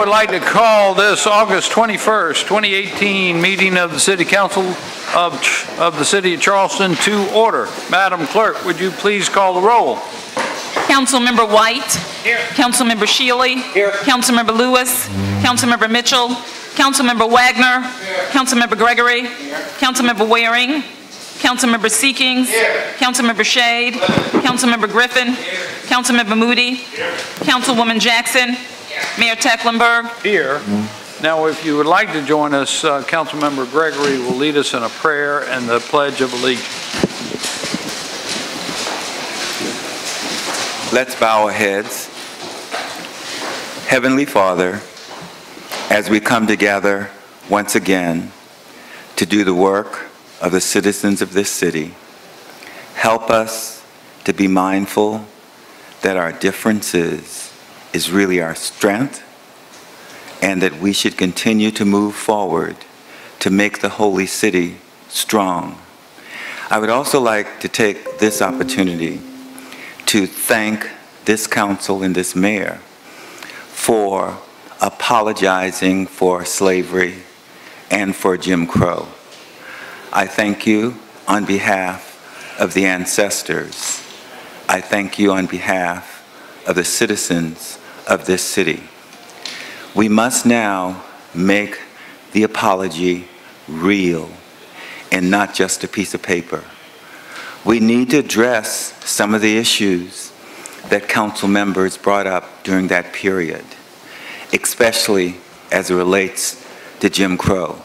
would like to call this August 21st, 2018 meeting of the City Council of the City of Charleston to order. Madam Clerk, would you please call the roll? Councilmember White. Here. Councilmember Shealy. Here. Councilmember Lewis. Councilmember Mitchell. Councilmember Wagner. Here. Councilmember Gregory. Here. Councilmember Waring. Councilmember Seekings. Here. Councilmember Shade. Councilmember Griffin. Here. Councilmember Moody. Here. Councilwoman Jackson. Mayor Tecklenburg. Here. Now, if you would like to join us, Councilmember Gregory will lead us in a prayer and the Pledge of Allegiance. Let's bow our heads. Heavenly Father, as we come together once again to do the work of the citizens of this city, help us to be mindful that our differences is really our strength, and that we should continue to move forward to make the holy city strong. I would also like to take this opportunity to thank this council and this mayor for apologizing for slavery and for Jim Crow. I thank you on behalf of the ancestors. I thank you on behalf of the citizens of this city. We must now make the apology real and not just a piece of paper. We need to address some of the issues that council members brought up during that period, especially as it relates to Jim Crow.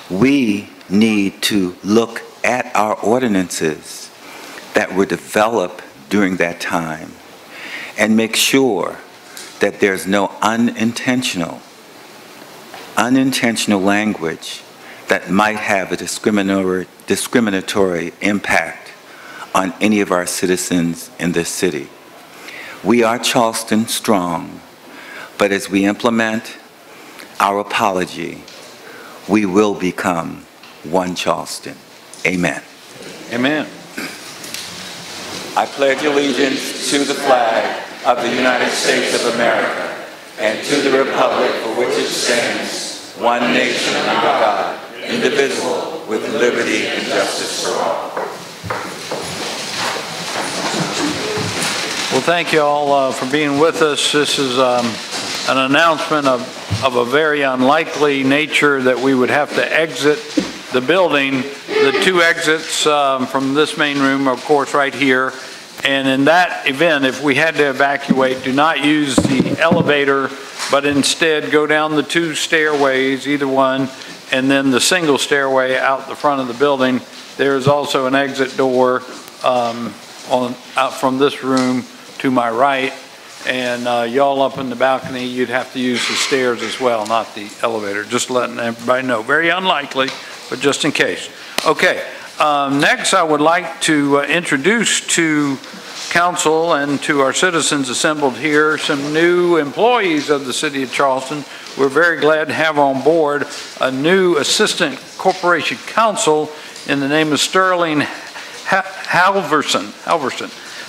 We need to look at our ordinances that were developed during that time and make sure that there's no unintentional language that might have a discriminatory impact on any of our citizens in this city. We are Charleston strong, but as we implement our apology, we will become one Charleston. Amen. Amen. I pledge allegiance to the flag of the United States of America and to the republic for which it stands, one nation under God, indivisible, with liberty and justice for all. Well, thank you all for being with us. This is an announcement of a very unlikely nature that we would have to exit the building. The two exits from this main room are, of course, right here. And in that event, if we had to evacuate, do not use the elevator, but instead go down the two stairways, either one, and then the single stairway out the front of the building. There's also an exit door out from this room to my right, and y'all up in the balcony, you'd have to use the stairs as well, not the elevator. Just letting everybody know. Very unlikely, but just in case. Okay. Next, I would like to introduce to council and to our citizens assembled here some new employees of the City of Charleston. We're very glad to have on board a new Assistant Corporation Counsel in the name of Sterling Halverson.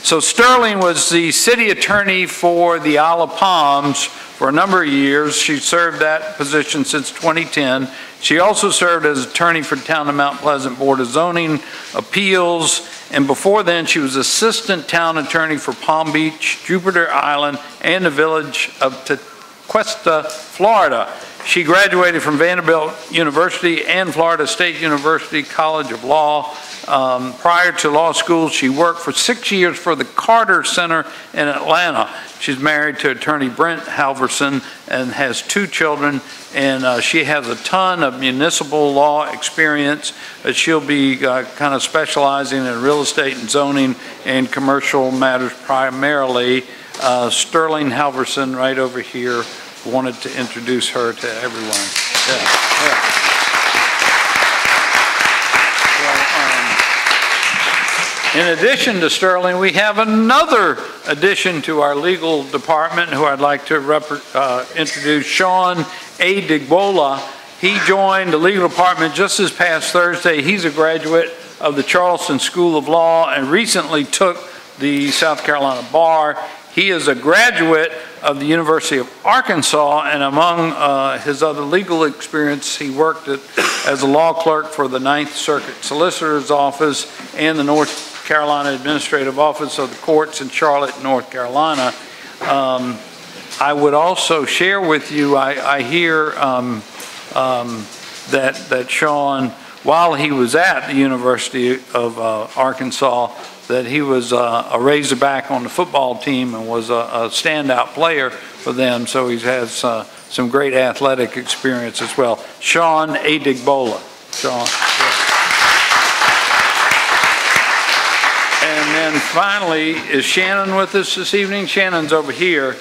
So Sterling was the city attorney for the Isle of Palms for a number of years. She served that position since 2010. She also served as attorney for the Town of Mount Pleasant Board of Zoning Appeals, and before then she was assistant town attorney for Palm Beach, Jupiter Island, and the village of Tequesta, Florida. She graduated from Vanderbilt University and Florida State University College of Law. Prior to law school, she worked for 6 years for the Carter Center in Atlanta. She's married to attorney Brent Halverson and has 2 children, and she has a ton of municipal law experience. She'll be kind of specializing in real estate and zoning and commercial matters primarily. Sterling Halverson right over here, wanted to introduce her to everyone. Yeah. In addition to Sterling, we have another addition to our legal department who I'd like to introduce, Sean A. Digbola. He joined the legal department just this past Thursday. He's a graduate of the Charleston School of Law and recently took the South Carolina Bar. He is a graduate of the University of Arkansas, and among his other legal experience, he worked as a law clerk for the Ninth Circuit Solicitor's Office and the North Carolina Administrative Office of the Courts in Charlotte, North Carolina. I would also share with you, I hear that Sean, while he was at the University of Arkansas, that he was a Razorback on the football team and was a standout player for them. So he has some great athletic experience as well. Sean Adigbola. Sean. And then finally, is Shannon with us this evening? Shannon's over here.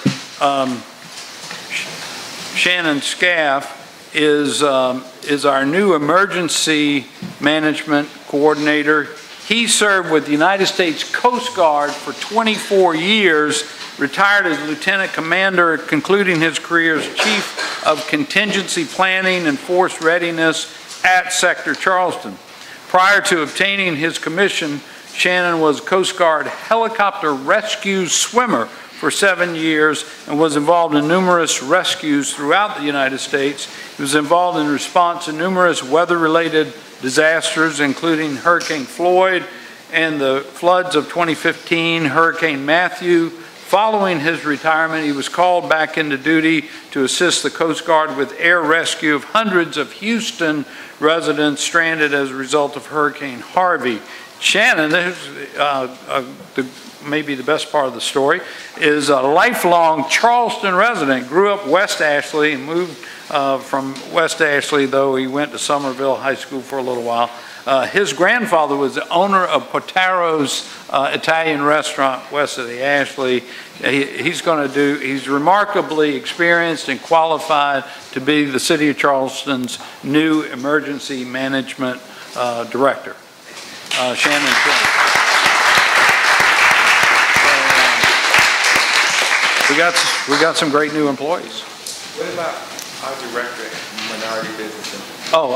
Shannon Scaff is our new emergency management coordinator. He served with the United States Coast Guard for 24 years, retired as lieutenant commander, concluding his career as chief of contingency planning and force readiness at Sector Charleston. Prior to obtaining his commission, Shannon was Coast Guard helicopter rescue swimmer for 7 years and was involved in numerous rescues throughout the United States. He was involved in response to numerous weather-related disasters, including Hurricane Floyd and the floods of 2015, Hurricane Matthew. Following his retirement, he was called back into duty to assist the Coast Guard with air rescue of hundreds of Houston residents stranded as a result of Hurricane Harvey. Shannon, maybe the best part of the story, is a lifelong Charleston resident, grew up West Ashley and moved from West Ashley, though he went to Somerville High School for a little while. His grandfather was the owner of Potaro's Italian restaurant west of the Ashley. He's remarkably experienced and qualified to be the City of Charleston's new emergency management director. Shannon. We got some great new employees. What about our director of minority business? Oh,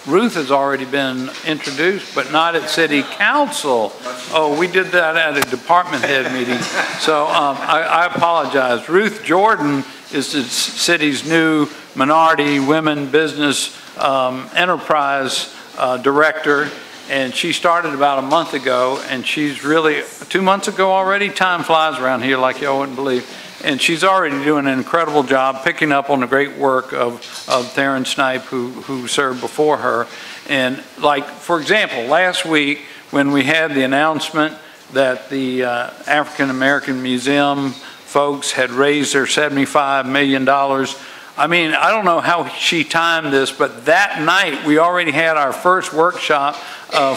Ruth has already been introduced, but not at City Council. Oh, we did that at a department head meeting. So I apologize. Ruth Jordan is the city's new minority women business enterprise director. And she started about a month ago, and she's really, 2 months ago already, time flies around here like y'all wouldn't believe. And she's already doing an incredible job picking up on the great work of Theron Snipe, who served before her. And like, for example, last week when we had the announcement that the African American Museum folks had raised their $75 million, I mean, I don't know how she timed this, but that night we already had our first workshop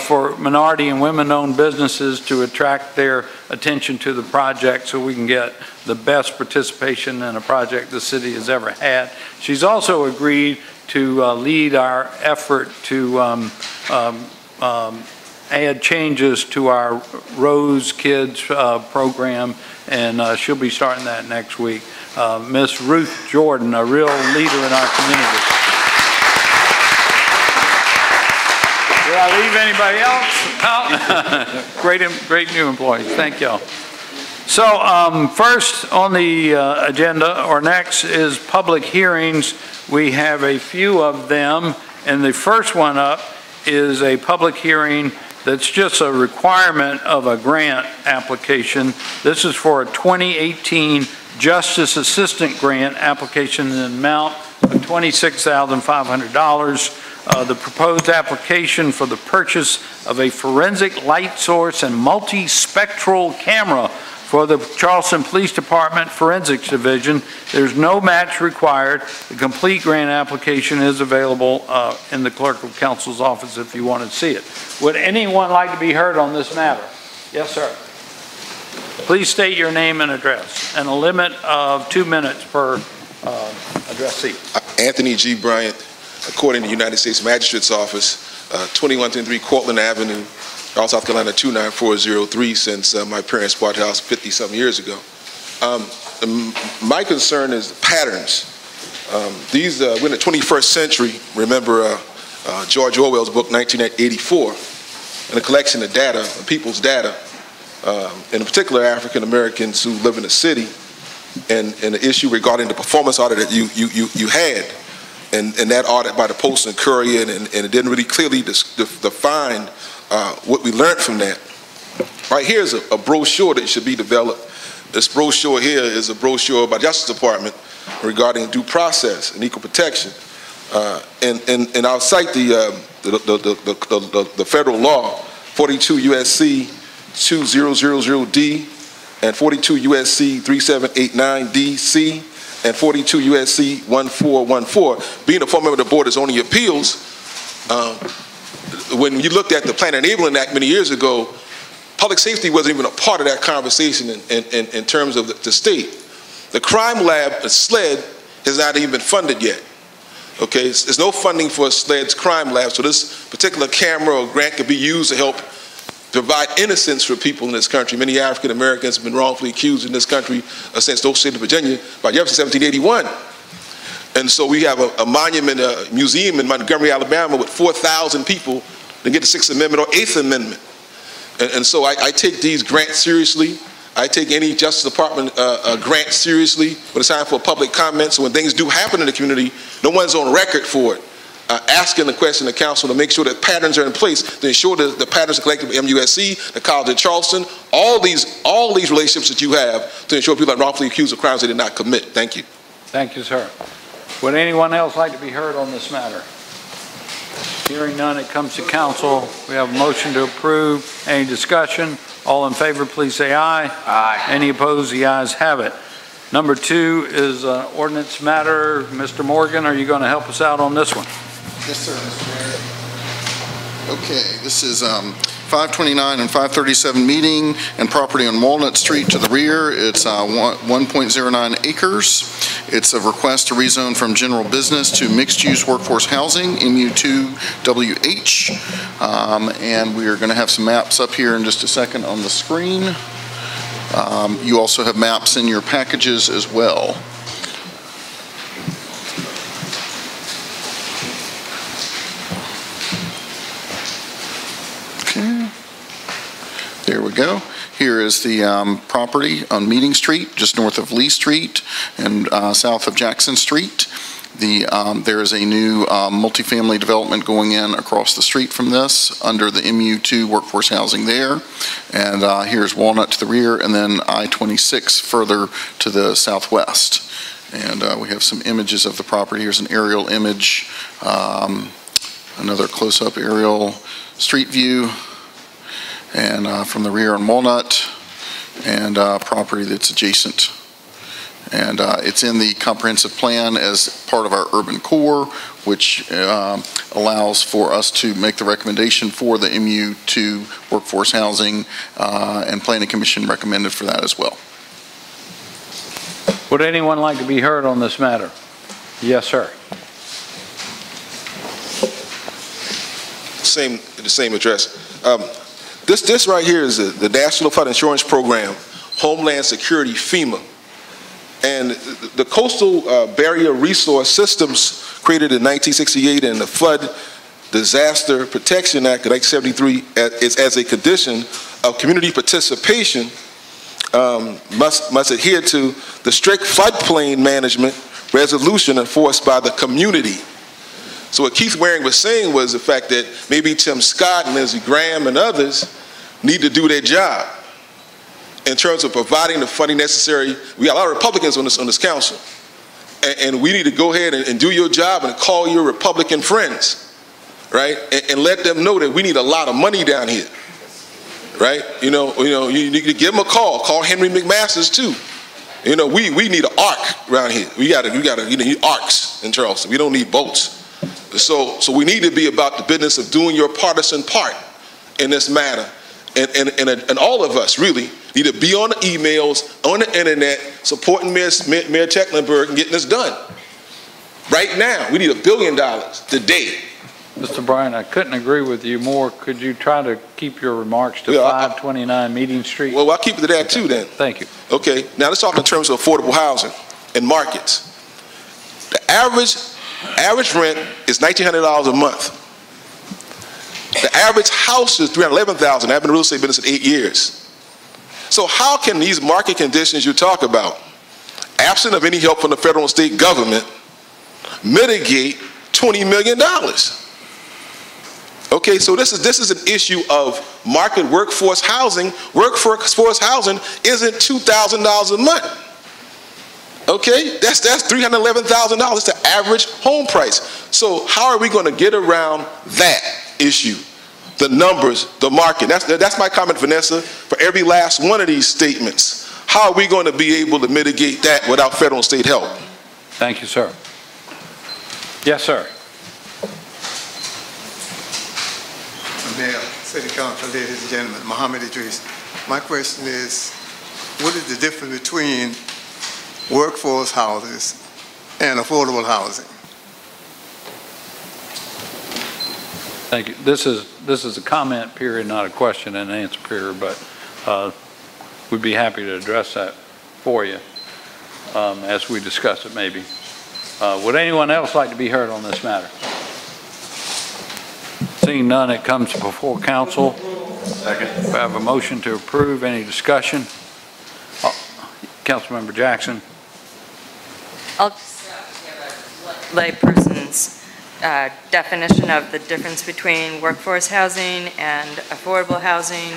for minority and women-owned businesses to attract their attention to the project so we can get the best participation in a project the city has ever had. She's also agreed to lead our effort to add changes to our Rose Kids program, and she'll be starting that next week. Miss Ruth Jordan, a real leader in our community. Did I leave anybody else out? Great new employees. Thank y'all. So first on the agenda, or next, is public hearings. We have a few of them, and the first one up is a public hearing that's just a requirement of a grant application. This is for a 2018 Justice Assistant Grant application in an amount of $26,500. The proposed application for the purchase of a forensic light source and multispectral camera for the Charleston Police Department Forensics Division. There's no match required. The complete grant application is available in the Clerk of Council's office if you want to see it. Would anyone like to be heard on this matter? Yes, sir. Please state your name and address, and a limit of 2 minutes per addressee. Anthony G. Bryant, according to the United States Magistrate's Office, 2123 Cortland Avenue, Charles, South Carolina 29403, since my parents bought the house 50-something years ago. My concern is patterns. We're in the 21st century. Remember George Orwell's book, 1984, and a collection of data, people's data. in particular African Americans who live in the city, and the issue regarding the performance audit that you had, and that audit by the Post and Courier, and it didn't really clearly define what we learned from that. Right here is a brochure that should be developed. This brochure here is a brochure by the Justice Department regarding due process and equal protection. And I'll cite the federal law, 42 U.S.C. 2000D and 42 U.S.C. 3789D-C and 42 U.S.C. 1414. Being a former member of the Board of Zoning Appeals, when you looked at the Plan Enabling Act many years ago, public safety wasn't even a part of that conversation in terms of the state. The crime lab, SLED, has not even been funded yet. Okay, there's no funding for SLED's crime lab, so this particular camera or grant could be used to help provide innocence for people in this country. Many African Americans have been wrongfully accused in this country since those state of Virginia by Jefferson 1781. And so we have a monument, a museum in Montgomery, Alabama with 4,000 people to get the Sixth Amendment or Eighth Amendment. And so I take these grants seriously. I take any Justice Department grant seriously when it's time for public comment. So when things do happen in the community, no one's on record for it. Asking the question to council to make sure that patterns are in place, to ensure that the patterns are collected with MUSC, the College of Charleston, all these relationships that you have to ensure people are wrongfully accused of crimes they did not commit. Thank you. Thank you, sir. Would anyone else like to be heard on this matter? Hearing none, it comes to council. We have a motion to approve. Any discussion? All in favor, please say aye. Aye. Any opposed? The ayes have it. Number 2 is an ordinance matter. Mr. Morgan, are you going to help us out on this one? Yes, sir, Mr. Mayor. Okay, this is 529 and 537 meeting and property on Walnut Street to the rear. It's 1.09 acres. It's a request to rezone from general business to mixed-use workforce housing, MU2WH. And we are going to have some maps up here in just a second on the screen. You also have maps in your packages as well. There we go. Here is the property on Meeting Street, just north of Lee Street and south of Jackson Street. There is a new multifamily development going in across the street from this under the MU2 workforce housing there. And here's Walnut to the rear, and then I-26 further to the southwest. And we have some images of the property. Here's an aerial image, another close-up aerial street view. And from the rear on Walnut, and property that's adjacent. And it's in the comprehensive plan as part of our urban core, which allows for us to make the recommendation for the MU2 workforce housing, and Planning Commission recommended for that as well. Would anyone like to be heard on this matter? Yes, sir. The same address. This right here is the National Flood Insurance Program, Homeland Security, FEMA. And the Coastal Barrier Resource Systems created in 1968 and the Flood Disaster Protection Act of 1973 is as a condition of community participation must adhere to the strict floodplain management resolution enforced by the community. So what Keith Waring was saying was the fact that maybe Tim Scott and Lindsey Graham and others need to do their job in terms of providing the funding necessary. We got a lot of Republicans on this council, and we need to go ahead and do your job and call your Republican friends, right, and let them know that we need a lot of money down here, right? You need to give them a call. Call Henry McMaster's too. We need an ark around here. We need arks in Charleston. We don't need boats. So we need to be about the business of doing your partisan part in this matter. And all of us really need to be on the emails, on the internet, supporting Mayor Tecklenburg and getting this done. Right now, we need $1 billion today. Mr. Bryant, I couldn't agree with you more. Could you try to keep your remarks to 529 Meeting Street? Well, I'll keep it to that too then. Thank you. Okay, now let's talk in terms of affordable housing and markets. The average rent is $1,900 a month. The average house is $311,000. I've been in the real estate business for 8 years. So how can these market conditions you talk about, absent of any help from the federal and state government, mitigate $20 million? Okay, so this is an issue of market workforce housing. Workforce housing isn't $2,000 a month. Okay, that's $311,000 the average home price. So how are we going to get around that issue? The numbers, the market. That's my comment, Vanessa, for every last one of these statements. How are we going to be able to mitigate that without federal and state help? Thank you, sir. Yes, sir. Mayor, City Council, ladies and gentlemen, Mohammed Idris. My question is, what is the difference between workforce houses and affordable housing? Thank you. This is a comment period, not a question and answer period, but we'd be happy to address that for you as we discuss it maybe. Would anyone else like to be heard on this matter? Seeing none, it comes before council. Second. We have a motion to approve. Any discussion? Councilmember Jackson. I'll just give a layperson's definition of the difference between workforce housing and affordable housing.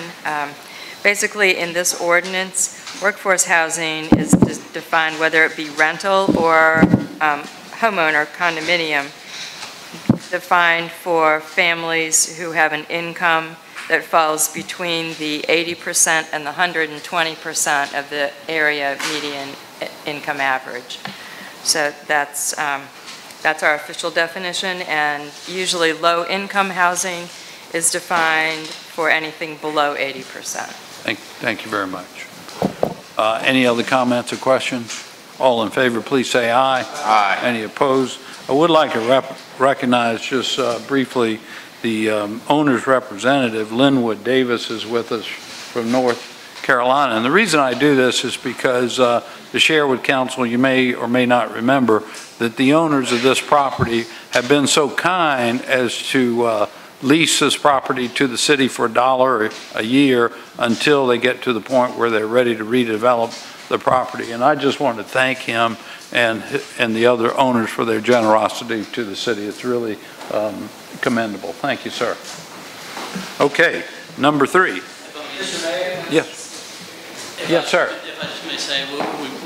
Basically, in this ordinance, workforce housing is defined whether it be rental or homeowner condominium, defined for families who have an income that falls between the 80% and the 120% of the area median income average. So that's our official definition, and usually low-income housing is defined for anything below 80%. Thank you very much. Any other comments or questions? All in favor, please say aye. Aye. Any opposed? I would like to recognize just briefly the owner's representative, Linwood Davis, is with us from North Carolina. And the reason I do this is because to share with council, you may or may not remember that the owners of this property have been so kind as to lease this property to the city for $1 a year until they get to the point where they're ready to redevelop the property. And I just want to thank him and the other owners for their generosity to the city. It's really commendable. Thank you, sir. Okay, number 3. Mr. Mayor? Yes. Yes, sir. If I just may say,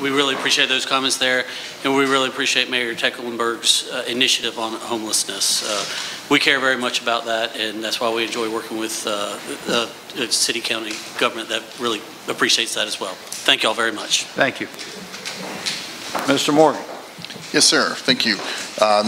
we really appreciate those comments there, and we really appreciate Mayor Tecklenburg's initiative on homelessness. We care very much about that, and that's why we enjoy working with the city county government that really appreciates that as well. Thank you all very much. Thank you. Mr. Morgan. Yes, sir. Thank you.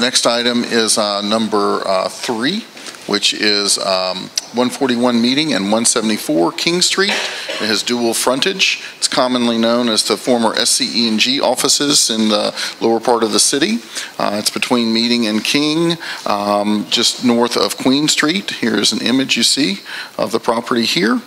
Next item is number 3, which is 141 Meeting and 174 King Street. It has dual frontage. It's commonly known as the former SCE&G offices in the lower part of the city. It's between Meeting and King, just north of Queen Street. Here's an image you see of the property here.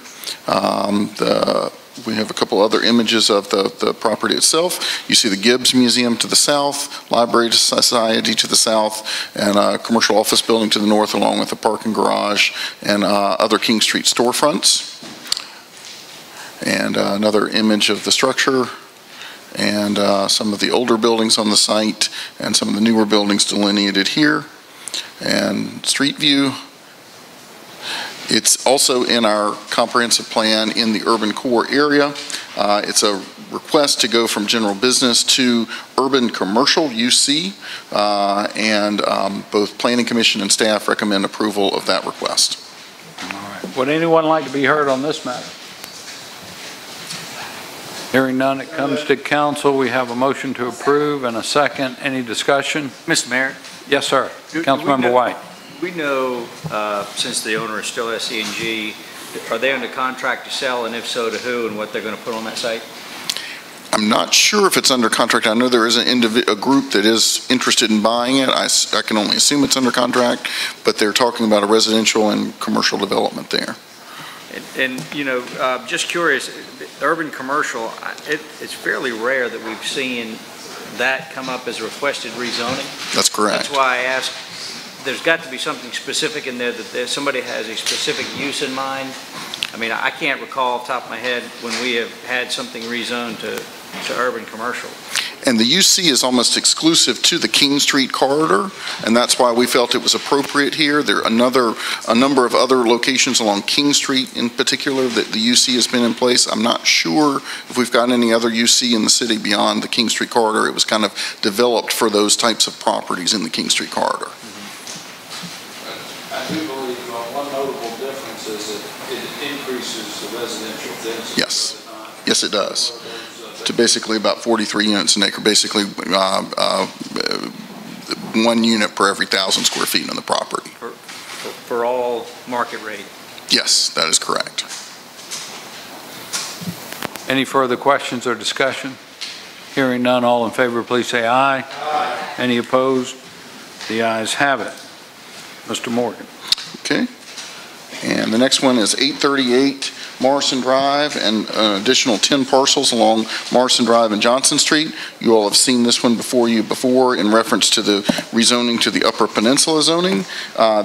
We have a couple other images of the property itself. You see the Gibbs Museum to the south, Library Society to the south, and a commercial office building to the north, along with a parking garage and other King Street storefronts. And another image of the structure and some of the older buildings on the site and some of the newer buildings delineated here. And street view. It's also in our comprehensive plan in the urban core area. It's a request to go from general business to urban commercial UC, and both Planning Commission and staff recommend approval of that request. All right. Would anyone like to be heard on this matter? Hearing none, it comes to council. We have a motion to approve and a second. Any discussion? Mr. Mayor? Yes, sir. Councilmember White. We know, since the owner is still SCE&G, are they under contract to sell, and if so, to who, and what they're going to put on that site? I'm not sure if it's under contract. I know there is a group that is interested in buying it. I can only assume it's under contract, but they're talking about a residential and commercial development there. And you know, just curious, urban commercial, it's fairly rare that we've seen that come up as requested rezoning. That's correct. That's why I asked. There's got to be something specific in there that somebody has a specific use in mind. I mean, I can't recall off the top of my head when we have had something rezoned to urban commercial. And the UC is almost exclusive to the King Street corridor, and that's why we felt it was appropriate here. There are a number of other locations along King Street in particular that the UC has been in place. I'm not sure if we've got any other UC in the city beyond the King Street corridor. It was kind of developed for those types of properties in the King Street corridor. I do believe one notable difference is that it increases the residential density. Yes, yes it does. To basically about 43 units an acre, basically 1 unit per every 1,000 square feet on the property. For all market rate? Yes, that is correct. Any further questions or discussion? Hearing none, all in favor, please say aye. Aye. Any opposed? The ayes have it. Mr. Morgan. Okay. And the next one is 838 Morrison Drive and an additional 10 parcels along Morrison Drive and Johnson Street. You all have seen this one before in reference to the rezoning to the Upper Peninsula zoning.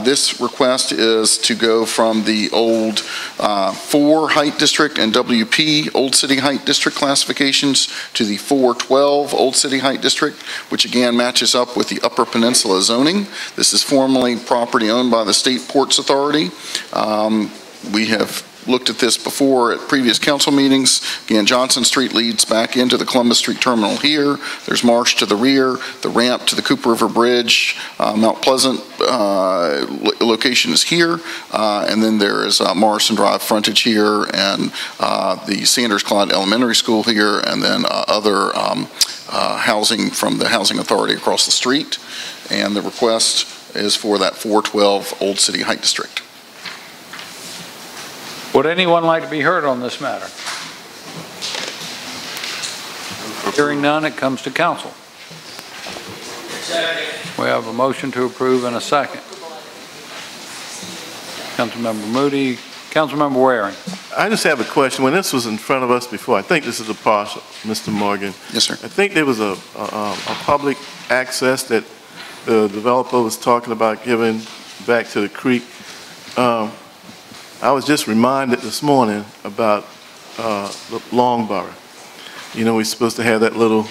This request is to go from the old 4 Height District and WP Old City Height District classifications to the 412 Old City Height District, which again matches up with the Upper Peninsula zoning. This is formerly property owned by the State Ports Authority. We have looked at this before at previous council meetings. Again, Johnson Street leads back into the Columbus Street Terminal here. There's Marsh to the rear, the ramp to the Cooper River Bridge. Mount Pleasant location is here, and then there is Morrison Drive frontage here, and the Sanders Clyde Elementary School here, and then other housing from the Housing Authority across the street. And the request is for that 412 Old City Height District. Would anyone like to be heard on this matter? Hearing none, it comes to council. We have a motion to approve and a second. Councilmember Moody. Councilmember Waring. I just have a question. When this was in front of us before, I think this is a parcel, Mr. Morgan. Yes, sir. I think there was a public access that the developer was talking about giving back to the creek. I was just reminded this morning about Longborough. You know, we're supposed to have that little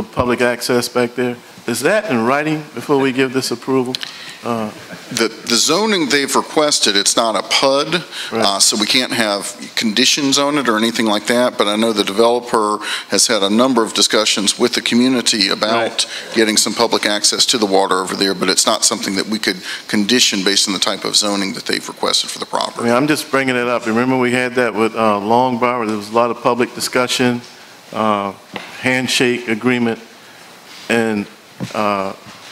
public access back there. Is that in writing before we give this approval? The zoning they've requested, it's not a PUD, Right. So we can't have conditions on it or anything like that, but I know the developer has had a number of discussions with the community about getting some public access to the water over there, but it's not something that we could condition based on the type of zoning that they've requested for the I property. mean, I'm just bringing it up. Remember we had that with Longborough. There was a lot of public discussion, handshake agreement, and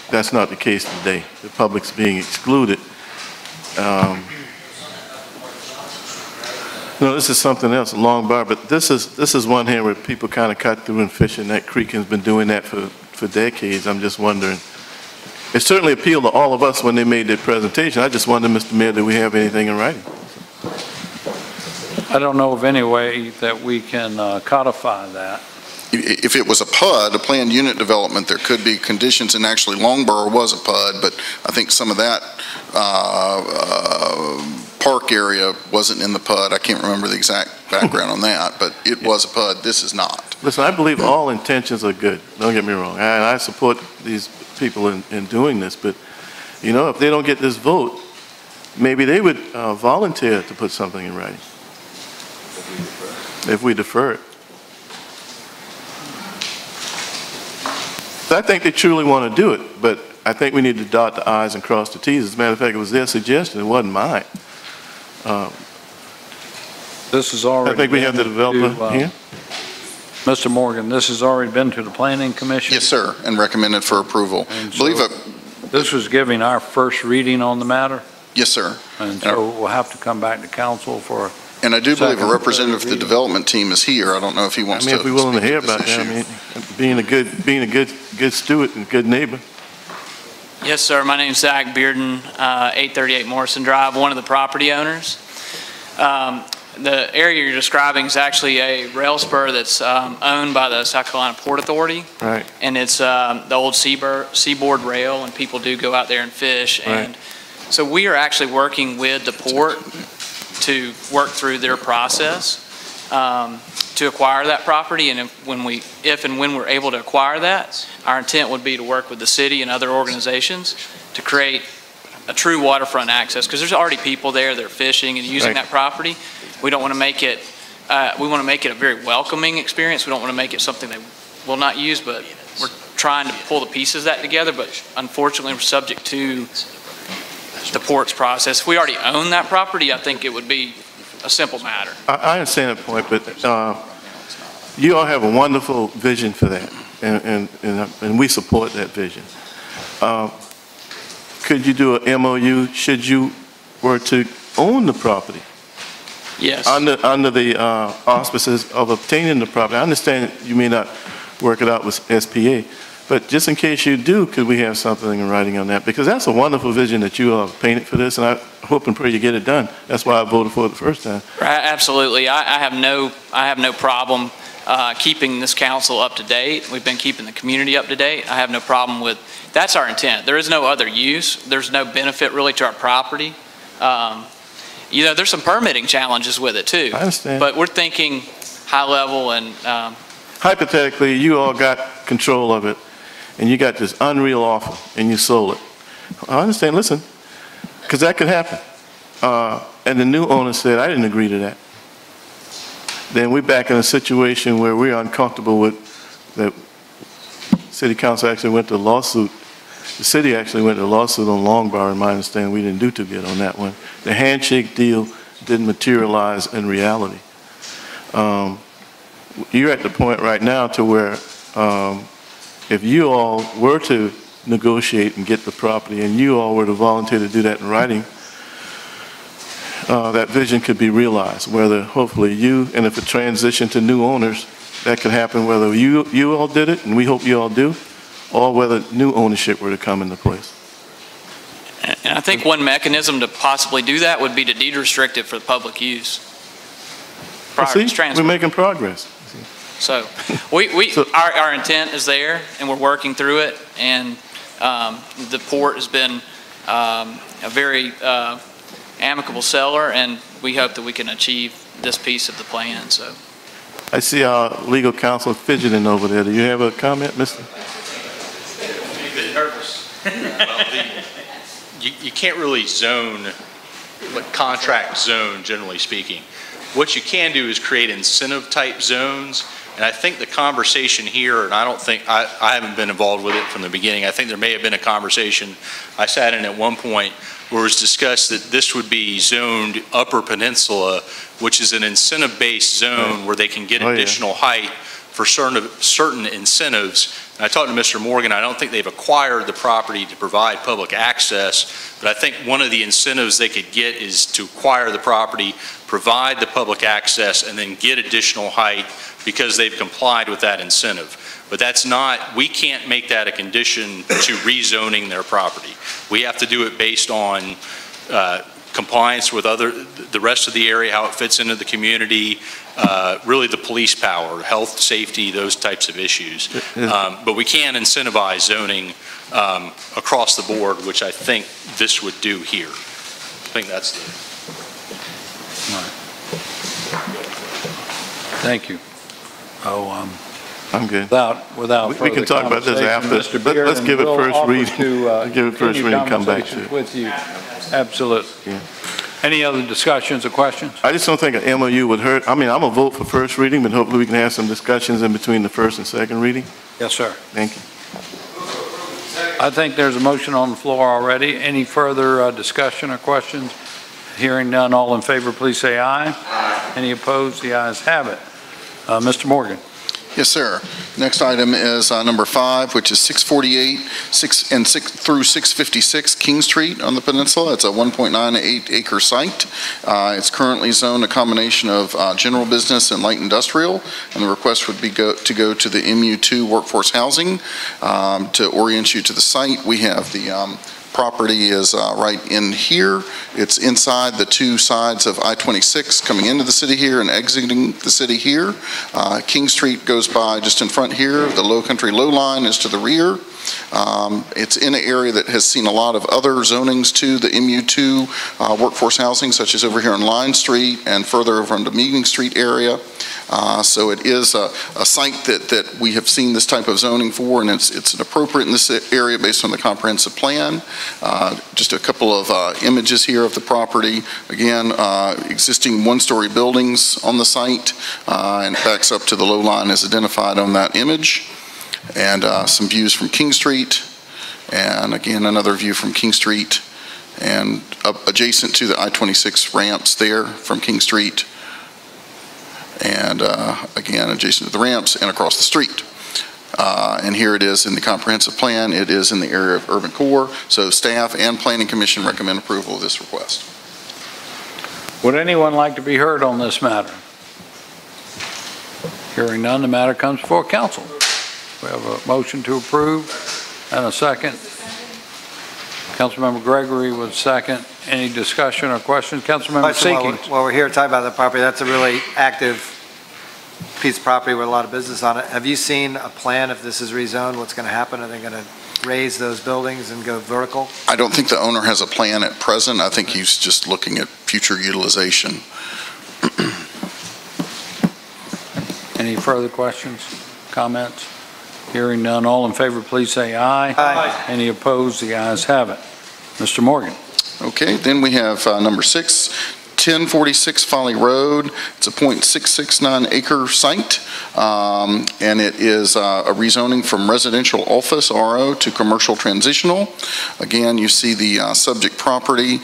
that's not the case today. The public's being excluded. No, this is something else, a long bar, but this is one here where people kind of cut through and fish, and that creek has been doing that for decades. I'm just wondering. It certainly appealed to all of us when they made their presentation. I just wonder, Mr. Mayor, do we have anything in writing? I don't know of any way that we can codify that. If it was a PUD, a planned unit development, there could be conditions, and actually Longborough was a PUD, but I think some of that park area wasn't in the PUD. I can't remember the exact background on that, but it was a PUD. This is not. Listen, I believe all intentions are good. Don't get me wrong. I support these people in doing this, but, you know, if they don't get this vote, maybe they would volunteer to put something in writing. If we defer it. So I think they truly want to do it, but I think we need to dot the I's and cross the T's. As a matter of fact, it was their suggestion. It wasn't mine. This is already. I think we have the developer here. Mr. Morgan, this has already been to the Planning Commission? Yes, sir, and recommended for approval. This was giving our first reading on the matter? Yes, sir. And so we'll have to come back to council for. And I do believe a representative of the development team is here. I don't know if he wants to. I mean, if we're willing to hear about that, I mean, being a good steward and good neighbor. Yes, sir. My name's Zach Bearden, 838 Morrison Drive, one of the property owners. The area you're describing is actually a rail spur that's owned by the South Carolina Port Authority. Right. And it's the old seaboard rail, and people do go out there and fish. Right. And so we are actually working with the port to work through their process to acquire that property, and if and when we're able to acquire that, our intent would be to work with the city and other organizations to create a true waterfront access, because there's already people there, they're fishing and using that property. We don't want to make it, we want to make it a very welcoming experience. We don't want to make it something they will not use, but we're trying to pull the pieces of that together, but unfortunately we're subject to the port's process. If we already own that property, I think it would be a simple matter. I understand that point, but you all have a wonderful vision for that, and we support that vision. Could you do an MOU should you were to own the property? Yes. Under the auspices of obtaining the property. I understand you may not work it out with SPA, but just in case you do, could we have something in writing on that? Because that's a wonderful vision that you have painted for this, and I hope and pray you get it done. That's why I voted for it the first time. Absolutely. I have no problem keeping this council up to date. We've been keeping the community up to date. I have no problem with, that's our intent. There is no other use. There's no benefit really to our property. You know, there's some permitting challenges with it too. I understand. But we're thinking high level and... Hypothetically, you all got control of it, and you got this unreal offer, and you sold it. I understand, listen, because that could happen. And the new owner said, I didn't agree to that. Then we're back in a situation where we're uncomfortable with that. City council actually went to lawsuit. The city actually went to lawsuit on Longbar, in my understanding. We didn't do too good on that one. The handshake deal didn't materialize in reality. You're at the point right now to where if you all were to negotiate and get the property and you all were to volunteer to do that in writing, that vision could be realized, whether hopefully you, and if it transitioned to new owners, that could happen whether you all did it, and we hope you all do, or whether new ownership were to come into place. And I think one mechanism to possibly do that would be to deed restrict it for public use. See, we're making progress. So our intent is there, and we're working through it, and the port has been a very amicable seller, and we hope that we can achieve this piece of the plan. So I see our legal counsel fidgeting over there. Do you have a comment, Mr.? I'm a bit nervous. Well, you can't really zone, like contract zone, generally speaking. What you can do is create incentive type zones. And I think the conversation here, and I haven't been involved with it from the beginning. I think there may have been a conversation I sat in at one point where it was discussed that this would be zoned Upper Peninsula, which is an incentive-based zone where they can get additional height for certain incentives. And I talked to Mr. Morgan. I don't think they've acquired the property to provide public access, but I think one of the incentives they could get is to acquire the property, provide the public access, and then get additional height because they've complied with that incentive. But that's not, we can't make that a condition to rezoning their property. We have to do it based on compliance with the rest of the area, how it fits into the community, really the police power, health, safety, those types of issues. But we can incentivize zoning across the board, which I think this would do here. I think that's the... All right. Thank you. I'm good. Without we can talk about this after. Let's give it first reading. Give it first reading and come back to it. With you. Absolutely. Yeah. Any other discussions or questions? I just don't think an MOU would hurt. I mean, I'm going to vote for first reading, but hopefully we can have some discussions in between the first and second reading. Yes, sir. Thank you. I think there's a motion on the floor already. Any further discussion or questions? Hearing none, all in favor, please say aye. Aye. Any opposed? The ayes have it. Mr. Morgan. Yes, sir. Next item is number 5, which is 648 through 656 King Street on the peninsula. It's a 1.98 acre site. It's currently zoned a combination of general business and light industrial, and the request would be to go to the MU2 workforce housing. To orient you to the site, we have the property is right in here. It's inside the two sides of I-26 coming into the city here and exiting the city here. King Street goes by just in front here. The Low Country Low Line is to the rear. It's in an area that has seen a lot of other zonings to the MU2 workforce housing, such as over here on Line Street and further over on the Meeting Street area. So it is a site that we have seen this type of zoning for, and it's appropriate in this area based on the comprehensive plan. Just a couple of images here of the property. Again, existing one-story buildings on the site, and it backs up to the low line as identified on that image. And some views from King Street, and again another view from King Street, and adjacent to the I-26 ramps there from King Street, and again adjacent to the ramps and across the street. And here it is in the comprehensive plan. It is in the area of urban core, so staff and Planning Commission recommend approval of this request. Would anyone like to be heard on this matter? Hearing none, the matter comes before council. We have a motion to approve and a second. Councilmember Gregory was second. Any discussion or questions? Councilmember Seekings. While we're here talking about the property, that's a really active piece of property with a lot of business on it. Have you seen a plan if this is rezoned? What's going to happen? Are they going to raise those buildings and go vertical? I don't think the owner has a plan at present. I think he's just looking at future utilization. Any further questions, comments? Hearing none, all in favor, please say aye. Aye. Any opposed? The ayes have it. Mr. Morgan. Okay, then we have number 6, 1046 Folly Road. It's a .669 acre site, and it is a rezoning from residential office, RO, to commercial transitional. Again, you see the subject property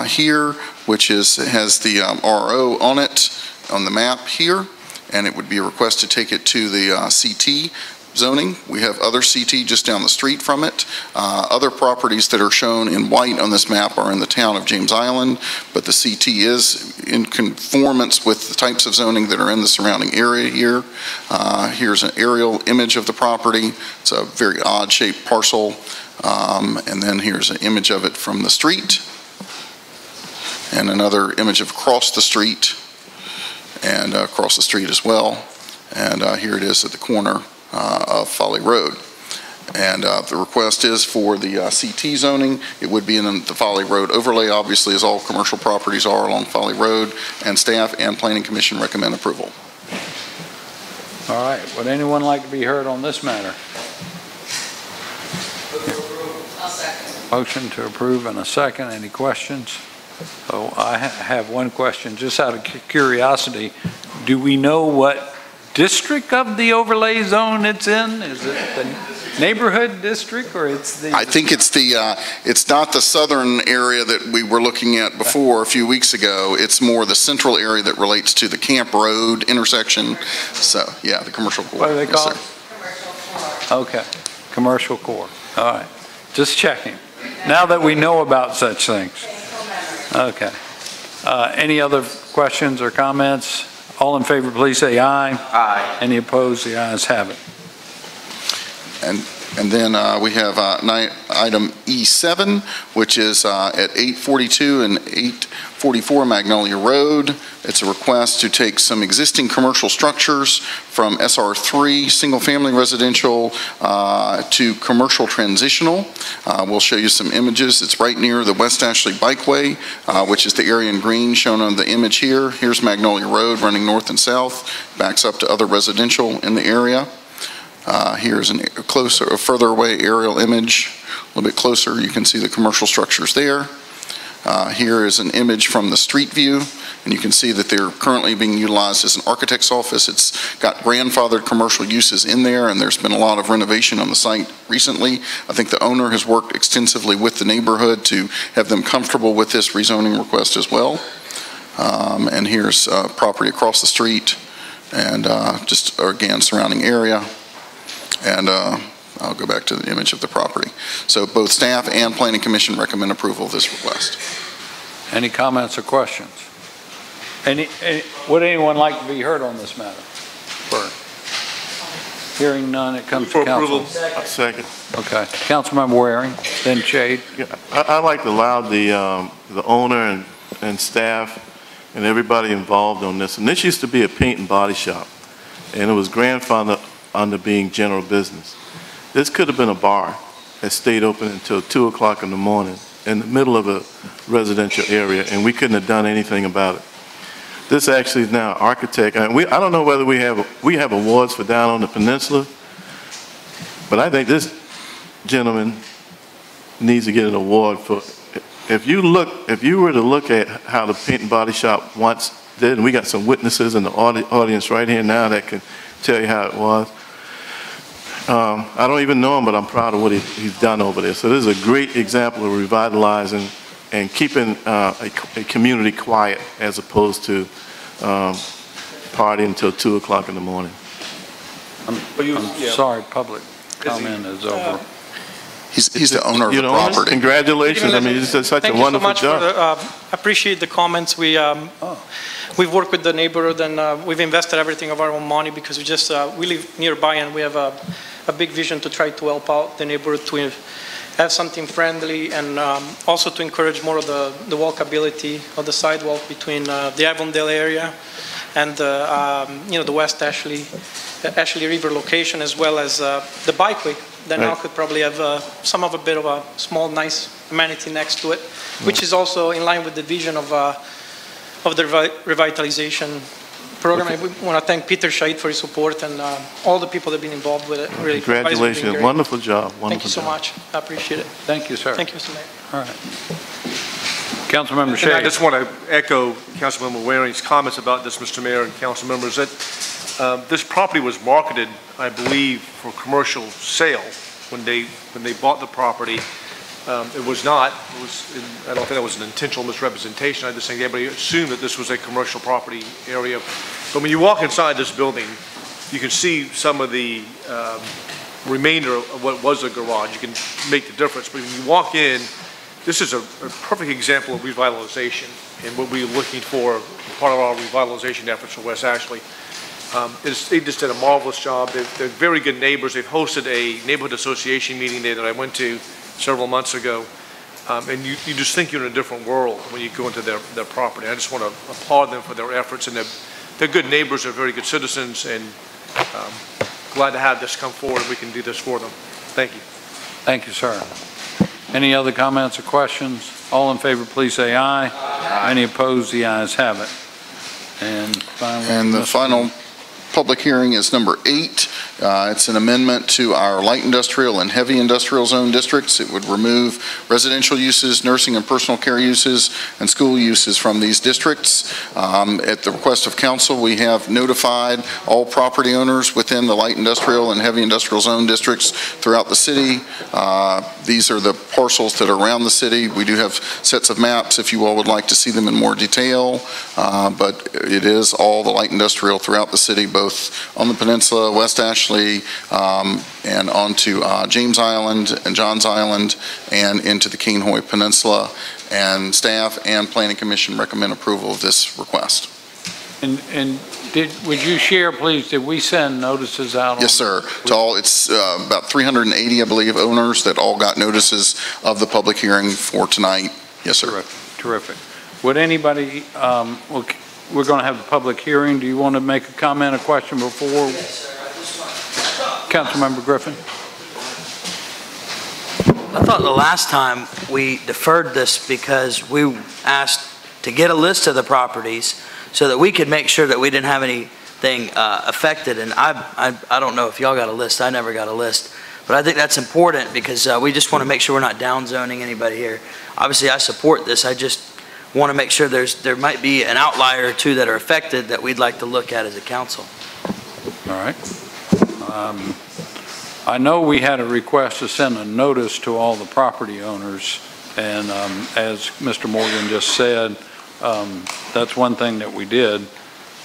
here, which has the RO on it, on the map here, and it would be a request to take it to the CT zoning. We have other CT just down the street from it. Other properties that are shown in white on this map are in the town of James Island, but the CT is in conformance with the types of zoning that are in the surrounding area here. Here's an aerial image of the property. It's a very odd shaped parcel. And then here's an image of it from the street, and another image of across the street, and across the street as well. And here it is at the corner of Folly Road. And the request is for the CT zoning. It would be in the Folly Road overlay, obviously, as all commercial properties are along Folly Road, and staff and Planning Commission recommend approval. All right, would anyone like to be heard on this matter? I'll second. Motion to approve and a second. Any questions? So I have one question, just out of curiosity. Do we know what district of the overlay zone it's in? Is it the neighborhood district, or it's the? I think it's it's not the southern area that we were looking at before a few weeks ago. It's more the central area that relates to the Camp Road intersection. So yeah, the commercial core. What do they call it? Commercial core. Okay, commercial core. All right, just checking. Now that we know about such things. Okay. Any other questions or comments? All in favor, please say aye. Aye. Any opposed? The ayes have it. And then we have item E7, which is at 842 and 844 Magnolia Road. It's a request to take some existing commercial structures from SR3, single-family residential, to commercial transitional. We'll show you some images. It's right near the West Ashley Bikeway, which is the area in green shown on the image here. Here's Magnolia Road running north and south, backs up to other residential in the area. Here's a further away aerial image. A little bit closer, you can see the commercial structures there. Here is an image from the street view, and you can see that they're currently being utilized as an architect's office. It's got grandfathered commercial uses in there, and there's been a lot of renovation on the site recently. I think the owner has worked extensively with the neighborhood to have them comfortable with this rezoning request as well. And here's property across the street, and just again surrounding area. And I'll go back to the image of the property. So both staff and Planning Commission recommend approval of this request. Any comments or questions? Would anyone like to be heard on this matter? Hearing none, it comes to council. Second. Okay. Councilmember Waring, then Shade. Yeah, I'd like to allow the owner and staff and everybody involved on this. And this used to be a paint and body shop, and it was grandfathered under being general business. This could have been a bar that stayed open until 2 o'clock in the morning in the middle of a residential area, and we couldn't have done anything about it. This actually is now architect, and I don't know whether we have awards for down on the peninsula, but I think this gentleman needs to get an award for, if you were to look at how the paint and body shop once did, and we got some witnesses in the audience right here now that can tell you how it was. I don't even know him, but I'm proud of what he's done over there. So this is a great example of revitalizing and keeping a community quiet as opposed to partying until 2 o'clock in the morning. I'm sorry, public comment is over. He's the owner of the property. Congratulations. I mean, it's such a wonderful job. Appreciate the comments. We've worked with the neighborhood, and we've invested everything of our own money because we live nearby, and we have a big vision to try to help out the neighborhood to have something friendly, and also to encourage more of the walkability of the sidewalk between the Avondale area and the West Ashley River location, as well as the bikeway that now could probably have some of a bit of a small, nice amenity next to it, which is also in line with the vision of the revitalization program. I want to thank Peter Shahid for his support and all the people that have been involved with it. Really, congratulations. Wonderful job. Wonderful Thank you so much. I appreciate it. Thank you, sir. Thank you, Mr. Mayor. All right. Councilmember Shea. I just want to echo Councilmember Waring's comments about this, Mr. Mayor and council members, that this property was marketed, I believe, for commercial sale when they bought the property. It was not. I don't think that was an intentional misrepresentation. I just think everybody assumed that this was a commercial property area. But when you walk inside this building, you can see some of the remainder of what was a garage. You can make the difference. But when you walk in, this is a perfect example of revitalization and what we're looking for, part of our revitalization efforts for West Ashley. They just did a marvelous job. They're very good neighbors. They've hosted a neighborhood association meeting there that I went to several months ago. And you just think you're in a different world when you go into their property. I just want to applaud them for their efforts. And they're good neighbors. They're very good citizens. And glad to have this come forward and we can do this for them. Thank you. Thank you, sir. Any other comments or questions? All in favor, please say aye. Aye. Any opposed? The ayes have it. And finally, and the final public hearing is number 8. It's an amendment to our light industrial and heavy industrial zone districts. It would remove residential uses, nursing and personal care uses, and school uses from these districts. At the request of council, we have notified all property owners within the light industrial and heavy industrial zone districts throughout the city. These are the parcels that are around the city. We do have sets of maps if you all would like to see them in more detail, but it is all the light industrial throughout the city, both on the peninsula, West Ashley, and onto James Island and Johns Island, and into the Kinghoy Peninsula. And staff and Planning Commission recommend approval of this request. And would you share, please, did we send notices out? Yes, sir. To all, it's about 380, I believe, owners that all got notices of the public hearing for tonight. Yes, sir. Terrific. Would anybody, we're going to have the public hearing. Do you want to make a comment or question before? Yes, sir. Councilmember Griffin. I thought the last time we deferred this because we asked to get a list of the properties so that we could make sure that we didn't have anything affected. And I don't know if y'all got a list. I never got a list. But I think that's important because we just want to make sure we're not downzoning anybody here. Obviously, I support this. I just want to make sure there might be an outlier or two that are affected that we'd like to look at as a council. All right. I know we had a request to send a notice to all the property owners, and as Mr. Morgan just said, that's one thing that we did.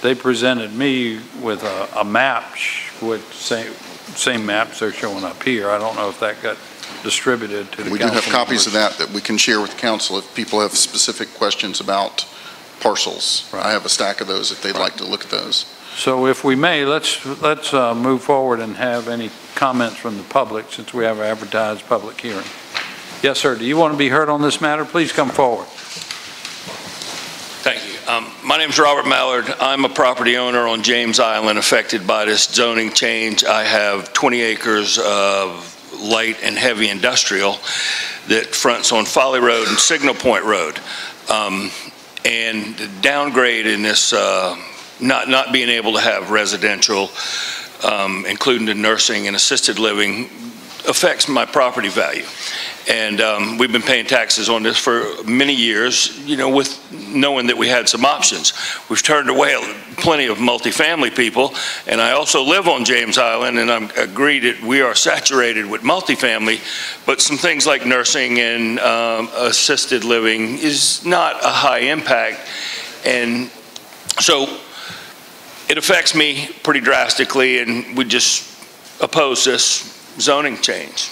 They presented me with a map with same maps they're showing up here. I don't know if that got distributed to the council. We do have copies of that we can share with the council if people have specific questions about parcels. Right. I have a stack of those if they'd like to look at those. So if we may, let's move forward and have any comments from the public since we have an advertised public hearing. Yes, sir. Do you want to be heard on this matter? Please come forward. Thank you. My name is Robert Mallard. I'm a property owner on James Island affected by this zoning change. I have 20 acres of light and heavy industrial that fronts on Folly Road and Signal Point Road. And the downgrade in this not being able to have residential, including the nursing and assisted living, affects my property value. And we've been paying taxes on this for many years, you know, with knowing that we had some options. We've turned away plenty of multifamily people, and I also live on James Island, and I agree that we are saturated with multifamily, but some things like nursing and assisted living is not a high impact. And so it affects me pretty drastically, and we just oppose this zoning change.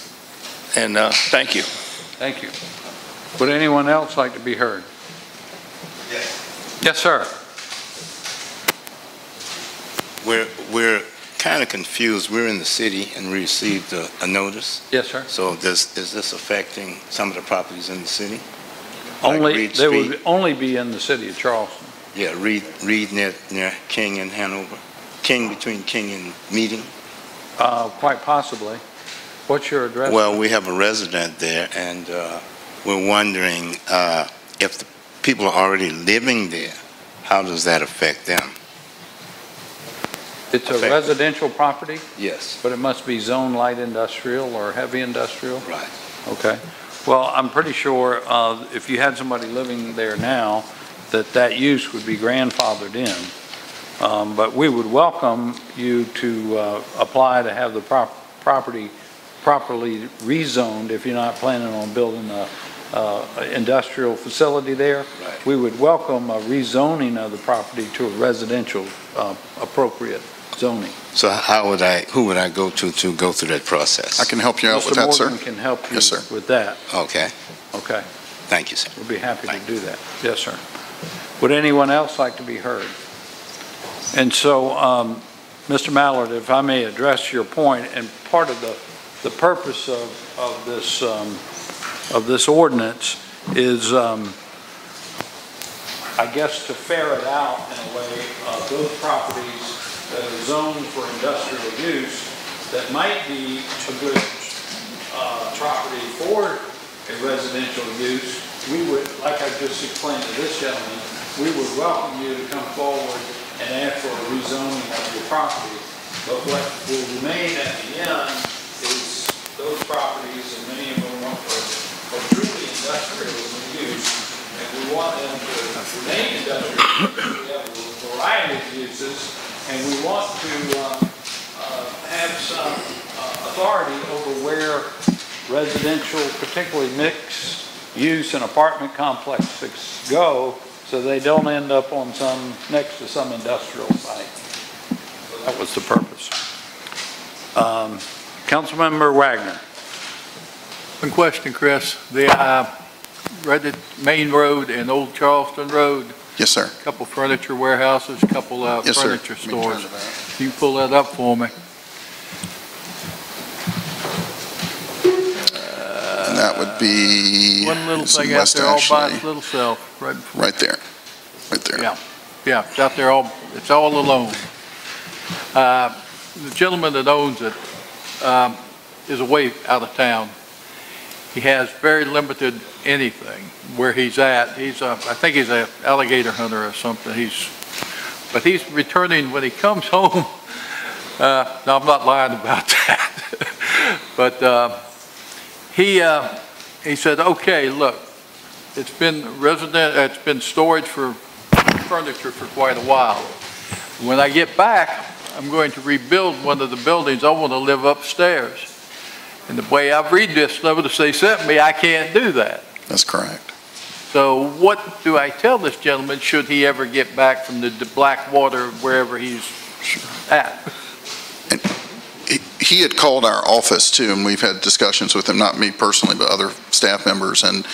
And thank you. Thank you. Would anyone else like to be heard? Yes. Yes, sir. We're kind of confused. We're in the city and we received a notice. Yes, sir. So is this affecting some of the properties in the city? Only, they would only be in the city of Charleston. Yeah, Reed near King and Hanover. Between King and Meeting. Quite possibly. What's your address? Well, we have a resident there, and we're wondering if the people are already living there, how does that affect them? It's a residential property? Yes. But it must be zone light industrial or heavy industrial? Right. Okay. Well, I'm pretty sure if you had somebody living there now, that use would be grandfathered in. But we would welcome you to apply to have the property properly rezoned if you're not planning on building a industrial facility there. Right. We would welcome a rezoning of the property to a residential appropriate zoning. So who would I go to go through that process? I can help you out with that, sir. Mr. Morgan can help you Yes, sir. with that. Okay. Okay. Thank you, sir. We'll be happy to do that. Yes, sir. Would anyone else like to be heard? And so, Mr. Mallard, if I may address your point, and part of the purpose of this ordinance is, I guess, to ferret out in a way those properties that are zoned for industrial use that might be a good property for a residential use. We would, like I just explained to this gentleman, we would welcome you to come forward and ask for a rezoning of your property. But what will remain at the end is those properties, and many of them are truly industrial use, and we want them to remain industrial. We have a variety of uses, and we want to have some authority over where residential, particularly mixed use and apartment complexes go, so they don't end up on next to some industrial site. That was the purpose. Councilmember Wagner. One question, Chris. The Main Road and Old Charleston Road. Yes, sir. A couple furniture warehouses, a couple yes, furniture sir. stores. Can you pull that up for me? And that would be one little thing out West there all by Ashley. its little self, right before. Right there. Right there. Yeah, it's out there it's all alone. The gentleman that owns it is away out of town. He has very limited anything where he's at. I think he's an alligator hunter or something. But he's returning when he comes home. No, I'm not lying about that. But he said, okay, look, it's been storage for furniture for quite a while. When I get back, I'm going to rebuild one of the buildings. I want to live upstairs. And the way I read this notice they sent me, I can't do that. That's correct. So what do I tell this gentleman should he ever get back from the black water wherever he's at? And he had called our office too, and we've had discussions with him, not me personally, but other staff members. And,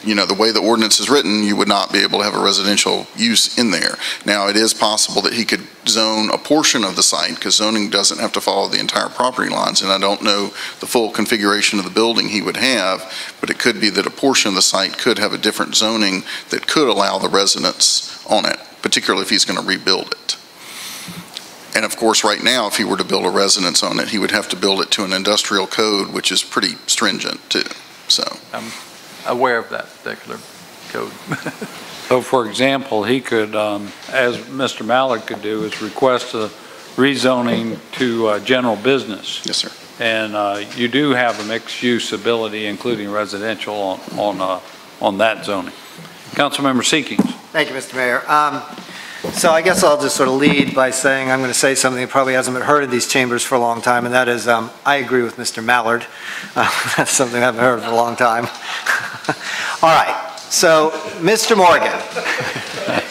you know, the way the ordinance is written, you would not be able to have a residential use in there. Now, it is possible that he could zone a portion of the site, because zoning doesn't have to follow the entire property lines. And I don't know the full configuration of the building he would have, but it could be that a portion of the site could have a different zoning that could allow the residents on it, particularly if he's going to rebuild it. And of course, right now, if he were to build a residence on it, he would have to build it to an industrial code, which is pretty stringent too, so. I'm aware of that particular code. So for example, he could, as Mr. Mallard could do, is request a rezoning to general business. Yes, sir. And you do have a mixed-use ability, including residential, on that zoning. Councilmember Seekings. Thank you, Mr. Mayor. So I guess I'll just sort of lead by saying I'm going to say something that probably hasn't been heard in these chambers for a long time, and that is I agree with Mr. Mallard. That's something I haven't heard for a long time. All right. So, Mr. Morgan,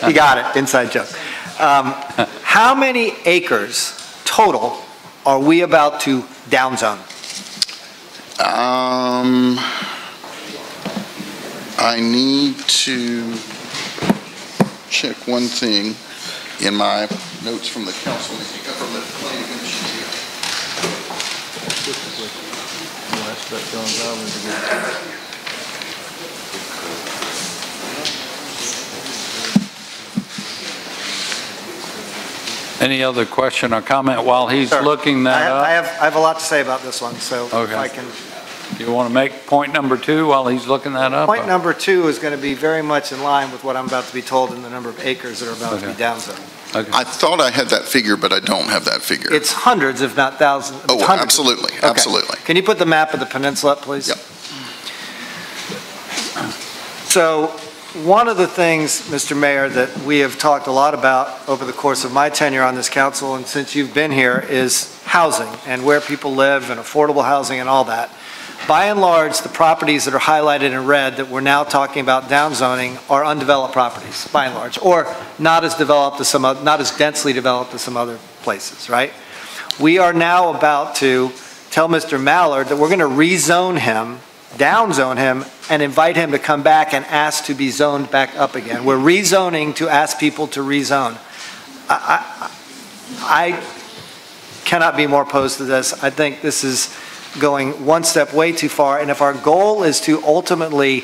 you got it, inside joke. How many acres total are we about to downzone? I need to check one thing in my notes from the council meeting, from the planning commission here. Any other question or comment while he's Sure. looking that up? I have a lot to say about this one, so Okay. if I can. You want to make point number 2 while he's looking that up? Point number 2 is going to be very much in line with what I'm about to be told in the number of acres that are about to be downzoned. Okay. I thought I had that figure, but I don't have that figure. It's hundreds, if not thousands. Oh, hundreds. absolutely, Okay. absolutely. Can you put the map of the peninsula up, please? Yep. So one of the things, Mr. Mayor, that we have talked a lot about over the course of my tenure on this council and since you've been here is housing and where people live and affordable housing and all that. By and large, the properties that are highlighted in red that we're now talking about downzoning are undeveloped properties, by and large, or not as developed as not as densely developed as some other places, right? We are now about to tell Mr. Mallard that we're going to rezone him, downzone him, and invite him to come back and ask to be zoned back up again. We're rezoning to ask people to rezone. I cannot be more opposed to this. I think this is going one step way too far, and if our goal is to ultimately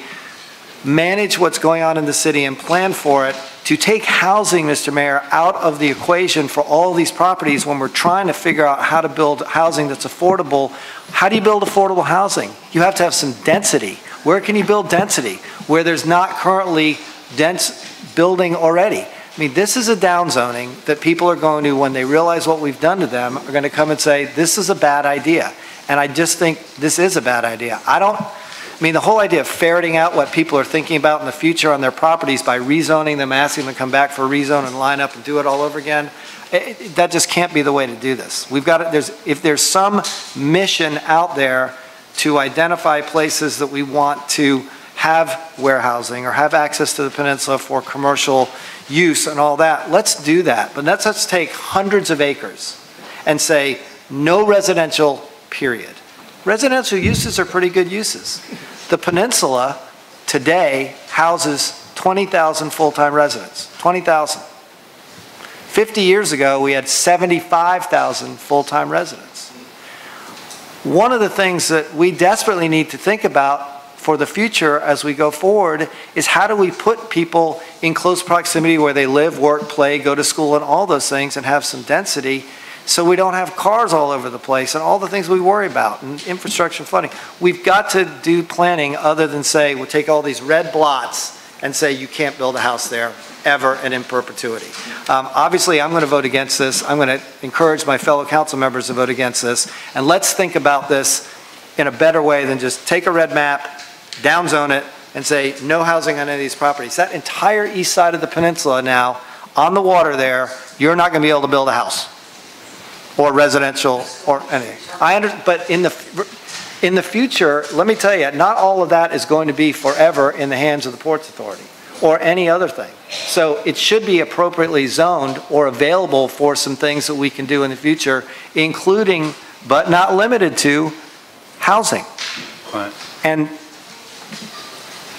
manage what's going on in the city and plan for it, to take housing, Mr. Mayor, out of the equation for all these properties when we're trying to figure out how to build housing that's affordable. How do you build affordable housing? You have to have some density. Where can you build density? Where there's not currently dense building already. I mean, this is a downzoning that people are going to, when they realize what we've done to them, are going to come and say, this is a bad idea. And I just think this is a bad idea. I mean, the whole idea of ferreting out what people are thinking about in the future on their properties by rezoning them, asking them to come back for a rezone and line up and do it all over again, that just can't be the way to do this. We've got to, if there's some mission out there to identify places that we want to have warehousing or have access to the peninsula for commercial use and all that, let's do that. But let's take hundreds of acres and say no residential, period. Residential uses are pretty good uses. The peninsula today houses 20,000 full-time residents, 20,000. 50 years ago, we had 75,000 full-time residents. One of the things that we desperately need to think about for the future as we go forward is how do we put people in close proximity where they live, work, play, go to school, and all those things, and have some density so we don't have cars all over the place and all the things we worry about, and infrastructure and flooding. We've got to do planning other than say, we'll take all these red blots and say you can't build a house there ever and in perpetuity. Obviously, I'm going to vote against this. I'm going to encourage my fellow council members to vote against this. And let's think about this in a better way than just take a red map, downzone it, and say no housing on any of these properties. That entire east side of the peninsula now, on the water there, you're not going to be able to build a house or residential or anything. But in the future, let me tell you, not all of that is going to be forever in the hands of the Ports Authority or any other thing. So it should be appropriately zoned or available for some things that we can do in the future, including, but not limited to, housing. Right. And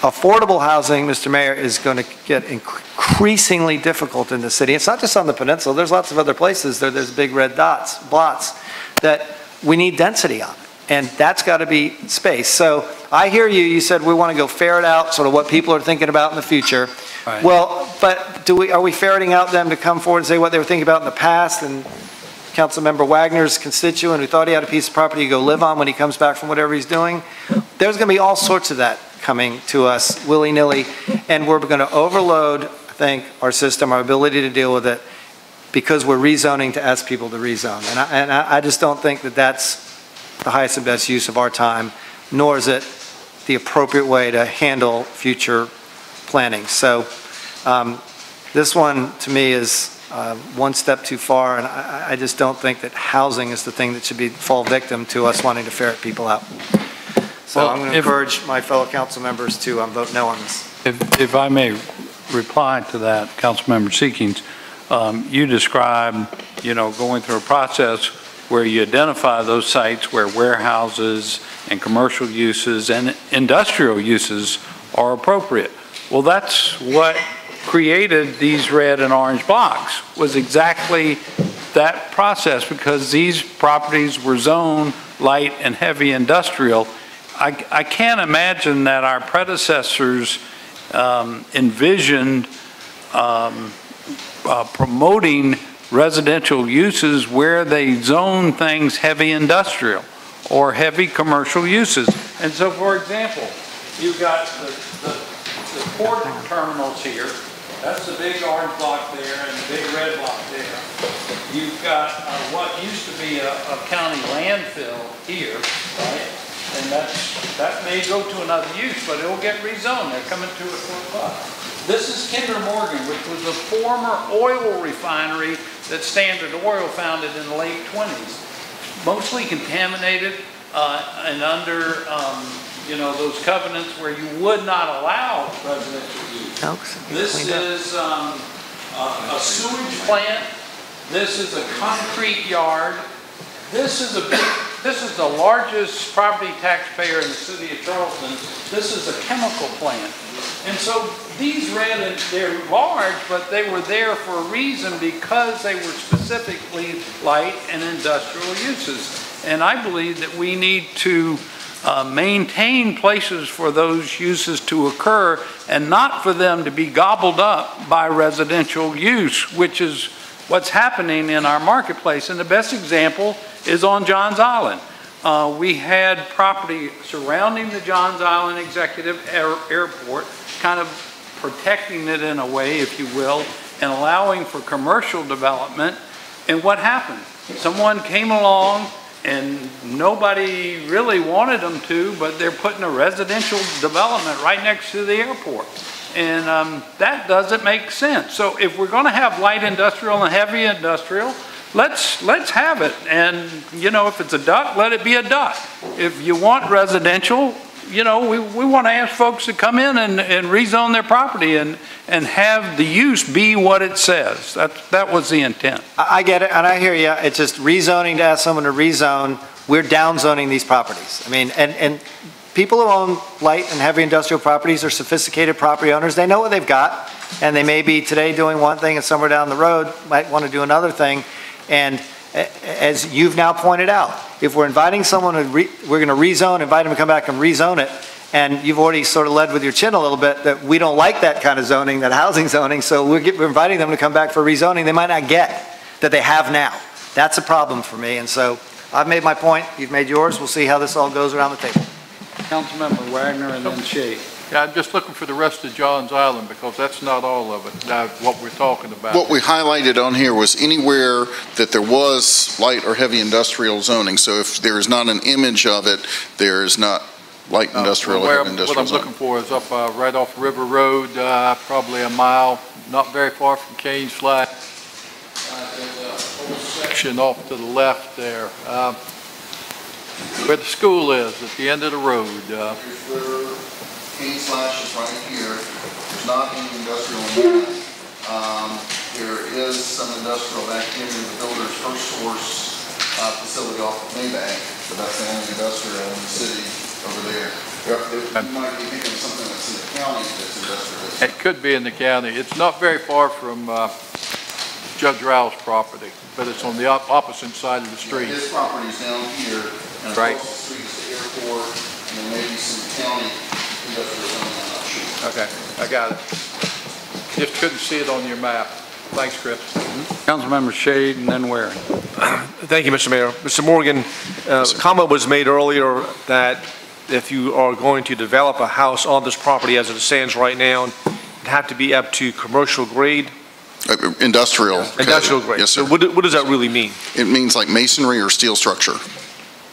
affordable housing, Mr. Mayor, is going to get increasingly difficult in the city. It's not just on the peninsula. There's lots of other places there's big red blots that we need density on. And that's got to be space. So I hear you. You said we want to go ferret out sort of what people are thinking about in the future. Right. Well, but are we ferreting out them to come forward and say what they were thinking about in the past? And Councilmember Wagner's constituent who thought he had a piece of property to go live on when he comes back from whatever he's doing. There's going to be all sorts of that coming to us willy-nilly, and we're going to overload, I think, our system, our ability to deal with it, because we're rezoning to ask people to rezone. And I just don't think that that's the highest and best use of our time, nor is it the appropriate way to handle future planning. So this one, to me, is one step too far, and I just don't think that housing is the thing that should fall victim to us wanting to ferret people out. So Well, I'm going to encourage my fellow council members to vote no on this. If I may reply to that, Councilmember Seekings, you described, going through a process where you identify those sites where warehouses and commercial uses and industrial uses are appropriate. Well, that's what created these red and orange blocks, was exactly that process, because these properties were zoned light and heavy industrial. I can't imagine that our predecessors envisioned promoting residential uses where they zone things heavy industrial or heavy commercial uses. And so, for example, you've got the port terminals here. That's the big orange block there and the big red block there. You've got what used to be a county landfill here, right? And that may go to another use, but it'll get rezoned. They're coming to it for a buck. This is Kinder Morgan, which was a former oil refinery that Standard Oil founded in the late 20s. Mostly contaminated and under, those covenants where you would not allow residential use. This is a sewage plant. This is a concrete yard. This is the largest property taxpayer in the city of Charleston. This is a chemical plant. And so these they're large, but they were there for a reason, because they were specifically light and industrial uses. And I believe that we need to maintain places for those uses to occur and not for them to be gobbled up by residential use, which is what's happening in our marketplace. And the best example is on Johns Island. We had property surrounding the Johns Island Executive Airport, kind of protecting it in a way, if you will, and allowing for commercial development. And what happened? Someone came along and nobody really wanted them to, but they're putting a residential development right next to the airport. And that doesn't make sense. So if we're going to have light industrial and heavy industrial, let's have it. And, if it's a duck, let it be a duck. If you want residential, we want to ask folks to come in and rezone their property and have the use be what it says. That was the intent. I get it, and I hear you. It's just rezoning to ask someone to rezone. We're downzoning these properties. I mean, and people who own light and heavy industrial properties are sophisticated property owners. They know what they've got, and they may be today doing one thing and somewhere down the road might want to do another thing. And as you've now pointed out, if we're inviting someone, we're going to rezone, invite them to come back and rezone it, and you've already sort of led with your chin a little bit that we don't like that kind of zoning, that housing zoning, so we're inviting them to come back for rezoning they might not get that they have now. That's a problem for me, and so I've made my point, you've made yours, we'll see how this all goes around the table. Councilmember Wagner and then Shea. Yeah, I'm just looking for the rest of Johns Island, because that's not all of it, what we're talking about. What we highlighted on here was anywhere that there was light or heavy industrial zoning. So if there is not an image of it, there is not light industrial or heavy industrial What I'm zoning. looking for is up right off River Road, probably a mile, not very far from Kane's Flat. There's a whole section off to the left there, where the school is, at the end of the road. Kane's Slash is right here. There's not any industrial in that. There is some industrial back into the builder's first source facility off of Maybank, but that's the only industrial in the city over there. You might be thinking of something that's in the county that's industrial. It could be in the county. It's not very far from Judge Rao's property, but it's on the opposite side of the street. Yeah, his property's down here, and right. across the street is the airport, and then maybe some county industrial zoning, I'm not sure. Okay, I got it. Just couldn't see it on your map. Thanks, Chris. Councilmember Shade and then Waring. Thank you, Mr. Mayor. Mr. Morgan, comment was made earlier that if you are going to develop a house on this property as it stands right now, it'd have to be up to commercial grade? Industrial. Industrial grade. Yes, sir. So what does that really mean? It means like masonry or steel structure.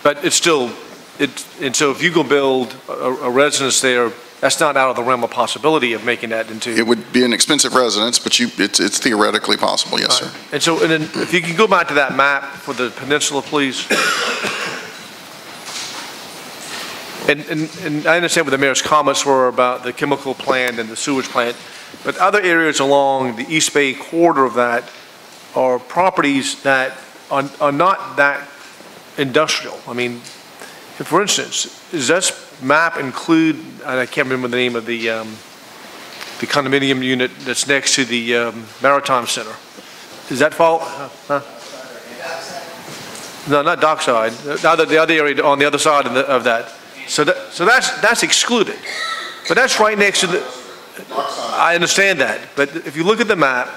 But it's still, and so if you go build a residence there, that's not out of the realm of possibility of making that into. It would be an expensive residence, but it's theoretically possible, yes, sir. And so, and then if you can go back to that map for the peninsula, please. And I understand what the mayor's comments were about the chemical plant and the sewage plant, but other areas along the East Bay corridor of that are properties that are not that industrial. I mean, for instance, does this map include, and I can't remember the name of the condominium unit that's next to the Maritime Center? Does that fall? No, not dockside. The other area on the other side of that. So that's excluded. But that's right next to the. I understand that, but if you look at the map,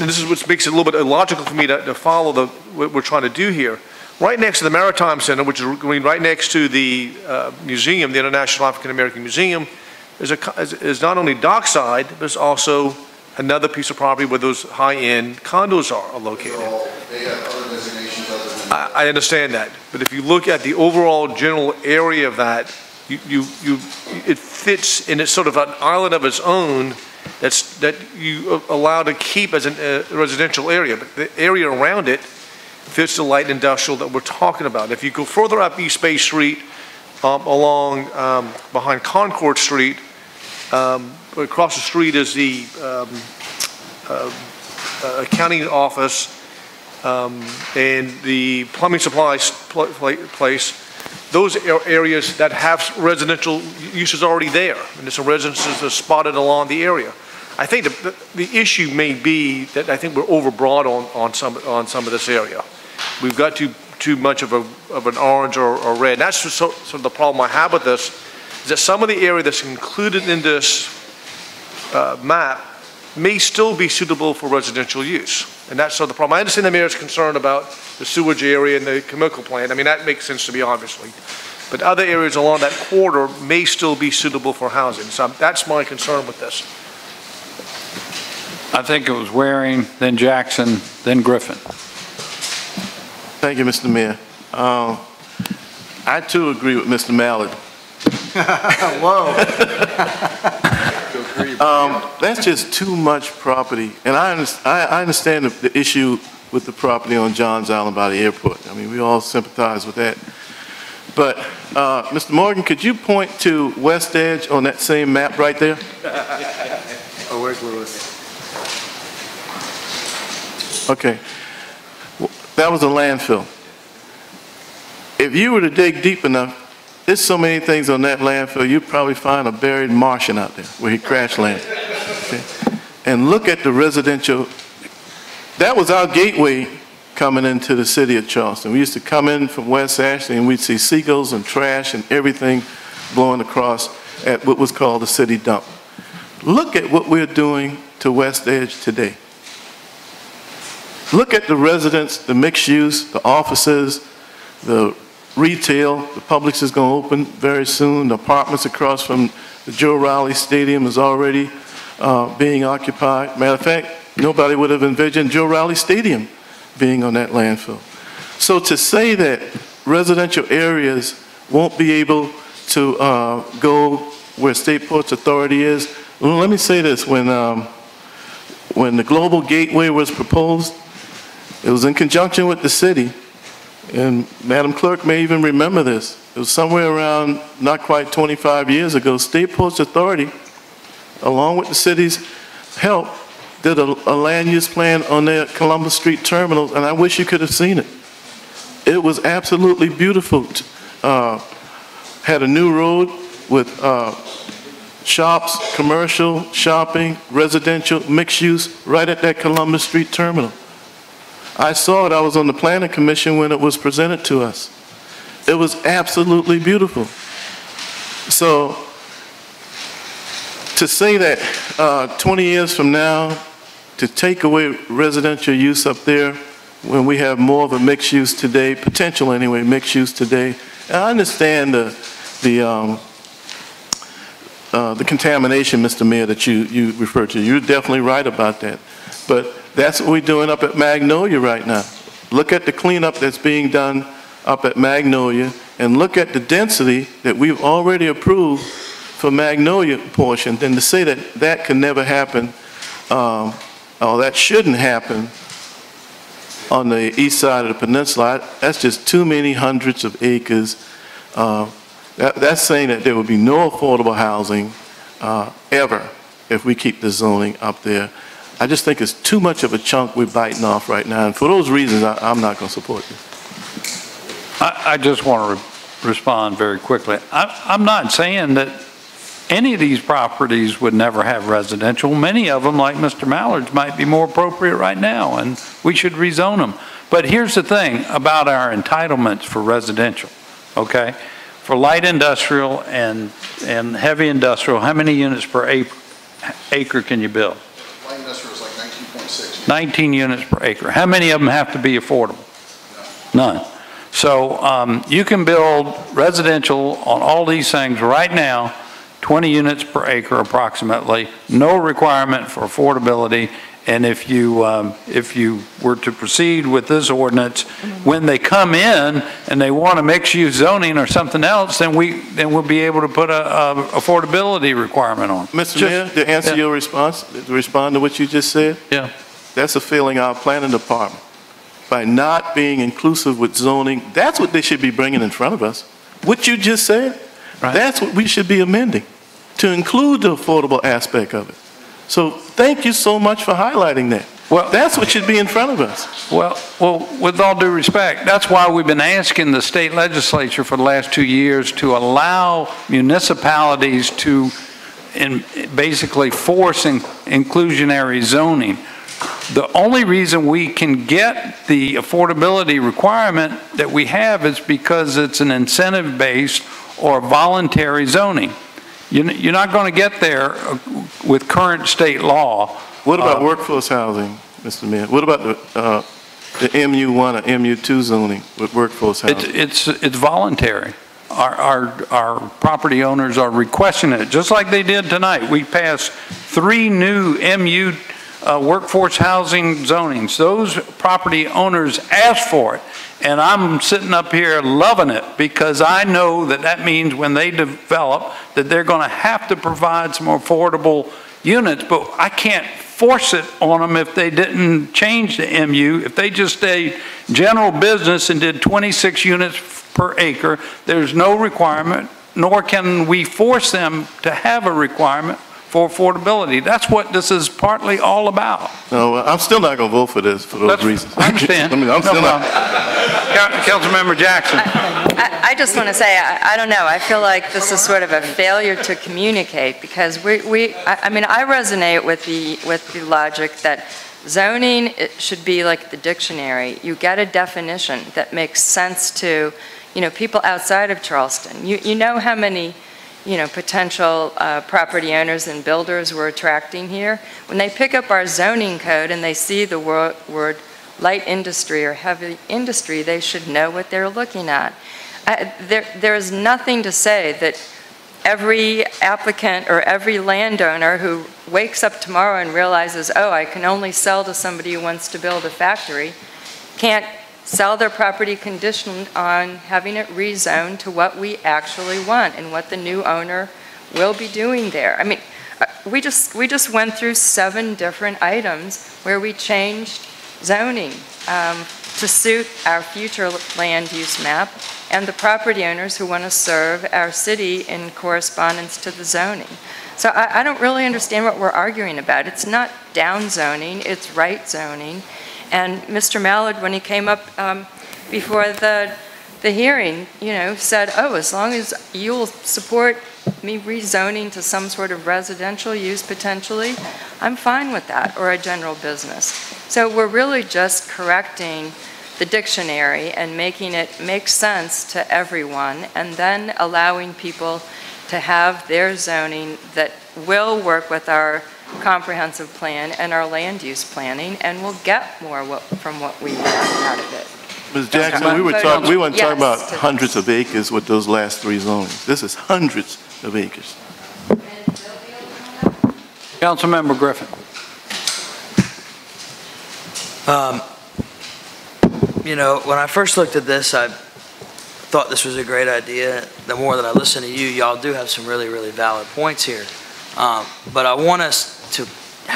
and this is what makes it a little bit illogical for me to follow what we're trying to do here. Right next to the Maritime Center, which is going right next to the museum, the International African American Museum, is not only dockside, but it's also another piece of property where those high-end condos are located. They have other designations other than. I understand that, but if you look at the overall general area of that, it fits in it's sort of an island of its own that you allow to keep as a residential area, but the area around it fits the light industrial that we're talking about. If you go further up East Bay Street, along behind Concord Street, across the street is the accounting office and the plumbing supplies place. Those areas that have residential uses already there, and there's some residences that are spotted along the area. I think the issue may be that I think we're overbroad on some of this area. We've got too much of an orange or red. And that's sort of the problem I have with this, is that some of the area that's included in this map may still be suitable for residential use. And that's sort of the problem. I understand the mayor's concern about the sewage area and the chemical plant. I mean, that makes sense to me, obviously. But other areas along that corridor may still be suitable for housing. So that's my concern with this. I think it was Waring, then Jackson, then Griffin. Thank you, Mr. Mayor. I too agree with Mr. Mallard. Whoa. That's just too much property. And I understand the issue with the property on Johns Island by the airport. I mean, we all sympathize with that. But, Mr. Morgan, could you point to West Edge on that same map right there? Oh, where's Lewis? Okay. That was a landfill. If you were to dig deep enough, there's so many things on that landfill, you'd probably find a buried Martian out there where he crash landed. Okay? And look at the residential. That was our gateway coming into the city of Charleston. We used to come in from West Ashley and we'd see seagulls and trash and everything blowing across at what was called the city dump. Look at what we're doing to West Edge today. Look at the residents, the mixed use, the offices, the retail. The Publix is going to open very soon. The apartments across from the Joe Rowley Stadium is already being occupied. Matter of fact, nobody would have envisioned Joe Rowley Stadium being on that landfill. So to say that residential areas won't be able to go where State Ports Authority is, well, let me say this. When the Global Gateway was proposed, it was in conjunction with the city, and Madam Clerk may even remember this. It was somewhere around not quite 25 years ago, State Ports Authority, along with the city's help, did a land use plan on their Columbus Street terminals, and I wish you could have seen it. It was absolutely beautiful. Had a new road with shops, commercial, shopping, residential, mixed use, right at that Columbus Street terminal. I saw it, I was on the planning commission when it was presented to us. It was absolutely beautiful. So to say that 20 years from now, to take away residential use up there when we have more of a mixed use today, potential anyway, mixed use today. And I understand the contamination, Mr. Mayor, that you referred to. You're definitely right about that. But that's what we're doing up at Magnolia right now. Look at the cleanup that's being done up at Magnolia, and look at the density that we've already approved for Magnolia portion. Then to say that that can never happen, or that shouldn't happen on the east side of the peninsula, that's just too many hundreds of acres. That's saying that there will be no affordable housing ever if we keep the zoning up there. I just think it's too much of a chunk we're biting off right now, and for those reasons, I'm not going to support this. I just want to respond very quickly. I'm not saying that any of these properties would never have residential. Many of them, like Mr. Mallard's, might be more appropriate right now, and we should rezone them. But here's the thing about our entitlements for residential, okay? For light industrial and heavy industrial, how many units per acre can you build? Light industrial is like 19.6. 19 units per acre. How many of them have to be affordable? None. So you can build residential on all these things right now, 20 units per acre approximately, no requirement for affordability. And if you were to proceed with this ordinance, when they come in and they want a mixed-use zoning or something else, then we'll be able to put a affordability requirement on. Mr. Mayor, to answer your response, to respond to what you just said, yeah, that's a failing our planning department. By not being inclusive with zoning, that's what they should be bringing in front of us. What you just said, right. That's what we should be amending, to include the affordable aspect of it. So thank you so much for highlighting that. Well, that's what should be in front of us. Well, with all due respect, that's why we've been asking the state legislature for the last 2 years to allow municipalities to basically force inclusionary zoning. The only reason we can get the affordability requirement that we have is because it's an incentive-based or voluntary zoning. You're not going to get there with current state law. What about workforce housing, Mr. Mayor? What about the MU1 or MU2 zoning with workforce housing? It's voluntary. Our property owners are requesting it, just like they did tonight. We passed 3 new MU workforce housing zonings. Those property owners asked for it, and I'm sitting up here loving it because I know that means when they develop that they're going to have to provide some affordable units, but I can't force it on them if they didn't change the MU. If they just stayed general business and did 26 units per acre, there's no requirement, nor can we force them to have a requirement for affordability. That's what this is partly all about. No, I'm still not going to vote for this for those reasons. I understand. I'm still not. Councilmember Jackson. I just want to say, I don't know, I feel like this is sort of a failure to communicate because I resonate with the logic that zoning should be like the dictionary. You get a definition that makes sense to, people outside of Charleston. You know how many potential property owners and builders we're attracting here. When they pick up our zoning code and they see the word light industry or heavy industry, they should know what they're looking at. There is nothing to say that every applicant or every landowner who wakes up tomorrow and realizes, oh, I can only sell to somebody who wants to build a factory, can't sell their property conditioned on having it rezoned to what we actually want and what the new owner will be doing there. I mean, we just went through 7 different items where we changed zoning to suit our future land use map and the property owners who want to serve our city in correspondence to the zoning. So I don't really understand what we're arguing about. It's not down zoning, it's right zoning. And Mr. Mallard, when he came up before the hearing, said, oh, as long as you'll support me rezoning to some sort of residential use potentially, I'm fine with that, or a general business. So we're really just correcting the dictionary and making it make sense to everyone, and then allowing people to have their zoning that will work with our comprehensive plan and our land use planning, and we'll get more from what we want out of it. Ms. Jackson, we weren't talking about hundreds of acres with those last three zonings. This is hundreds of acres. Councilmember Griffin. You know, when I first looked at this, I thought this was a great idea. The more that I listen to you, y'all do have some really, really valid points here. But I want us to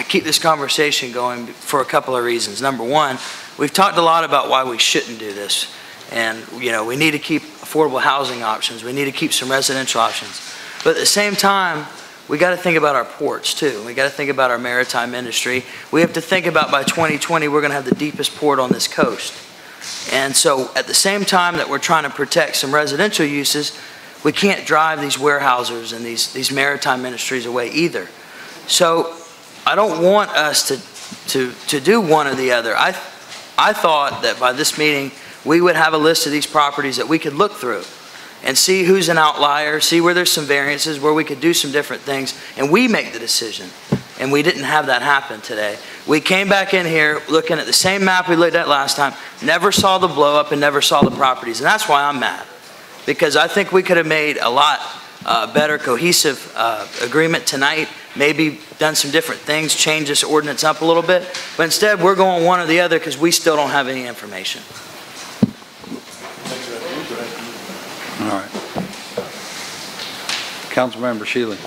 keep this conversation going for a couple of reasons. Number one, we've talked a lot about why we shouldn't do this. And, you know, we need to keep affordable housing options. We need to keep some residential options. But at the same time, we got to think about our ports too. We got to think about our maritime industry. We have to think about by 2020, we're going to have the deepest port on this coast. And so at the same time that we're trying to protect some residential uses, we can't drive these warehousers and these maritime industries away either. So I don't want us to do one or the other. I thought that by this meeting, we would have a list of these properties that we could look through and see who's an outlier, see where there's some variances, where we could do some different things, and we make the decision. And we didn't have that happen today. We came back in here looking at the same map we looked at last time, never saw the blow up and never saw the properties. And that's why I'm mad, because I think we could have made a lot better cohesive agreement tonight, maybe done some different things, change this ordinance up a little bit. But instead, we're going one or the other because we still don't have any information. All right. Councilmember Shealy.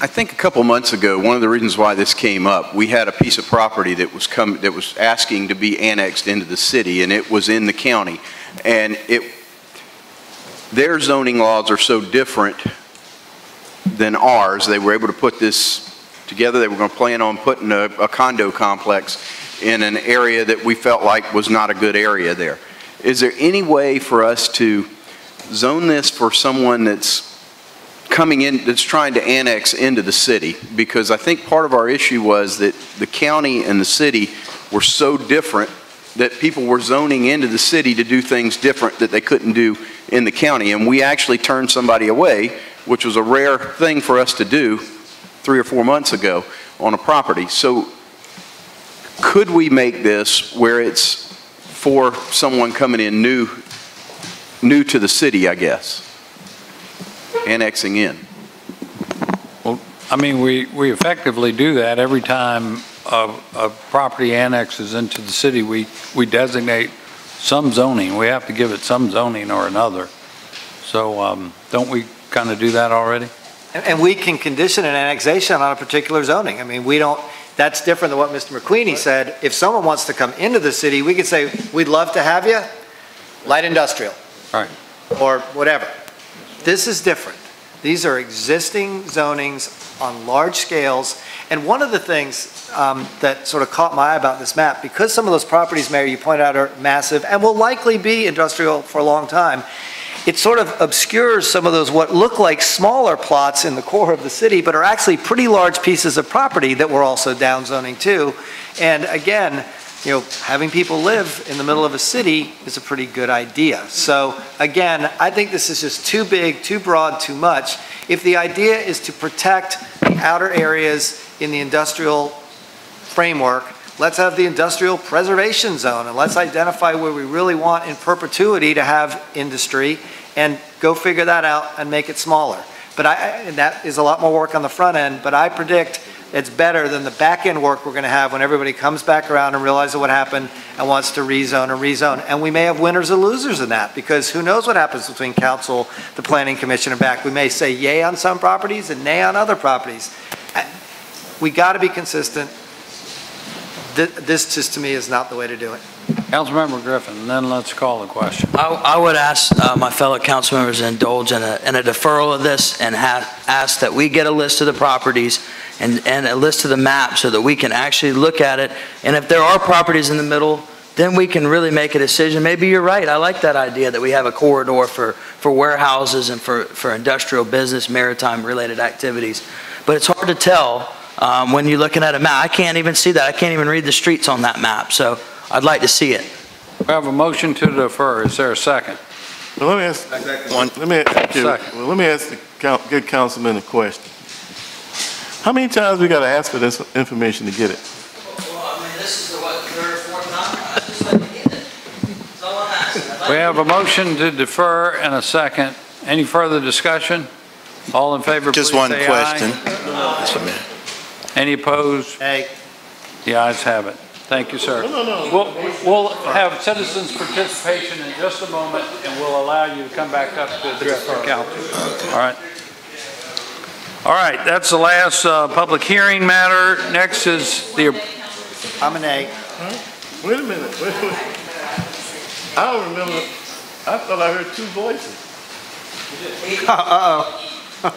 I think a couple months ago, one of the reasons why this came up, we had a piece of property that was asking to be annexed into the city, and it was in the county. And their zoning laws are so different than ours. They were able to put this together. They were going to plan on putting a condo complex in an area that we felt like was not a good area there. Is there any way for us to zone this for someone that's coming in, that's trying to annex into the city? Because I think part of our issue was that the county and the city were so different that people were zoning into the city to do things different that they couldn't do in the county. And we actually turned somebody away, which was a rare thing for us to do 3 or 4 months ago on a property. So could we make this where it's for someone coming in new to the city, I guess, annexing in? Well, I mean, we effectively do that every time a property annexes into the city. We designate some zoning. We have to give it some zoning or another. So don't we kind of do that already? And we can condition an annexation on a particular zoning. I mean, we don't, that's different than what Mr. McQueenie said. If someone wants to come into the city, we could say, we'd love to have you, light industrial. Right. Or whatever. This is different. These are existing zonings on large scales. And one of the things that sort of caught my eye about this map, because some of those properties, Mayor, you pointed out are massive and will likely be industrial for a long time, it sort of obscures some of those what look like smaller plots in the core of the city, but are actually pretty large pieces of property that we're also downzoning too. And again, you know, having people live in the middle of a city is a pretty good idea. So again, I think this is just too big, too broad, too much. If the idea is to protect the outer areas in the industrial framework, let's have the industrial preservation zone, and let's identify where we really want in perpetuity to have industry, and go figure that out and make it smaller. But and that is a lot more work on the front end, but I predict it's better than the back end work we're going to have when everybody comes back around and realizes what happened and wants to rezone and rezone. And we may have winners and losers in that, because who knows what happens between council, the planning commission, and back. We may say yay on some properties and nay on other properties. We got to be consistent. This just to me is not the way to do it. Councilmember Griffin, and then let's call the question. I would ask my fellow council members to indulge in a deferral of this, and ask that we get a list of the properties and a list of the maps so that we can actually look at it. And if there are properties in the middle, then we can really make a decision. Maybe you're right. I like that idea that we have a corridor for warehouses and for industrial business, maritime related activities. But it's hard to tell when you're looking at a map. I can't even see that. I can't even read the streets on that map. So I'd like to see it. We have a motion to defer. Is there a second? Well, let me ask the good councilman a question. How many times we got to ask for this information to get it? Well, I mean, this is the, what, third or fourth time? I just like to get it. That's all I'm asking. We have a motion to defer and a second. Any further discussion? All in favor, please Just one say question. aye. Any opposed? Nay. The ayes have it. Thank you, sir. We'll have citizens' participation in just a moment, and we'll allow you to come back up to address the council. All right. All right, that's the last public hearing matter. Next is the... I'm an A. Wait a minute. I don't remember. I thought I heard two voices. Uh-oh. I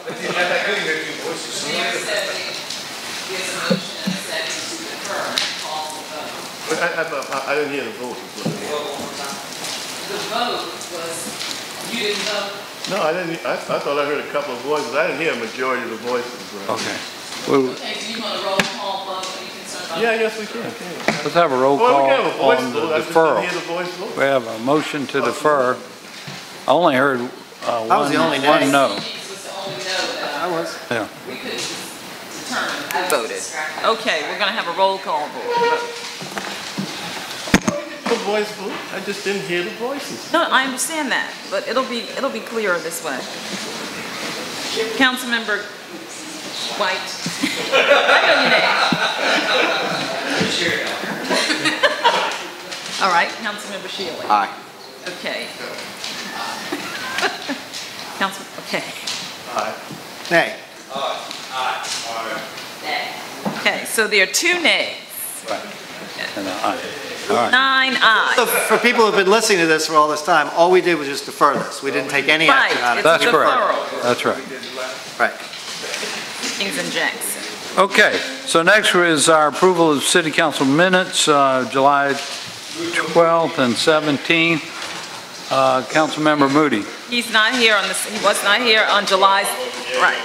didn't hear the vote. The vote was, you didn't vote? No, I didn't. I thought I heard a couple of voices. I didn't hear a majority of the voices. Right? Okay. Okay, do you want a roll call vote? Are you concerned about Yeah, yes, we can. Let's have a roll call on the deferral. Hear the voice vote. We have a motion to defer. I only heard I was the only one no. I was. Yeah. We couldn't determine who voted. Okay, we're gonna have a roll call vote. The voice vote. I just didn't hear the voices. No, I understand that, but it'll be clearer this way. Councilmember White. I know your name. All right, Councilmember Shealy. Aye. Okay. Council, okay. Aye. Nay. Okay, so there are 2 nays. Right. And aye. All right. 9 ayes. So for people who've been listening to this for all this time, all we did was just defer this. We didn't take any action on it. That's correct. That's right. Right. Kings and Jackson. Okay, so next is our approval of city council minutes, July 12th and 17th. Councilmember Moody. He's not here on this, he was not here on July, right.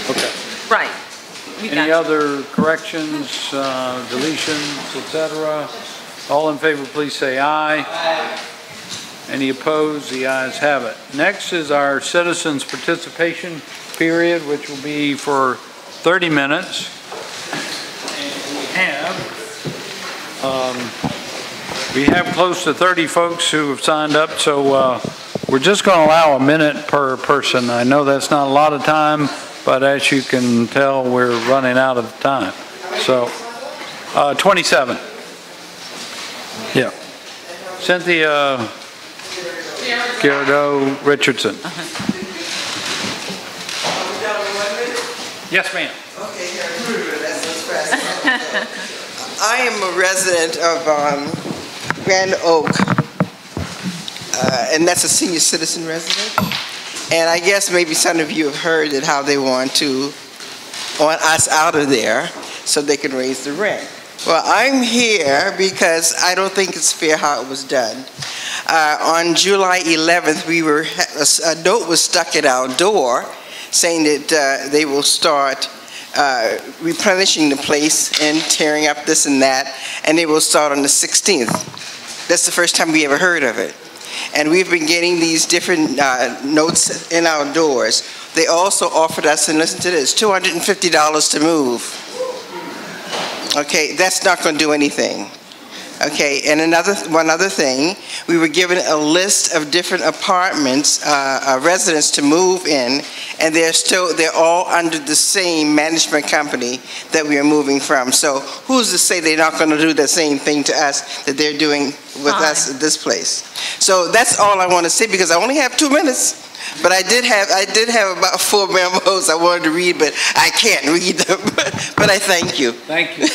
Okay. Right. We got Any you. other corrections, deletions, etc.? All in favor, please say aye. Any opposed? The ayes have it. Next is our citizens' participation period, which will be for 30 minutes. And we have close to 30 folks who have signed up, so we're just going to allow a minute per person. I know that's not a lot of time, but as you can tell, we're running out of time. So, 27. Yeah. Cynthia Garrido Richardson. Yes, ma'am. I am a resident of Grand Oak, and that's a senior citizen resident. And I guess maybe some of you have heard that how they want us out of there so they can raise the rent. Well, I'm here because I don't think it's fair how it was done. On July 11th, a note was stuck at our door saying that they will start replenishing the place and tearing up this and that, and they will start on the 16th. That's the first time we ever heard of it. And we've been getting these different notes in our doors. They also offered us, and listen to this, $250 to move. Okay, that's not going to do anything. Okay, and one other thing, we were given a list of different apartments, residents to move in, and they're all under the same management company that we are moving from. So who's to say they're not going to do the same thing to us that they're doing with us at this place? So that's all I want to say, because I only have 2 minutes. But I did have about 4 memos I wanted to read, but I can't read them. But I thank you. Thank you.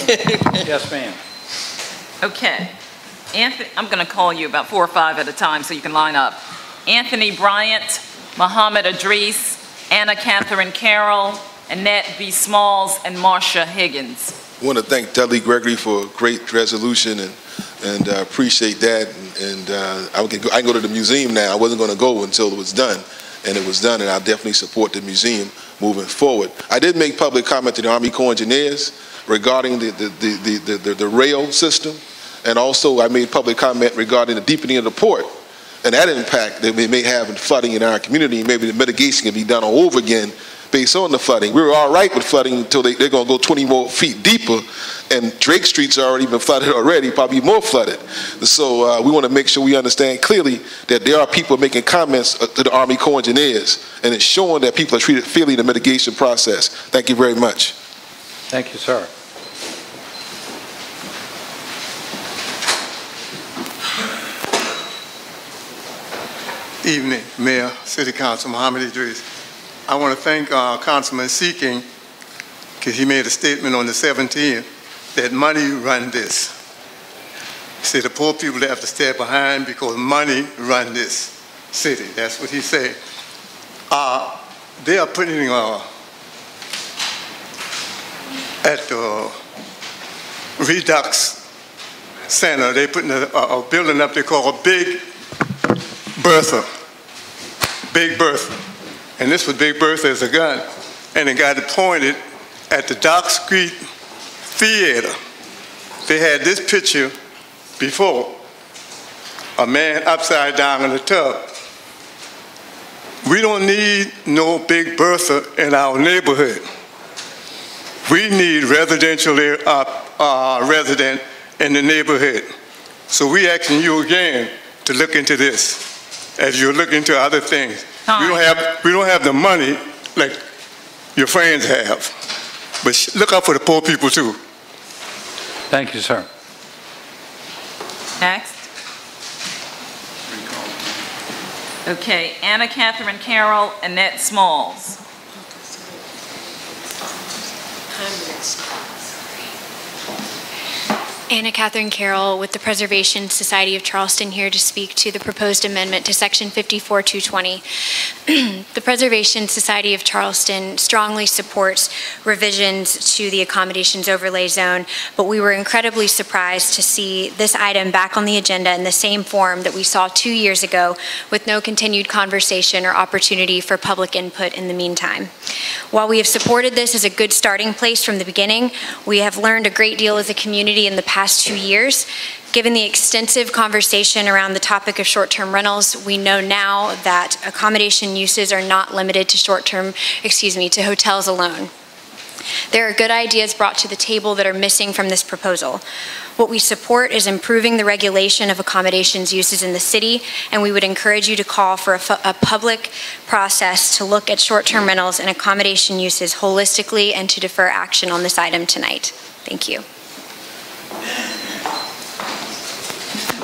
Yes, ma'am. Okay. Anthony, I'm going to call you about 4 or 5 at a time so you can line up. Anthony Bryant, Muhammad Idris, Anna Catherine Carroll, Annette B. Smalls, and Marcia Higgins. I want to thank Dudley Gregory for a great resolution and appreciate that. And I can go to the museum now. I wasn't going to go until it was done, and it was done, and I definitely support the museum moving forward. I did make public comment to the Army Corps Engineers regarding the rail system, and also I made public comment regarding the deepening of the port and that impact that we may have in flooding in our community. Maybe the mitigation can be done all over again based on the flooding. We were all right with flooding until they're going to go 20 more feet deeper, and Drake Street's already been flooded already, probably more flooded. So we want to make sure we understand clearly that there are people making comments to the Army Corps of Engineers, and it's showing that people are treated fairly in the mitigation process. Thank you very much. Thank you, sir. Evening, Mayor, City Council, Mohammed Idris. I want to thank Councilman Seeking, because he made a statement on the 17th that money run this. He said the poor people have to stay behind because money run this city. That's what he said. They are putting at the Redux Center, they're putting a building up they call a Big Bertha. Big Bertha. And this was Big Bertha as a gun. And it got it pointed at the Dock Street Theater. They had this picture before, a man upside down in a tub. We don't need no Big Bertha in our neighborhood. We need residential resident in the neighborhood. So we asking you again to look into this as you look into other things. We don't have the money like your friends have, but look out for the poor people too. Thank you, sir. Next. Okay, Anna Catherine Carroll, Annette Smalls. Anna Catherine Carroll with the Preservation Society of Charleston, here to speak to the proposed amendment to Section 54220. The Preservation Society of Charleston strongly supports revisions to the accommodations overlay zone, but we were incredibly surprised to see this item back on the agenda in the same form that we saw 2 years ago, with no continued conversation or opportunity for public input in the meantime. While we have supported this as a good starting place from the beginning, we have learned a great deal as a community in the past 2 years. Given the extensive conversation around the topic of short-term rentals, we know now that accommodation uses are not limited to to hotels alone. There are good ideas brought to the table that are missing from this proposal. What we support is improving the regulation of accommodations uses in the city, and we would encourage you to call for a public process to look at short-term rentals and accommodation uses holistically and to defer action on this item tonight. Thank you.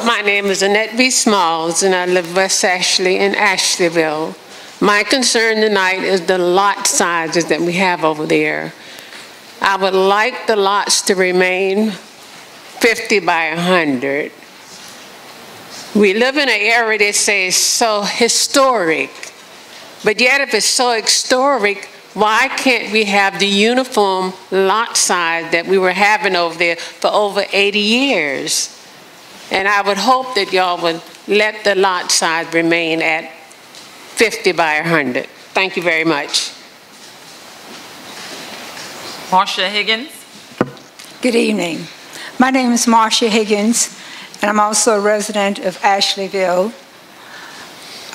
My name is Annette B. Smalls, and I live West Ashley in Ashleyville. My concern tonight is the lot sizes that we have over there. I would like the lots to remain 50 by 100. We live in an area that says so historic, but yet if it's so historic, why can't we have the uniform lot size that we were having over there for over 80 years? And I would hope that y'all would let the lot size remain at 50 by 100. Thank you very much. Marcia Higgins. Good evening. My name is Marcia Higgins, and I'm also a resident of Ashleyville.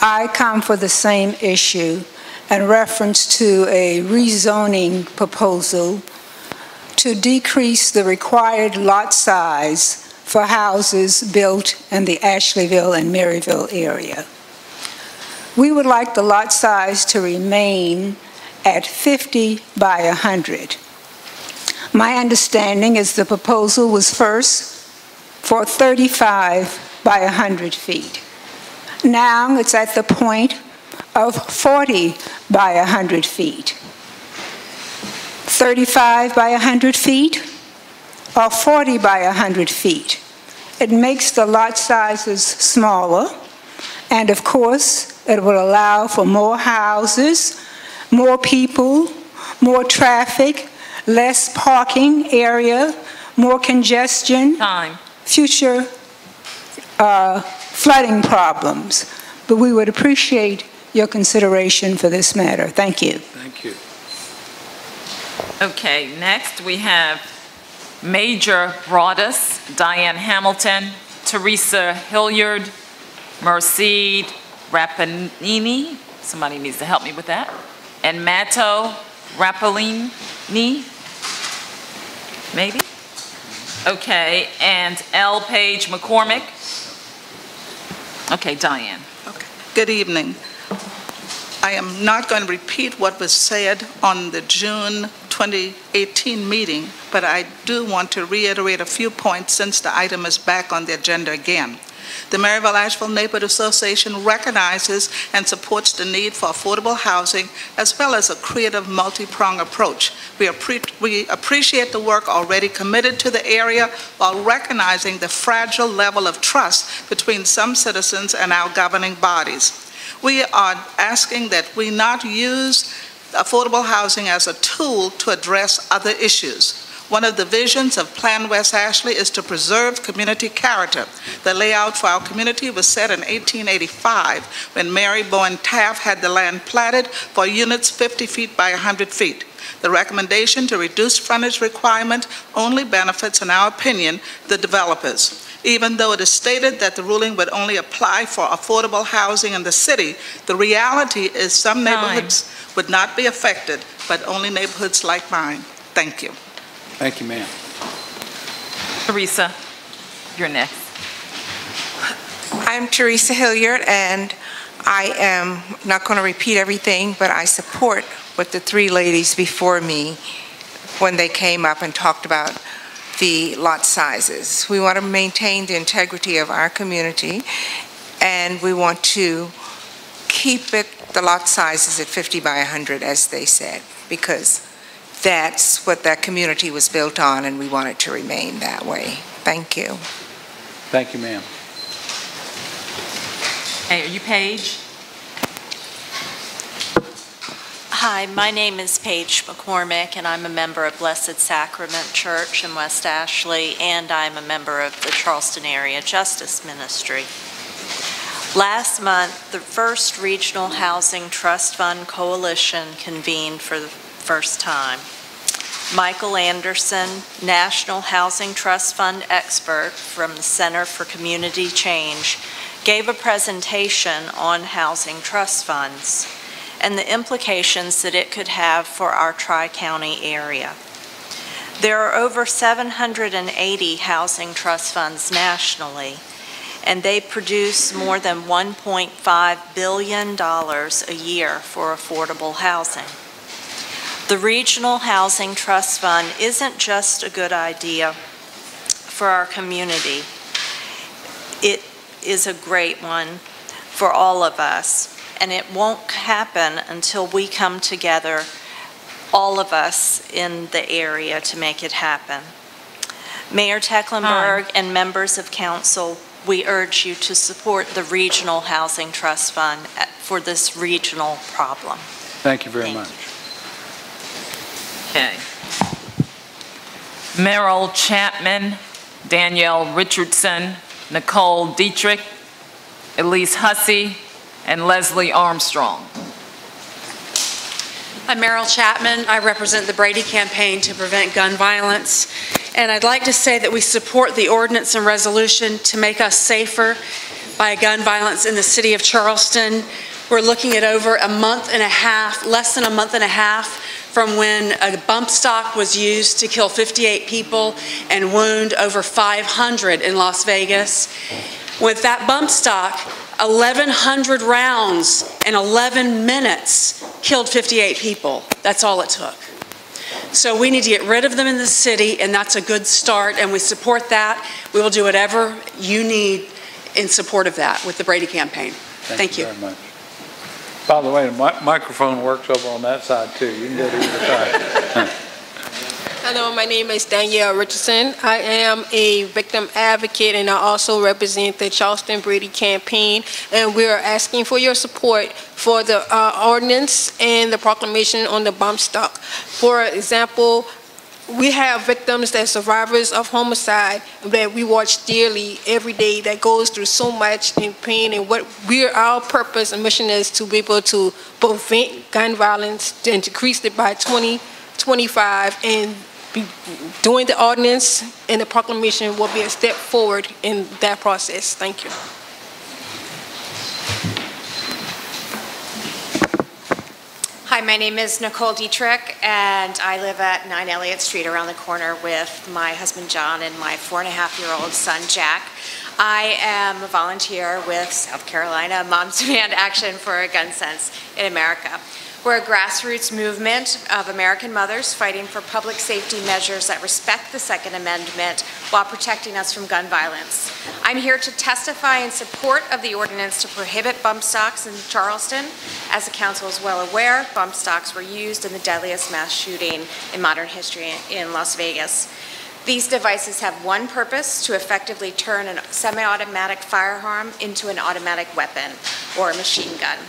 I come for the same issue in reference to a rezoning proposal to decrease the required lot size for houses built in the Ashleyville and Maryville area. We would like the lot size to remain at 50 by 100. My understanding is the proposal was first for 35 by 100 feet. Now it's at the point of 40 by 100 feet. 35 by 100 feet or 40 by 100 feet. It makes the lot sizes smaller, and of course, it will allow for more houses, more people, more traffic, less parking area, more congestion, future flooding problems. But we would appreciate your consideration for this matter. Thank you. Thank you. Okay, next we have Major Broadus, Diane Hamilton, Teresa Hilliard, Mercedes Rappanini. Somebody needs to help me with that. and Mato Rapalini, maybe? Okay, and L. Page McCormick. Okay, Diane. Good evening. I am not going to repeat what was said on the June 2018 meeting, but I do want to reiterate a few points since the item is back on the agenda again. The Maryville-Asheville Neighborhood Association recognizes and supports the need for affordable housing as well as a creative multi-pronged approach. We appreciate the work already committed to the area while recognizing the fragile level of trust between some citizens and our governing bodies. We are asking that we not use affordable housing as a tool to address other issues. One of the visions of Plan West Ashley is to preserve community character. The layout for our community was set in 1885 when Mary Bowen Taft had the land platted for units 50 feet by 100 feet. The recommendation to reduce frontage requirement only benefits, in our opinion, the developers. Even though it is stated that the ruling would only apply for affordable housing in the city, the reality is some neighborhoods would not be affected, but only neighborhoods like mine. Thank you. Thank you, ma'am. Teresa, you're next. I'm Teresa Hilliard, and I am not going to repeat everything, but I support what the three ladies before me when they came up and talked about the lot sizes. We want to maintain the integrity of our community, and we want to keep the lot sizes at 50 by 100, as they said, because that's what that community was built on, and we want it to remain that way. Thank you. Thank you, ma'am. Hey, are you Paige? Hi, my name is Paige McCormick, and I'm a member of Blessed Sacrament Church in West Ashley, and I'm a member of the Charleston Area Justice Ministry. Last month, the first Regional Housing Trust Fund Coalition convened for the first time. Michael Anderson, National Housing Trust Fund expert from the Center for Community Change, gave a presentation on housing trust funds and the implications that it could have for our Tri-County area. There are over 780 housing trust funds nationally, and they produce more than $1.5 billion a year for affordable housing. The Regional Housing Trust Fund isn't just a good idea for our community. It is a great one for all of us. And it won't happen until we come together, all of us in the area, to make it happen. Mayor Tecklenburg and members of council, we urge you to support the Regional Housing Trust Fund for this regional problem. Thank you very much. Okay. Merrill Chapman, Danielle Richardson, Nicole Dietrich, Elise Hussey, and Leslie Armstrong. I'm Merrill Chapman. I represent the Brady Campaign to Prevent Gun Violence. And I'd like to say that we support the ordinance and resolution to make us safer by gun violence in the city of Charleston. We're looking at over a month and a half, less than a month and a half, from when a bump stock was used to kill 58 people and wound over 500 in Las Vegas. With that bump stock, 1,100 rounds in 11 minutes killed 58 people. That's all it took. So we need to get rid of them in the city, and that's a good start, and we support that. We will do whatever you need in support of that with the Brady Campaign. Thank you. Very much. By the way, the microphone works over on that side too. You can go to either side. Hello, my name is Danielle Richardson. I am a victim advocate, and I also represent the Charleston Brady Campaign, and we are asking for your support for the ordinance and the proclamation on the bump stock. For example, we have victims that are survivors of homicide that we watch dearly every day that goes through so much in pain, and what our purpose and mission is to be able to prevent gun violence and decrease it by 2025, and doing the ordinance and the proclamation will be a step forward in that process. Thank you. Hi, Hi, my name is Nicole Dietrich, and I live at 9 Elliott Street around the corner with my husband John and my 4.5-year-old son Jack. I am a volunteer with South Carolina Moms Demand Action for Gun Sense in America. We're a grassroots movement of American mothers fighting for public safety measures that respect the Second Amendment while protecting us from gun violence. I'm here to testify in support of the ordinance to prohibit bump stocks in Charleston. As the council is well aware, bump stocks were used in the deadliest mass shooting in modern history in Las Vegas. These devices have one purpose: to effectively turn a semi-automatic firearm into an automatic weapon or a machine gun.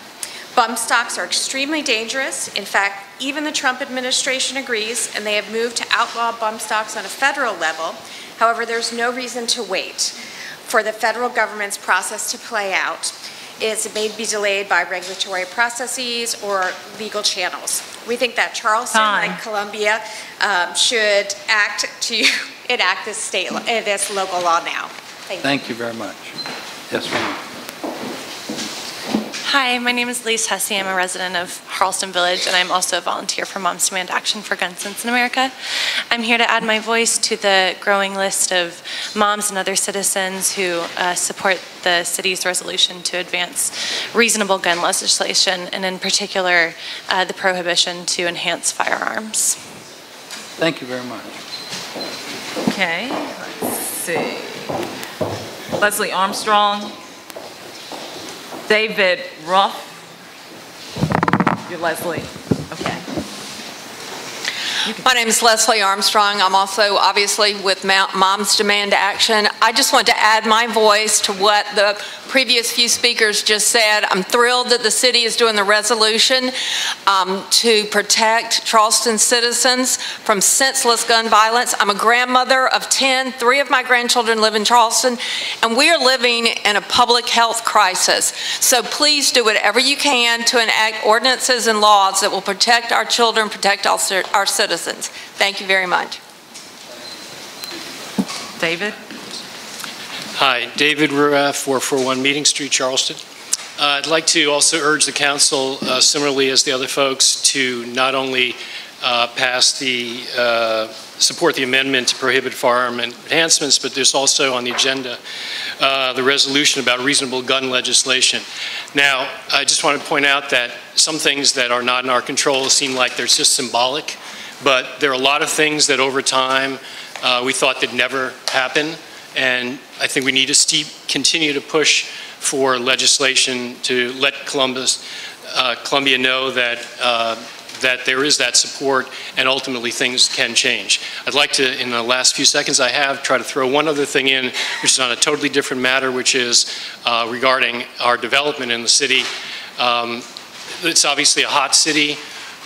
Bump stocks are extremely dangerous. In fact, even the Trump administration agrees, and they have moved to outlaw bump stocks on a federal level. However, there's no reason to wait for the federal government's process to play out. It may be delayed by regulatory processes or legal channels. We think that Charleston, like Columbia, should act to enact this local law now. Thank you very much. Yes, ma'am. Hi, my name is Lise Hussey. I'm a resident of Charleston Village, and I'm also a volunteer for Moms Demand Action for Gun Sense in America. I'm here to add my voice to the growing list of moms and other citizens who support the city's resolution to advance reasonable gun legislation, and in particular, the prohibition to enhance firearms. Thank you very much. Okay, let's see. Leslie Armstrong. David Ruff. You're Leslie. Okay. My name is Leslie Armstrong. I'm also obviously with Moms Demand Action. I just want to add my voice to what the previous few speakers just said. I'm thrilled that the city is doing the resolution to protect Charleston citizens from senseless gun violence. I'm a grandmother of 10. 3 of my grandchildren live in Charleston, and we are living in a public health crisis. So please do whatever you can to enact ordinances and laws that will protect our children, protect our citizens. Thank you very much. David? Hi, David Ruff, 441 Meeting Street, Charleston. I'd like to also urge the council, similarly as the other folks, to not only support the amendment to prohibit firearm enhancements, but there's also on the agenda the resolution about reasonable gun legislation. Now, I just want to point out that some things that are not in our control seem like they're just symbolic, but there are a lot of things that over time we thought that never happen. And I think we need to continue to push for legislation to let Columbia know that that there is that support, and ultimately things can change. I'd like to, in the last few seconds I have, try to throw one other thing in, which is on a totally different matter, which is regarding our development in the city. It's obviously a hot city,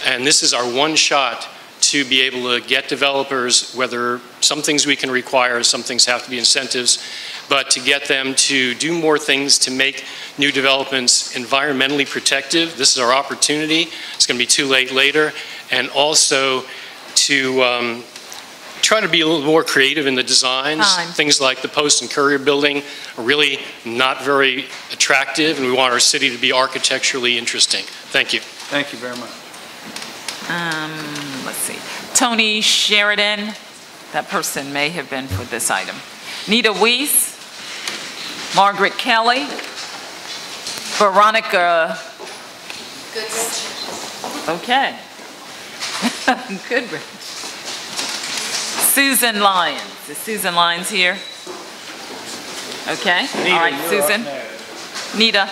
and this is our one shot to be able to get developers, whether some things we can require, some things have to be incentives, but to get them to do more things to make new developments environmentally protective. This is our opportunity. It's going to be too late later. And also to try to be a little more creative in the designs. Things like the Post and Courier building are really not very attractive, and we want our city to be architecturally interesting. Thank you. Thank you very much. Let's see. Tony Sheridan, that person may have been for this item. Nita Weiss, Margaret Kelly, Veronica Goodrich. Okay. Goodrich. Susan Lyons. Is Susan Lyons here? Okay. Nita, all right, Susan. Nita.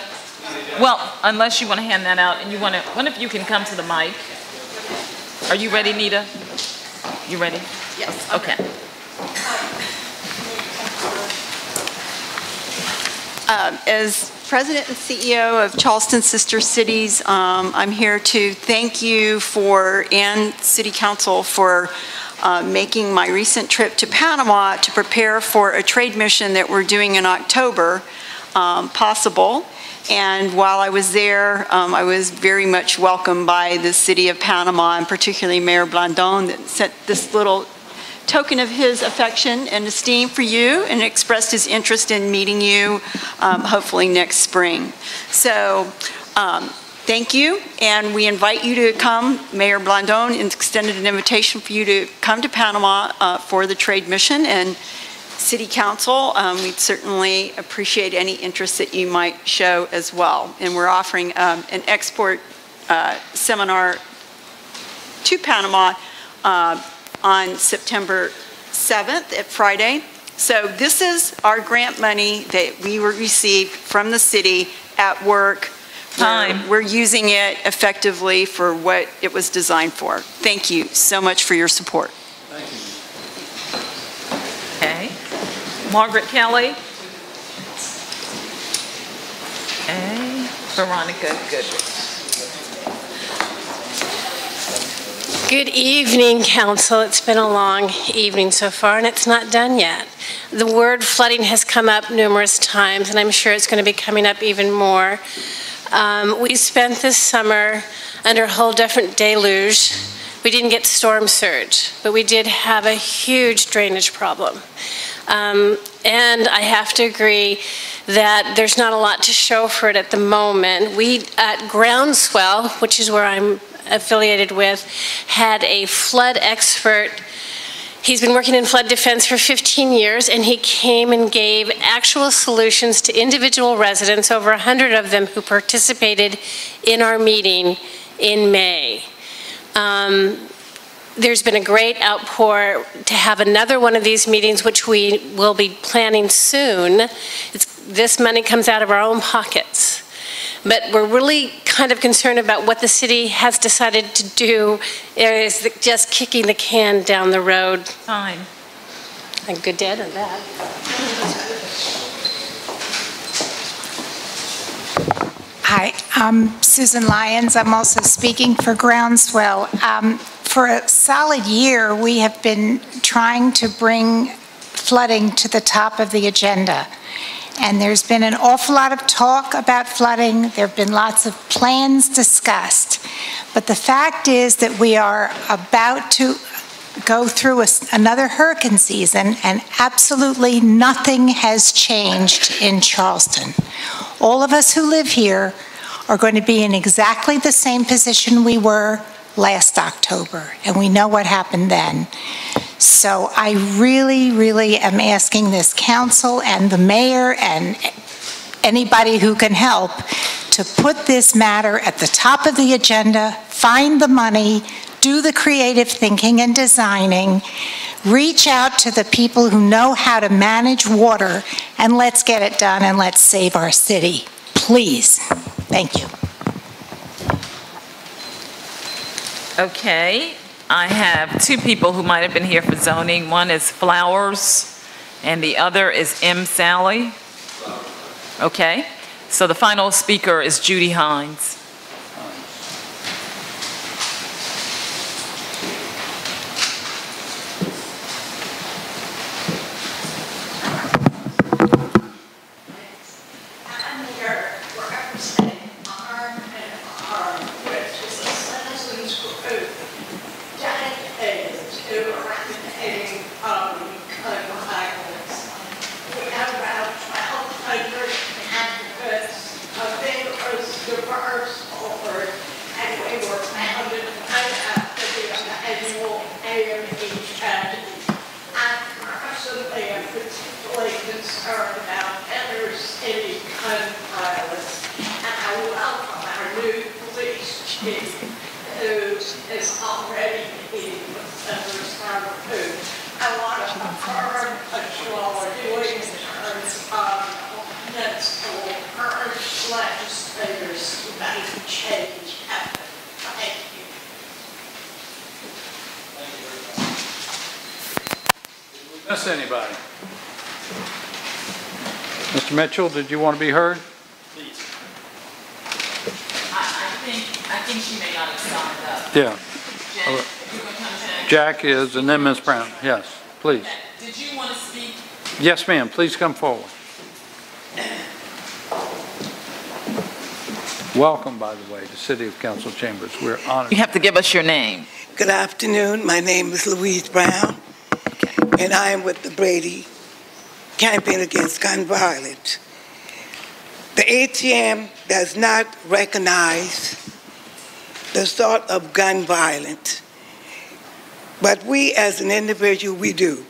Well, unless you want to hand that out, and you want to, what if you can come to the mic? Are you ready, Nita? You ready? Yes. Okay. As President and CEO of Charleston Sister Cities, I'm here to thank you and City Council for making my recent trip to Panama to prepare for a trade mission that we're doing in October possible. And while I was there, I was very much welcomed by the city of Panama, and particularly Mayor Blandon, that sent this little token of his affection and esteem for you and expressed his interest in meeting you hopefully next spring. So thank you, and we invite you to come. Mayor Blandon extended an invitation for you to come to Panama for the trade mission, and City Council, we'd certainly appreciate any interest that you might show as well. And we're offering an export seminar to Panama on September 7th at Friday. So this is our grant money that we received from the city at work. We're using it effectively for what it was designed for. Thank you so much for your support. Thank you. Okay. Margaret Kelly. Okay. Veronica Goodrich. Good evening, Council. It's been a long evening so far, and it's not done yet. The word flooding has come up numerous times, and I'm sure it's going to be coming up even more. We spent this summer under a whole different deluge. We didn't get storm surge, but we did have a huge drainage problem. And I have to agree that there's not a lot to show for it at the moment. We, at Groundswell, which is where I'm affiliated with, had a flood expert. He's been working in flood defense for 15 years, and he came and gave actual solutions to individual residents, over 100 of them who participated in our meeting in May. There's been a great outpour to have another one of these meetings, which we will be planning soon. This money comes out of our own pockets. But we're really kind of concerned about what the city has decided to do is just kicking the can down the road. Fine. I'm good dead on that. Hi, I'm Susan Lyons. I'm also speaking for Groundswell. For a solid year, we have been trying to bring flooding to the top of the agenda. And there's been an awful lot of talk about flooding. There have been lots of plans discussed. But the fact is that we are about to go through another hurricane season, and absolutely nothing has changed in Charleston. All of us who live here are going to be in exactly the same position we were last October, and we know what happened then. So I really, really am asking this council and the mayor and anybody who can help to put this matter at the top of the agenda, find the money, do the creative thinking and designing, reach out to the people who know how to manage water, and let's get it done and let's save our city. Please. Thank you. Okay, I have two people who might have been here for zoning. One is Flowers, and the other is M. Sally. Okay, so the final speaker is Judy Hines. Miss anybody? Mr. Mitchell, did you want to be heard? Please. I think she may not have signed up. Yeah. Jen, you want to come, Jen? Jack is, and then Ms. Brown. Yes, please. Did you want to speak? Yes, ma'am. Please come forward. Welcome, by the way, to City of Council Chambers. We're honored. You have to give us your name. Good afternoon. My name is Louise Brown, and I am with the Brady Campaign Against Gun Violence. The ATM does not recognize the thought of gun violence, but we as an individual, we do.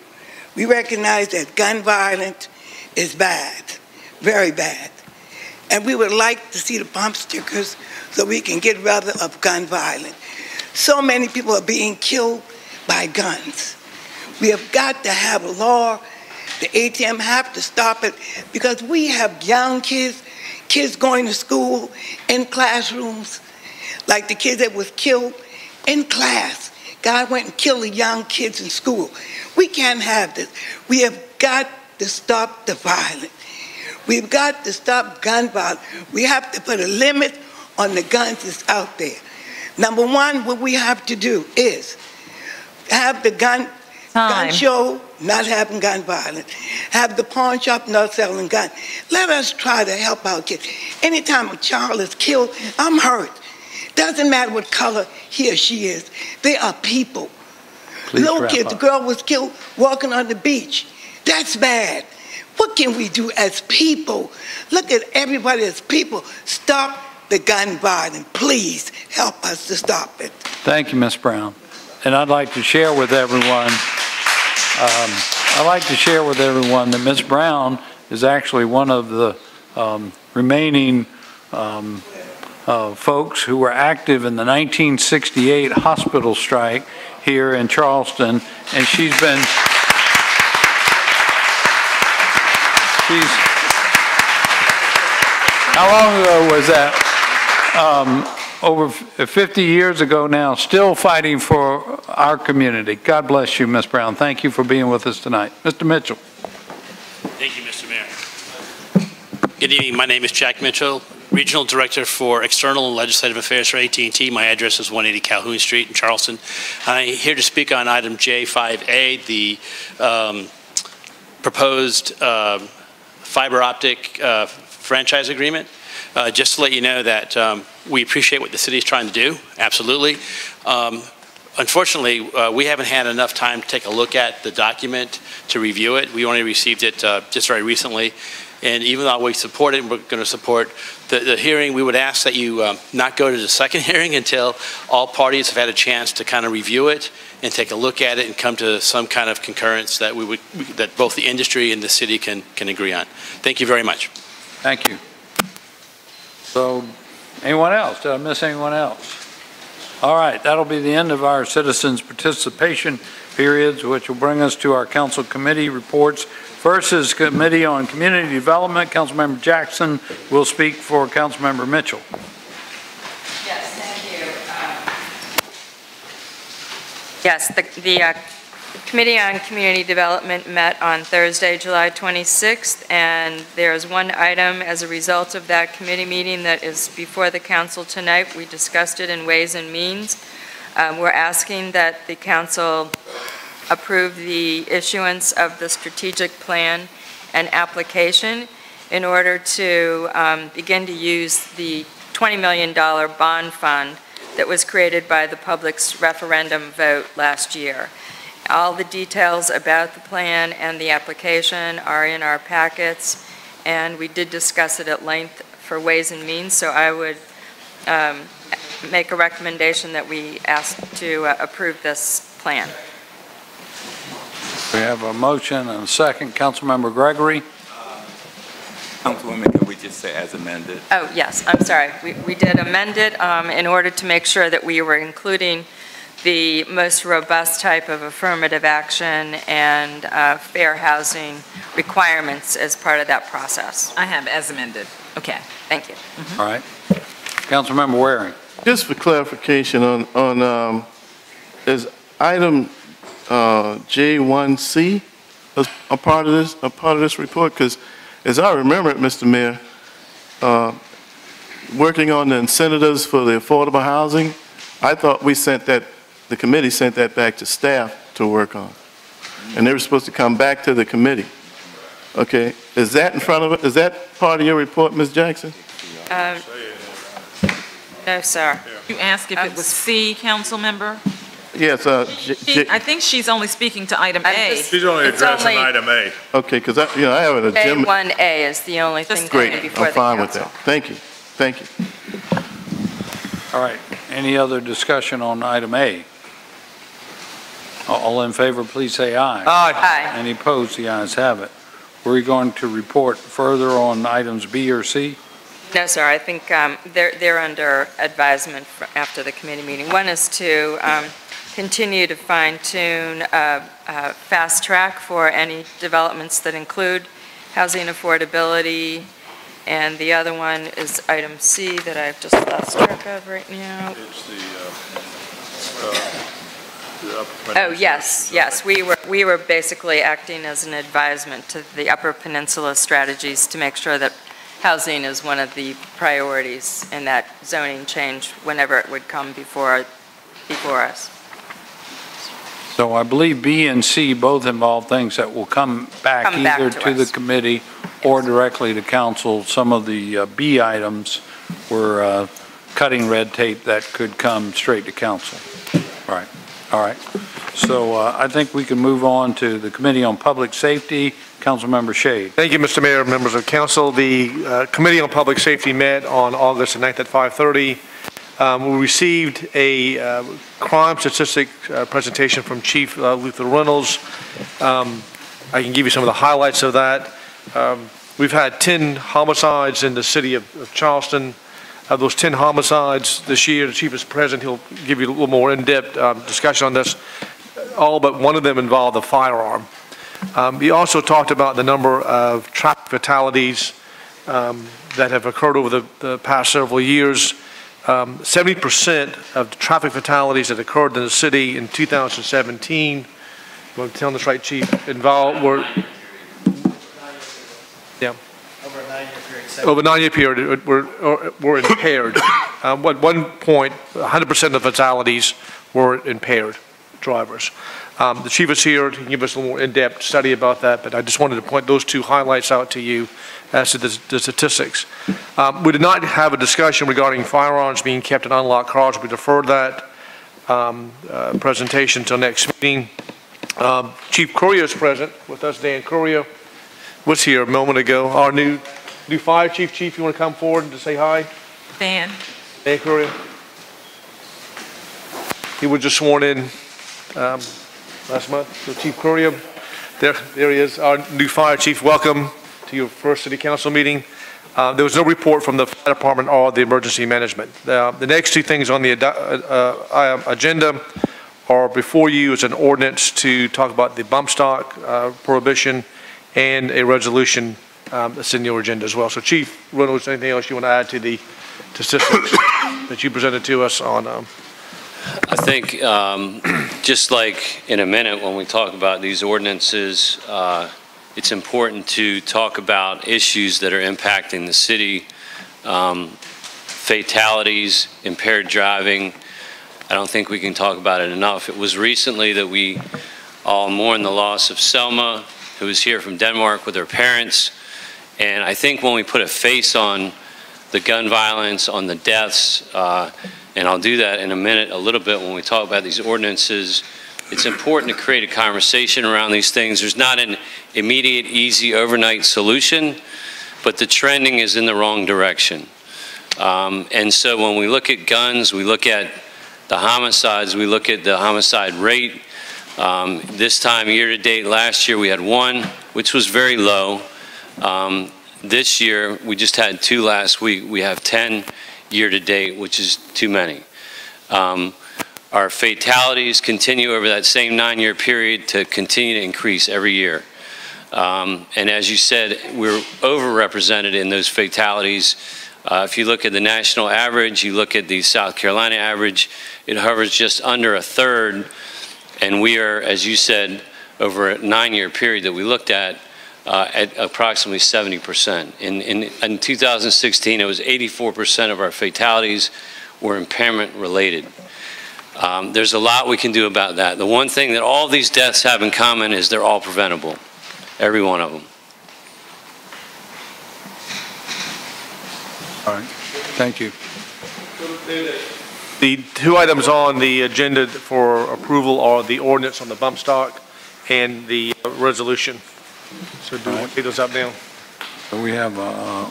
We recognize that gun violence is bad, very bad. And we would like to see the bump stickers so we can get rid of gun violence. So many people are being killed by guns. We have got to have a law. The ATM have to stop it because we have young kids going to school in classrooms, like the kid that was killed in class. God went and killed the young kids in school. We can't have this. We have got to stop the violence. We've got to stop gun violence. We have to put a limit on the guns that's out there. Number one, what we have to do is have the gun show not having gun violence. Have the pawn shop not selling guns. Let us try to help our kids. Anytime a child is killed, I'm hurt. Doesn't matter what color he or she is. They are people. Little kid, the girl was killed walking on the beach. That's bad. What can we do as people? Look at everybody as people. Stop the gun violence. Please help us to stop it. Thank you, Ms. Brown. And I'd like to share with everyone, that Ms. Brown is actually one of the remaining folks who were active in the 1968 hospital strike here in Charleston, and she's been, how long ago was that? Over 50 years ago now, still fighting for our community. God bless you, Ms. Brown. Thank you for being with us tonight. Mr. Mitchell. Thank you, Mr. Mayor. Good evening. My name is Jack Mitchell, Regional Director for External and Legislative Affairs for AT&T. My address is 180 Calhoun Street in Charleston. I'm here to speak on item J5A, the proposed fiber optic franchise agreement. Just to let you know that we appreciate what the city is trying to do, absolutely. Unfortunately, we haven't had enough time to take a look at the document to review it. We only received it just very recently. And even though we support it, and we're going to support the hearing, we would ask that you not go to the second hearing until all parties have had a chance to kind of review it and take a look at it and come to some kind of concurrence that that both the industry and the city can agree on. Thank you very much. Thank you. So, anyone else? Did I miss anyone else? All right, that'll be the end of our citizens' participation periods, which will bring us to our council committee reports. First is Committee on Community Development. Councilmember Jackson will speak for Councilmember Mitchell. Yes, thank you. Yes, the Committee on Community Development met on Thursday, July 26th, and there is one item as a result of that committee meeting that is before the council tonight. We discussed it in Ways and Means. We're asking that the council approve the issuance of the strategic plan and application in order to begin to use the $20 million bond fund that was created by the public's referendum vote last year. All the details about the plan and the application are in our packets, and we did discuss it at length for Ways and Means, so I would make a recommendation that we ask to approve this plan. We have a motion and a second. Councilmember Gregory. Councilwoman, can we just say as amended? Oh, yes, I'm sorry. We did amend it in order to make sure that we were including the most robust type of affirmative action and fair housing requirements as part of that process. I have as amended. Okay, thank you. All right. Councilmember Waring. Just for clarification on is item J1C a part of this report? Because as I remember it, Mr. Mayor, working on the incentives for the affordable housing, I thought we sent that, the committee sent that back to staff to work on. And they were supposed to come back to the committee. Okay, is that in front of it? Is that part of your report, Ms. Jackson? No, sir. You asked if it was C, council member? Yes, I think she's only speaking to item A. She's only It's addressing only- item A. okay, because I have an agenda. A1A is the only thing Great, coming before I'm the fine with council. that. Thank you, thank you. All right, any other discussion on item A? All in favor, please say aye. Aye. Any opposed, the ayes have it. We're going to report further on items B or C? No, sir, I think they're under advisement after the committee meeting. One is to continue to fine-tune fast track for any developments that include housing affordability, and the other one is item C that I've just lost track of right now. It's Oh, yes. We were basically acting as an advisement to the Upper Peninsula strategies to make sure that housing is one of the priorities in that zoning change whenever it would come before us. So I believe B and C both involve things that will come back either to the committee or directly to council. Some of the B items were cutting red tape that could come straight to council. Right. All right. So I think we can move on to the Committee on Public Safety. Councilmember Shade. Thank you, Mr. Mayor, members of council. The Committee on Public Safety met on August 9th at 5:30. We received a crime statistic presentation from Chief Luther Reynolds. I can give you some of the highlights of that. We've had 10 homicides in the city of Charleston. Of those 10 homicides this year, the chief is present. He'll give you a little more in-depth discussion on this. All but one of them involved a firearm. He also talked about the number of traffic fatalities that have occurred over the past several years. 70% of the traffic fatalities that occurred in the city in 2017, I'm telling this right, Chief, were over a 9-year period were impaired. At one point, 100% of the fatalities were impaired drivers. The chief is here to give us a more in-depth study about that, but I just wanted to point those two highlights out to you as to the statistics. We did not have a discussion regarding firearms being kept in unlocked cars. We deferred that presentation until next meeting. Chief Courier is present with us. Dan Courier was here a moment ago. Our new fire chief. Chief, you want to come forward and to say hi? Dan Courier. He was just sworn in last month. So Chief Courier, there he is, our new fire chief. Welcome to your first city council meeting. There was no report from the fire department or the emergency management. The next two things on the agenda are before you is an ordinance to talk about the bump stock prohibition and a resolution that's in your agenda as well. So Chief Reynolds, anything else you want to add to the statistics that you presented to us on? I think just like in a minute when we talk about these ordinances, it's important to talk about issues that are impacting the city, fatalities, impaired driving. I don't think we can talk about it enough. It was recently that we all mourned the loss of Selma, who was here from Denmark with her parents. And I think when we put a face on the gun violence, on the deaths, and I'll do that in a minute a little bit when we talk about these ordinances, it's important to create a conversation around these things. There's not an immediate, easy, overnight solution, but the trending is in the wrong direction. And so when we look at guns, we look at the homicides, we look at the homicide rate. This time, year to date, last year we had 1, which was very low. This year, we just had 2 last week. We have 10 year to date, which is too many. Our fatalities continue over that same 9-year period to continue to increase every year. And as you said, we're overrepresented in those fatalities. If you look at the national average, you look at the South Carolina average, it hovers just under 1/3. And we are, as you said, over a 9-year period that we looked at approximately 70%. In 2016, it was 84% of our fatalities were impairment related. There's a lot we can do about that. The one thing that all these deaths have in common is they're all preventable, every one of them. All right, thank you. The two items on the agenda for approval are the ordinance on the bump stock and the resolution. So do we want to take those up now? So we have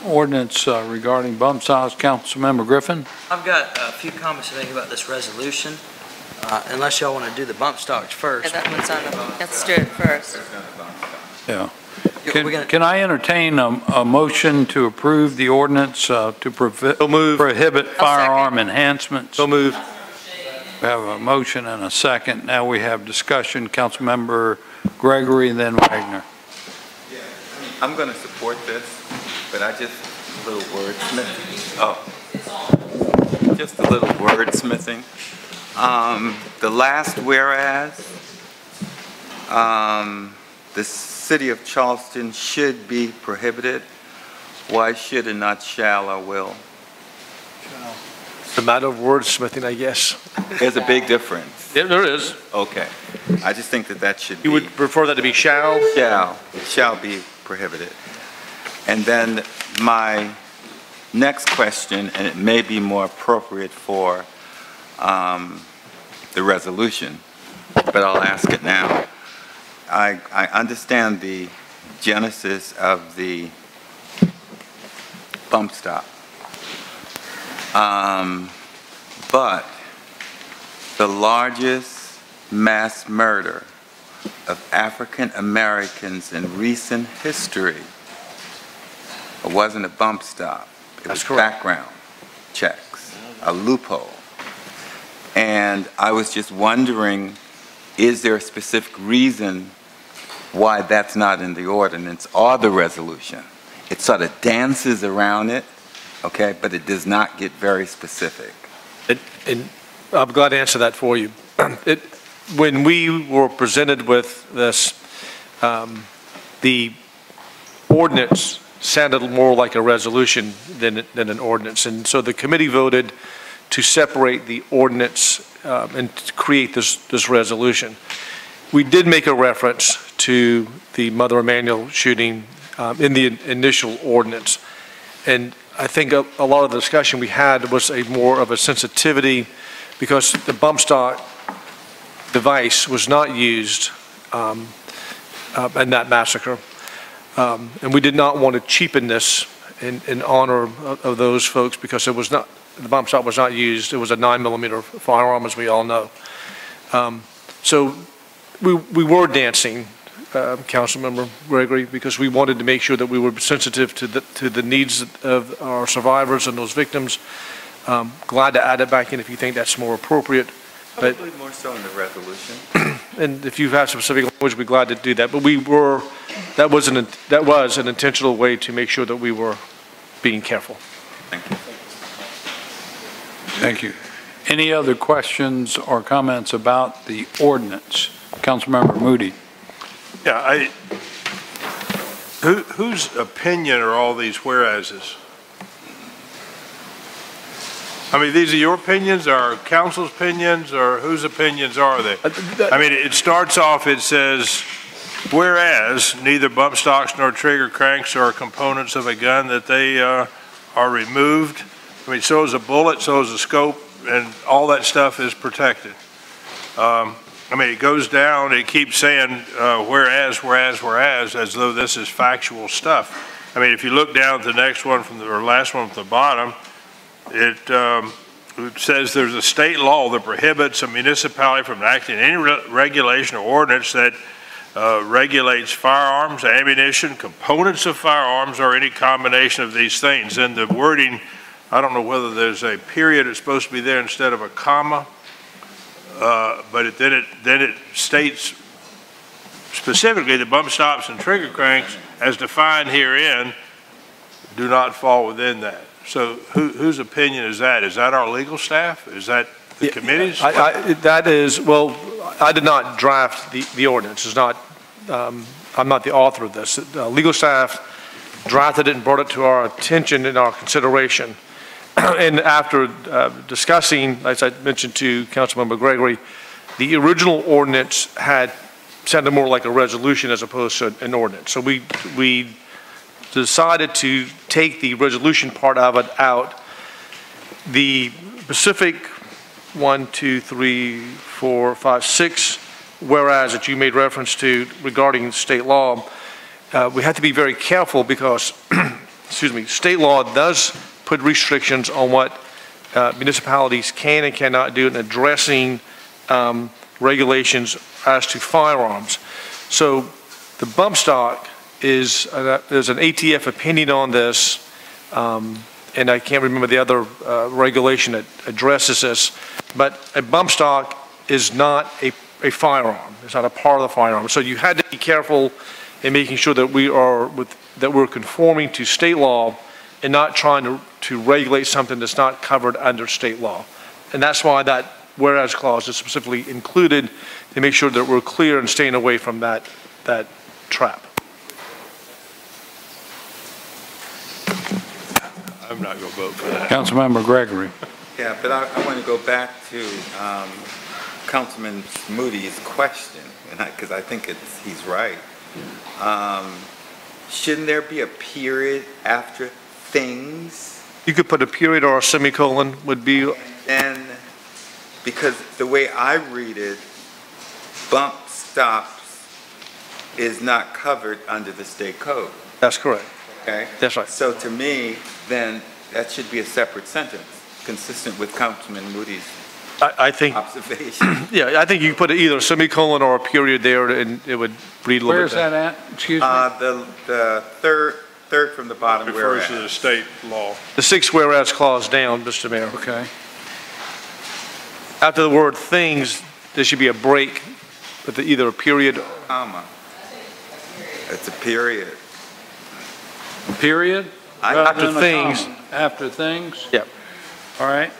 ordinance regarding bump stocks. Councilmember Griffin? I've got a few comments to make about this resolution, unless y'all want to do the bump stocks first. Yeah, that one's on the, let's do it first. Yeah. Can I entertain a motion to approve the ordinance to prohibit firearm enhancements? So move. We have a motion and a second. Now we have discussion. Councilmember Gregory and then Wagner. I'm going to support this, but I just a little wordsmithing. Just a little wordsmithing. The last whereas, the city of Charleston should be prohibited. Why should and not shall or will? It's a matter of wordsmithing, I guess. There's a big difference. Yeah, there is. Okay. I just think that should be. You would prefer that to be shall? Shall. It shall be prohibited. And then my next question, and it may be more appropriate for the resolution, but I'll ask it now. I understand the genesis of the bump stop, but the largest mass murder of African Americans in recent history, it wasn't a bump stop. It was background checks, a loophole. And I was just wondering, is there a specific reason why that's not in the ordinance or the resolution? It sort of dances around it, okay, but it does not get very specific. And I'm glad to answer that for you. When we were presented with this, the ordinance sounded more like a resolution than an ordinance. And so the committee voted to separate the ordinance and to create this resolution. We did make a reference to the Mother Emanuel shooting in the initial ordinance. And I think a lot of the discussion we had was more of a sensitivity because the bump stock device was not used in that massacre. And we did not want to cheapen this in honor of those folks because it was not, the bump stock was not used. It was a 9mm firearm, as we all know. So we were dancing, Councilmember Gregory, because we wanted to make sure that we were sensitive to the needs of our survivors and those victims. Glad to add it back in if you think that's more appropriate. Probably more so in the resolution. And if you have specific language, we'd be glad to do that. But that was an intentional way to make sure that we were being careful. Thank you. Thank you. Any other questions or comments about the ordinance? Councilmember Moody. Yeah, whose opinion are all these whereases? I mean, these are your opinions, or council's opinions, or whose opinions are they? I mean, it starts off, it says, whereas neither bump stocks nor trigger cranks are components of a gun, that they are removed. I mean, so is a bullet, so is a scope, and all that stuff is protected. I mean, it goes down, it keeps saying whereas, as though this is factual stuff. I mean, if you look down at the next one or last one from the bottom, it says there's a state law that prohibits a municipality from enacting any regulation or ordinance that regulates firearms, ammunition, components of firearms, or any combination of these things. And the wording, I don't know whether there's a period, it's supposed to be there instead of a comma, but then it states specifically the bump stops and trigger cranks as defined herein do not fall within that. So whose opinion is that? Is that our legal staff? Is that the committee's? That is, well, I did not draft the ordinance. It's not, I'm not the author of this. Legal staff drafted it and brought it to our attention and our consideration. And after discussing, as I mentioned to Councilmember Gregory, the original ordinance sounded more like a resolution as opposed to an ordinance. So we decided to take the resolution part of it out. The specific 1, 2, 3, 4, 5, 6 whereas that you made reference to regarding state law, we have to be very careful because, excuse me, state law does put restrictions on what municipalities can and cannot do in addressing regulations as to firearms. So the bump stock is, there's an ATF opinion on this, and I can't remember the other regulation that addresses this, but a bump stock is not a firearm. It's not a part of the firearm. So you had to be careful in making sure that we're conforming to state law and not trying to regulate something that's not covered under state law. And that's why that whereas clause is specifically included to make sure that we're clear and staying away from that trap. I'm not going to vote for that. Councilmember Gregory. Yeah, but I want to go back to Councilman Moody's question, because I think he's right. Shouldn't there be a period after things? You could put a period or a semicolon would be. And because the way I read it, bump stops is not covered under the state code. That's correct. Okay? That's right. So to me, then that should be a separate sentence, consistent with Councilman Moody's I think, observation. Yeah, I think you put either a semicolon or a period there and it would read a little Where's bit. that at? Excuse me? The third from the bottom. Refers to the state law. The 6 whereas clause down, Mr. Mayor. Okay. After the word things, there should be a break with either a period or comma. It's a period. Period? After things. After things? Yep. All right.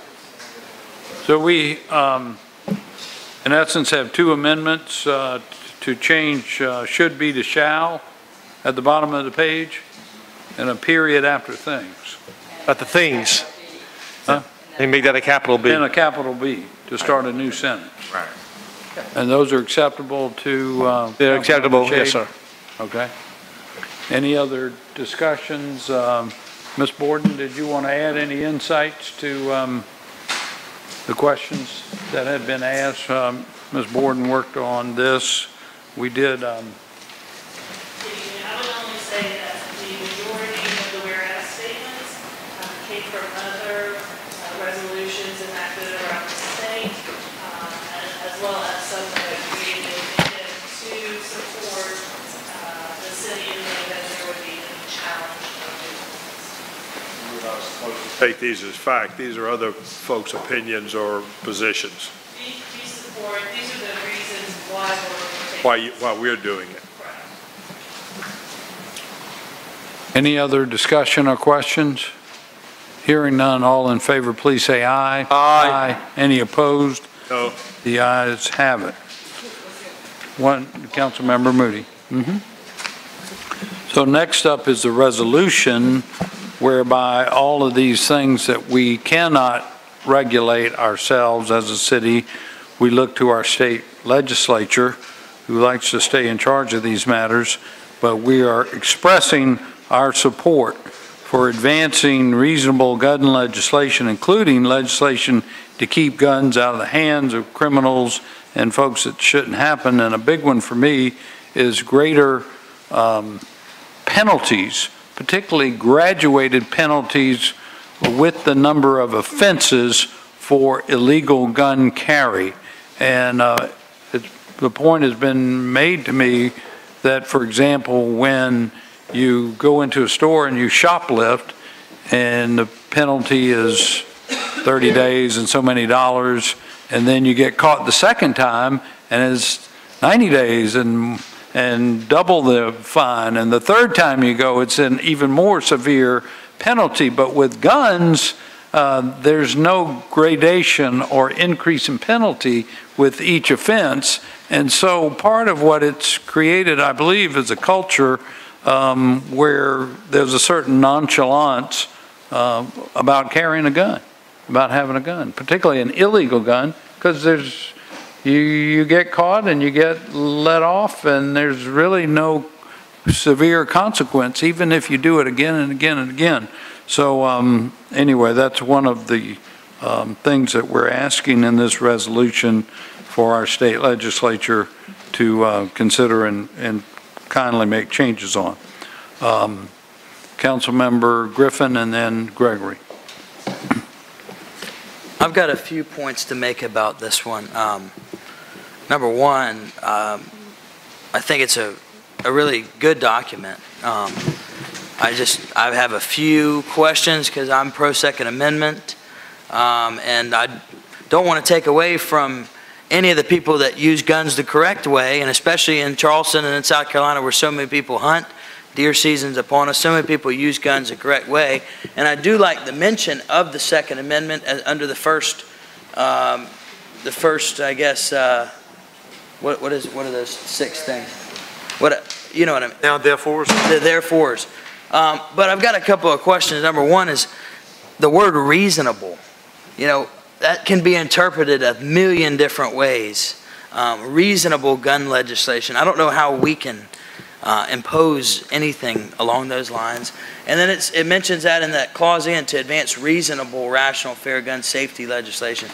So we, in essence, have 2 amendments to change should be to shall at the bottom of the page, and a period after things. At the things. Huh? And make that a capital B. And a capital B to start a new sentence. Right. And those are acceptable to? They're acceptable, yes, sir. Okay. Any other discussions? Ms. Borden, did you want to add any insights to the questions that had been asked? Ms. Borden worked on this. We did. I would only say that the majority of the whereas statements came from other resolutions enacted around the state, as well as some that are created to support the city, and that there would be any challenge. We're not supposed to take these as fact. These are other folks' opinions or positions. These are the reasons why we're doing it. Any other discussion or questions? Hearing none, all in favor, please say aye. Aye. Any opposed? No. The ayes have it. Councilmember Moody. So next up is the resolution whereby all of these things that we cannot regulate ourselves as a city, we look to our state legislature, who likes to stay in charge of these matters, but we are expressing our support for advancing reasonable gun legislation, including legislation to keep guns out of the hands of criminals and folks that shouldn't happen. And a big one for me is greater penalties, particularly graduated penalties with the number of offenses for illegal gun carry. And the point has been made to me that, for example, when you go into a store and you shoplift and the penalty is 30 days and so many dollars, and then you get caught the second time and it's 90 days and double the fine, and the third time you go it's an even more severe penalty. But with guns, there's no gradation or increase in penalty with each offense. And so part of what it's created, I believe, is a culture where there's a certain nonchalance about carrying a gun, about having a gun, particularly an illegal gun, because you get caught and you get let off, and there's really no severe consequence, even if you do it again and again and again. So anyway, that's one of the things that we're asking in this resolution for our state legislature to consider and kindly make changes on. Councilmember Griffin and then Gregory. I've got a few points to make about this one. Number one, I think it's a really good document. I have a few questions because I'm pro Second Amendment, and I don't want to take away from any of the people that use guns the correct way, and especially in Charleston and in South Carolina where so many people hunt. Deer season's upon us. So many people use guns the correct way. And I do like the mention of the Second Amendment as under the first, I guess, what are those 6 things? You know what I mean? Now, therefore. The therefores. But I've got a couple of questions. Number one is the word reasonable. You know, that can be interpreted a million different ways. Reasonable gun legislation. I don't know how we can impose anything along those lines. And then it mentions that in that clause in to advance reasonable, rational, fair gun safety legislation.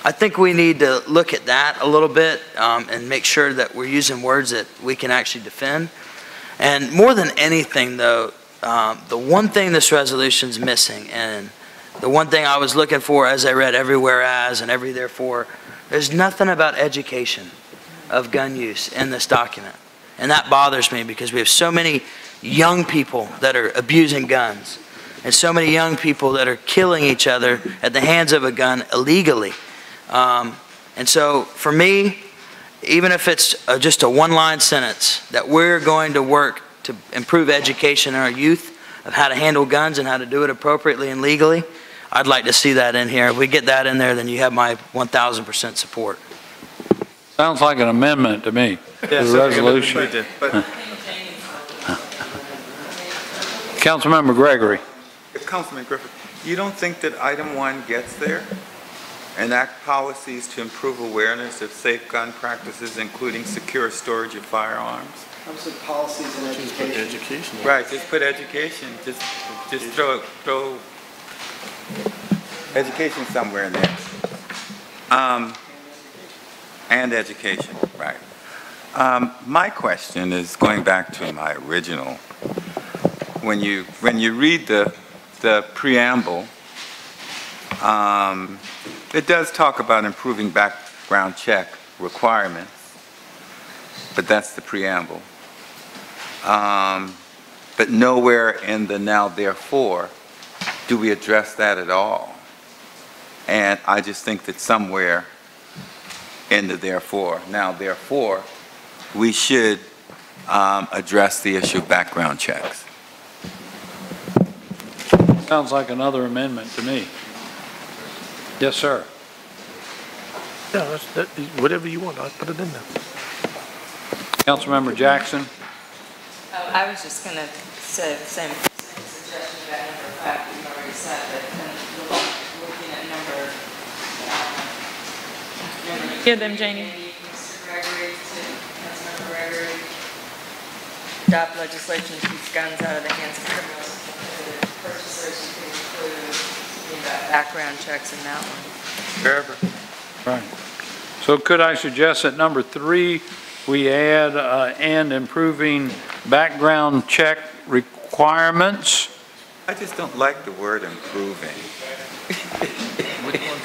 I think we need to look at that a little bit and make sure that we're using words that we can actually defend. And more than anything, though, the one thing this resolution's missing, and the one thing I was looking for as I read everywhere as and every therefore, there's nothing about education of gun use in this document. And that bothers me because we have so many young people that are abusing guns and so many young people that are killing each other at the hands of a gun illegally. And so for me, even if it's just a one-line sentence, that we're going to work to improve education in our youth of how to handle guns and how to do it appropriately and legally, I'd like to see that in here. If we get that in there, then you have my 1,000% support. Sounds like an amendment to me. Yeah, the resolution. Councilmember Gregory. Councilman Griffith, you don't think that item 1 gets there? Enact policies to improve awareness of safe gun practices, including secure storage of firearms? I would say policies and education. Right, just put education. Just throw education somewhere in there. And education, right. My question is going back to my original. When you read the preamble, it does talk about improving background check requirements, but that's the preamble. But nowhere in the now therefore do we address that at all. And I just think that somewhere in the therefore, now therefore, we should address the issue of background checks. Sounds like another amendment to me. Yes, sir. Yeah, whatever you want, I'll put it in there. Councilmember Jackson. I was just going to say the same suggestion about number 5 that you already said, but looking at number Give them, Janie. Mr. Gregory to Councilmember Gregory. Adopt legislation to keep guns out of the hands of criminals. The purchasers, you can include background checks in that one. Forever. Right. So could I suggest that number 3, we add and improving background check requirements? I just don't like the word improving.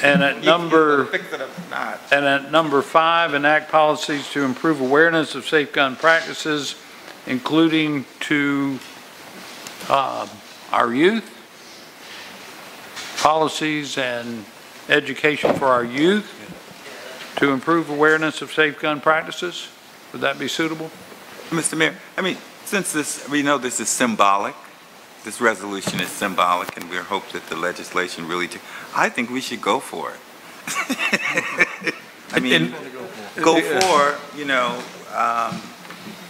And at number 5, enact policies to improve awareness of safe gun practices, including to our youth, policies and education for our youth to improve awareness of safe gun practices. Would that be suitable? Mr. Mayor, I mean, since we know this is symbolic, this resolution is symbolic, and we hope that the legislation really, I think we should go for it. I mean, go for,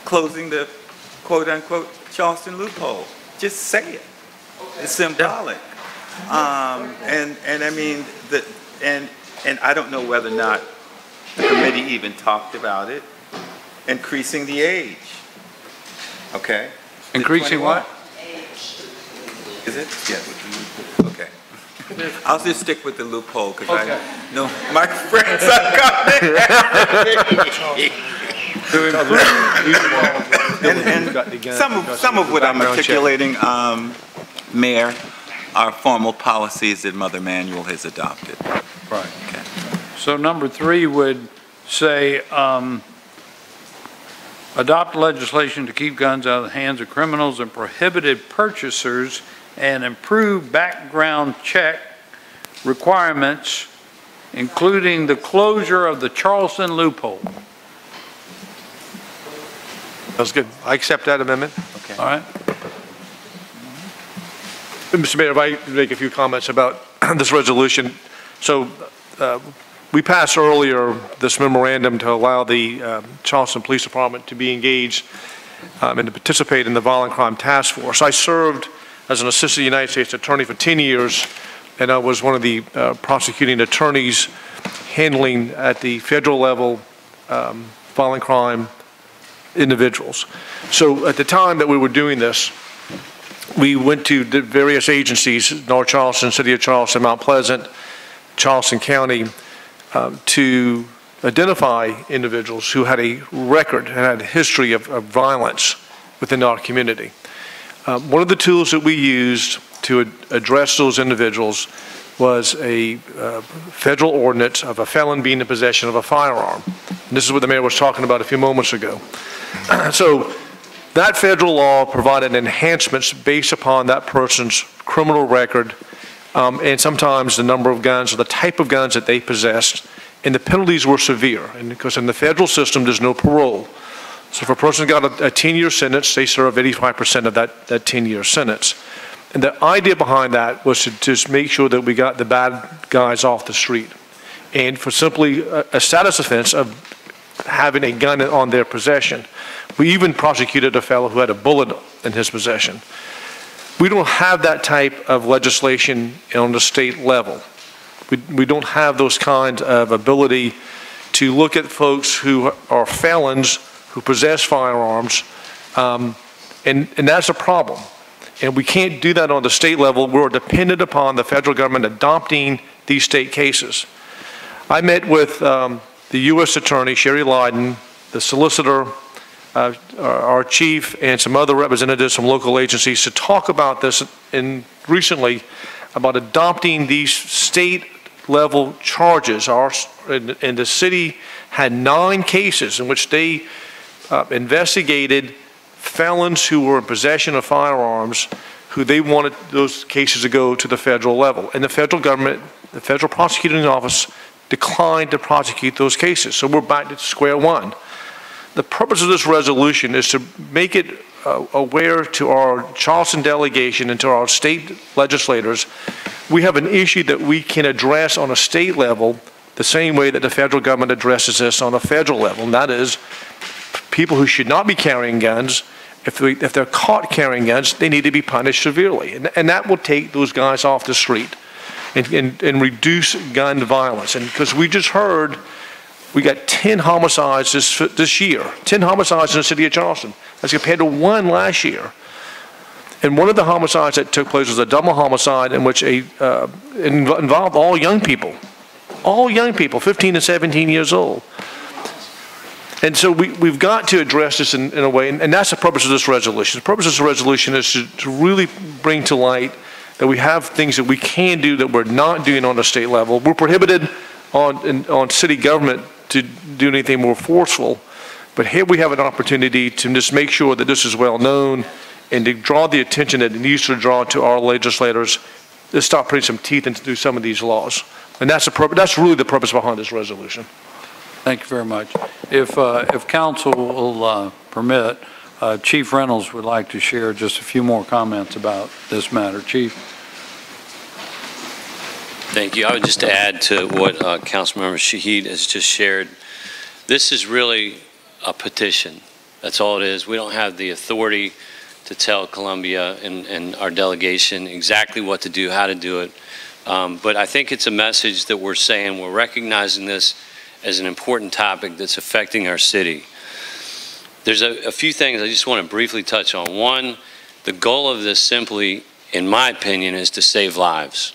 closing the quote-unquote Charleston loophole. Just say it. It's symbolic. And I mean, and I don't know whether or not the committee even talked about it, increasing the age. Okay? Increasing what? Is it? Yeah. Okay. I'll just stick with the loophole because I know my friends are coming. And some of what I'm articulating, Mayor, are formal policies that Mother Manual has adopted. Right. Okay. So number 3 would say, adopt legislation to keep guns out of the hands of criminals and prohibited purchasers and improve background check requirements, including the closure of the Charleston loophole. That's good. I accept that amendment. Okay. All right. Mr. Mayor, if I could make a few comments about this resolution. So we passed earlier this memorandum to allow the Charleston Police Department to be engaged and to participate in the Violent Crime Task Force. I served as an assistant United States attorney for 10 years, and I was one of the prosecuting attorneys handling at the federal level violent crime individuals. So at the time that we were doing this, we went to the various agencies, North Charleston, City of Charleston, Mount Pleasant, Charleston County, to identify individuals who had a record and had a history of violence within our community. One of the tools that we used to address those individuals was a federal ordinance of a felon being in possession of a firearm. And this is what the mayor was talking about a few moments ago. So that federal law provided enhancements based upon that person's criminal record and sometimes the number of guns or the type of guns that they possessed, and the penalties were severe. And because in the federal system, there's no parole. So if a person got a 10-year sentence, they serve 85% of that 10-year sentence. And the idea behind that was to just make sure that we got the bad guys off the street. And for simply a status offense of having a gun on their possession. We even prosecuted a fellow who had a bullet in his possession. We don't have that type of legislation on the state level. We don't have those kinds of ability to look at folks who are felons who possess firearms, and that's a problem. And we can't do that on the state level. We're dependent upon the federal government adopting these state cases. I met with the U.S. Attorney, Sherry Lydon, the solicitor, our chief, and some other representatives from local agencies to talk about this recently about adopting these state-level charges. And the city had 9 cases in which they investigated felons who were in possession of firearms who they wanted those cases to go to the federal level. And the federal government, the federal prosecuting office, declined to prosecute those cases. So we're back to square one. The purpose of this resolution is to make it aware to our Charleston delegation and to our state legislators, we have an issue that we can address on a state level the same way that the federal government addresses this on a federal level, and that is people who should not be carrying guns, if they're caught carrying guns, they need to be punished severely. And that will take those guys off the street and reduce gun violence. And because we just heard, we got 10 homicides this year, 10 homicides in the city of Charleston. That's compared to 1 last year. And one of the homicides that took place was a double homicide in which involved all young people, 15 to 17 years old. And so we've got to address this in a way, and that's the purpose of this resolution. The purpose of this resolution is to really bring to light that we have things that we can do that we're not doing on the state level. We're prohibited on city government to do anything more forceful, but here we have an opportunity to just make sure that this is well known and to draw the attention that it needs to draw to our legislators to start putting some teeth into some of these laws. And that's really the purpose behind this resolution. Thank you very much. If council will permit, Chief Reynolds would like to share just a few more comments about this matter. Chief. Thank you. I would just add to what Councilmember Shaheed has just shared. This is really a petition. That's all it is. We don't have the authority to tell Columbia and our delegation exactly what to do, how to do it. But I think it's a message that we're saying we're recognizing this as an important topic that's affecting our city. There's a few things I just want to briefly touch on. One, the goal of this simply, in my opinion, is to save lives.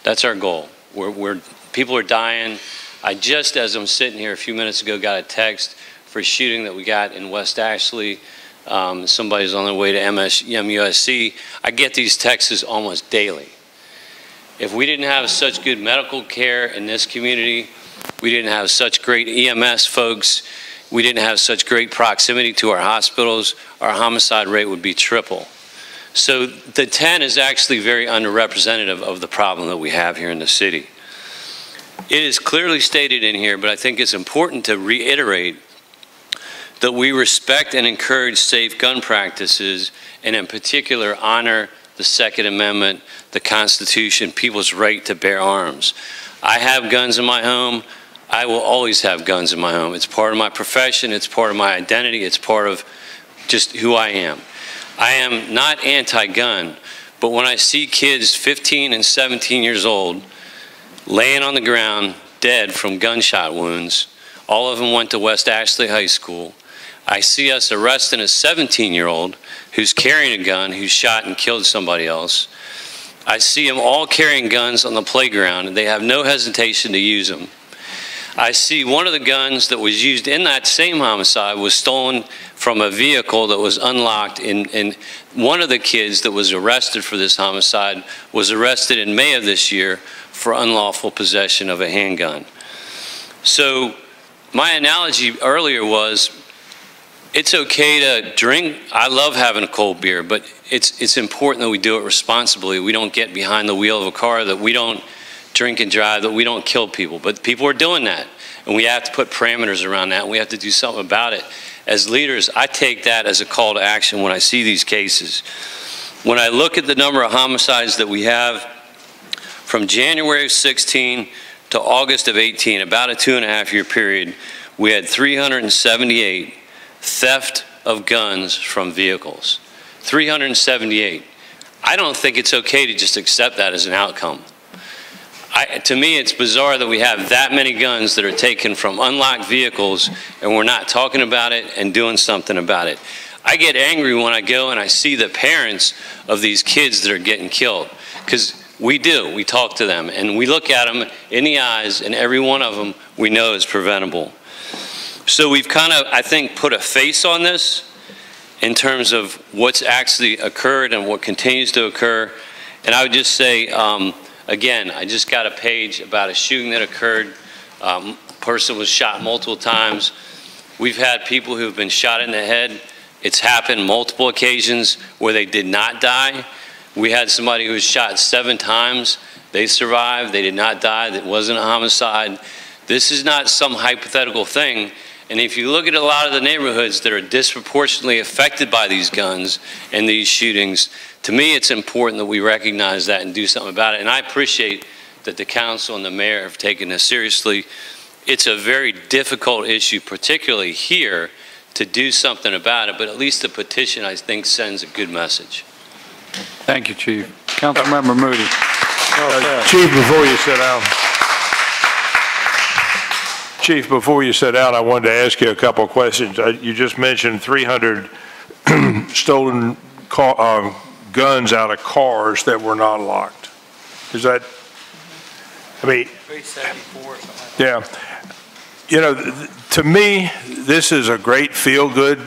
That's our goal. People are dying. I just, as I'm sitting here a few minutes ago, got a text for a shooting that we got in West Ashley. Somebody's on their way to MUSC. I get these texts almost daily. If we didn't have such good medical care in this community, we didn't have such great EMS folks, we didn't have such great proximity to our hospitals, our homicide rate would be triple. So the 10 is actually very underrepresentative of the problem that we have here in the city. It is clearly stated in here, but I think it's important to reiterate that we respect and encourage safe gun practices, and in particular honor the Second Amendment, the Constitution, people's right to bear arms. I have guns in my home. I will always have guns in my home. It's part of my profession. It's part of my identity. It's part of just who I am. I am not anti-gun, but when I see kids 15 and 17 years old laying on the ground dead from gunshot wounds, all of them went to West Ashley High School. I see us arresting a 17-year-old who's carrying a gun, who shot and killed somebody else. I see them all carrying guns on the playground, and they have no hesitation to use them. I see one of the guns that was used in that same homicide was stolen from a vehicle that was unlocked, and one of the kids that was arrested for this homicide was arrested in May of this year for unlawful possession of a handgun. So my analogy earlier was, it's okay to drink. I love having a cold beer, but it's important that we do it responsibly. We don't get behind the wheel of a car, that we don't drink and drive, that we don't kill people. But people are doing that, and we have to put parameters around that, and we have to do something about it. As leaders, I take that as a call to action when I see these cases. When I look at the number of homicides that we have from January of 16 to August of 18, about a 2.5-year period, we had 378 theft of guns from vehicles. 378. I don't think it's okay to just accept that as an outcome. To me, it's bizarre that we have that many guns that are taken from unlocked vehicles and we're not talking about it and doing something about it. I get angry when I go and I see the parents of these kids that are getting killed, because we talk to them and we look at them in the eyes, and every one of them we know is preventable. So we've kind of, I think, put a face on this in terms of what's actually occurred and what continues to occur. And I would just say, again, I just got a page about a shooting that occurred. Person was shot multiple times. We've had people who've been shot in the head. It's happened multiple occasions where they did not die. We had somebody who was shot 7 times. They survived. They did not die. That wasn't a homicide. This is not some hypothetical thing. And if you look at a lot of the neighborhoods that are disproportionately affected by these guns and these shootings, to me it's important that we recognize that and do something about it. And I appreciate that the council and the mayor have taken this seriously. It's a very difficult issue, particularly here, to do something about it, but at least the petition, I think, sends a good message. Thank you, Chief. Councilmember Moody. Chief, before you sit down. Chief, before you sit down, I wanted to ask you a couple of questions. You just mentioned 300 stolen guns out of cars that were not locked. Is that, I mean, 374 or something. Yeah. You know, to me, this is a great feel-good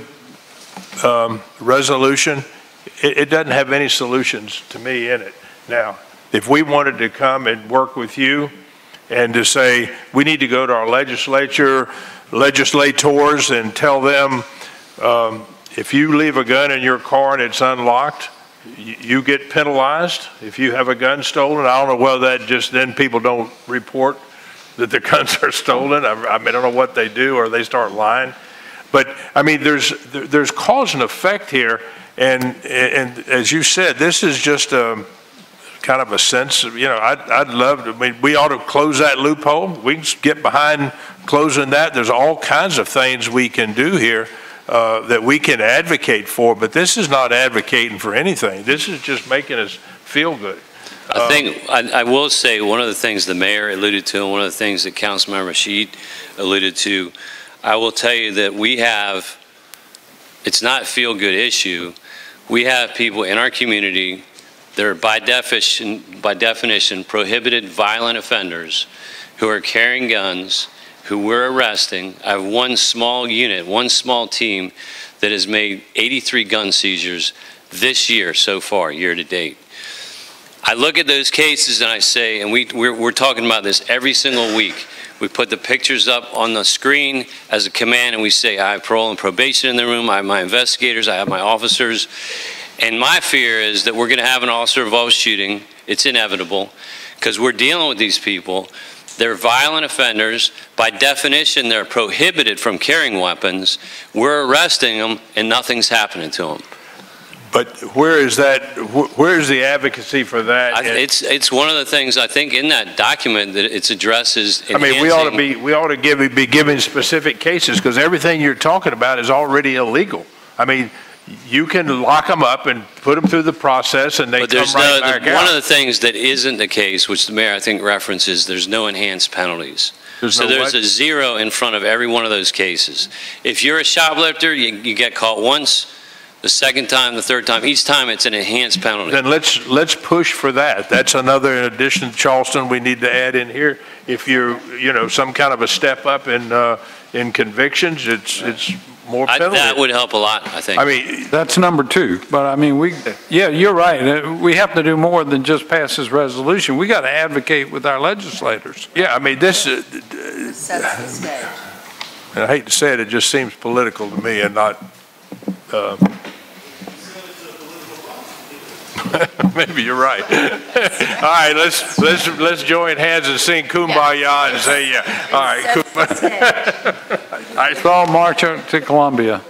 resolution. It doesn't have any solutions to me in it. Now, if we wanted to come and work with you and to say, we need to go to our legislators and tell them, if you leave a gun in your car and it's unlocked, you get penalized if you have a gun stolen. I don't know whether that just then people don't report that the guns are stolen. I mean, I don't know what they do, or they start lying. But I mean, there's cause and effect here. And as you said, this is just a kind of a sense of, you know, I'd love to, I mean, we ought to close that loophole. We can get behind closing that. There's all kinds of things we can do here that we can advocate for, but this is not advocating for anything. This is just making us feel good. I think, I will say, one of the things the mayor alluded to, and one of the things that Councilmember Sheed alluded to, I will tell you that we have, it's not a feel-good issue. We have people in our community They're by definition prohibited violent offenders who are carrying guns, who we're arresting. I have one small unit, one small team that has made 83 gun seizures this year so far, year to date. I look at those cases and I say, and we're talking about this every single week. We put the pictures up on the screen as a command and we say, I have parole and probation in the room, I have my investigators, I have my officers. And my fear is that we're going to have an officer-involved shooting. It's inevitable because we're dealing with these people. They're violent offenders. By definition, they're prohibited from carrying weapons. We're arresting them and nothing's happening to them. But where is that, where is the advocacy for that? It's one of the things I think in that document that it addresses. I mean, we ought to be given specific cases because everything you're talking about is already illegal. I mean, you can lock them up and put them through the process and they come right back out. One of the things that isn't the case, which the mayor I think references, there's no enhanced penalties. There's a 0 in front of every one of those cases. If you're a shoplifter, you get caught once, the second time, the third time, each time it's an enhanced penalty. Then let's push for that. That's another, in addition to Charleston, we need to add in here. If you're, some kind of a step up in convictions, it's more penalty. That would help a lot, I think. I mean, that's number 2. But I mean, yeah, you're right. We have to do more than just pass this resolution. We got to advocate with our legislators. Yeah, I mean, this. Sets the stage. And I hate to say it, it just seems political to me and not. Maybe you're right. All right, let's join hands and sing Kumbaya and say yeah. All right, Kumbaya. I saw march to Columbia.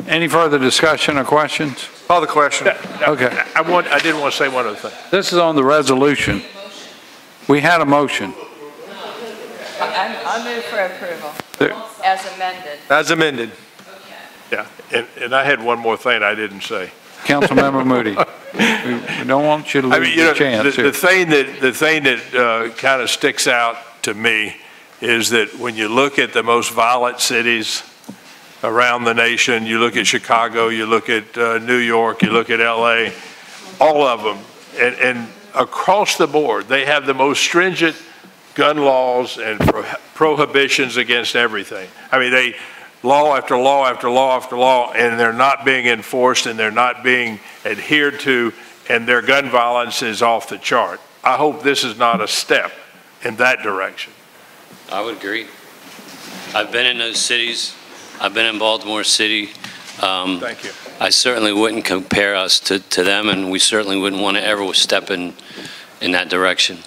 Any further discussion or questions? Call the question. Okay. I did want to say one other thing. This is on the resolution. We had a motion. I move for approval as amended. As amended. Yeah, and I had one more thing I didn't say. Councilmember Moody, we don't want you to lose your chance. The thing that kind of sticks out to me is that when you look at the most violent cities around the nation, you look at Chicago, you look at New York, you look at LA, all of them, and across the board, they have the most stringent gun laws and prohibitions against everything. I mean, law after law after law after law, and they're not being enforced and they're not being adhered to, and their gun violence is off the chart. I hope this is not a step in that direction. I would agree. I've been in those cities. I've been in Baltimore City. Thank you. I certainly wouldn't compare us to them, and we certainly wouldn't want to ever step in that direction.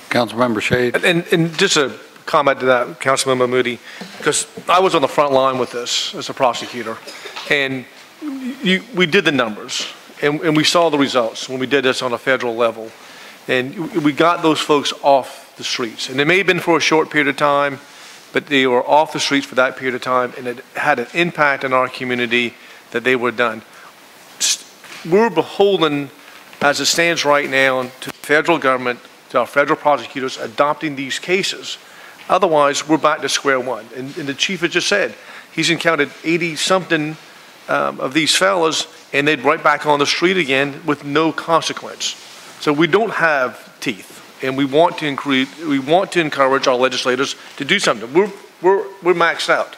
Councilmember Shade. And just a comment to that, Councilmember Moody, because I was on the front line with this as a prosecutor, and we did the numbers, and we saw the results when we did this on a federal level, and we got those folks off the streets, and it may have been for a short period of time, but they were off the streets for that period of time, and it had an impact in our community that they were done. We're beholden, as it stands right now, to the federal government, to our federal prosecutors adopting these cases. Otherwise, we're back to square one. And the chief has just said, he's encountered 80-something of these fellas, and they're right back on the street again with no consequence. So we don't have teeth, and we want to encourage our legislators to do something. We're maxed out.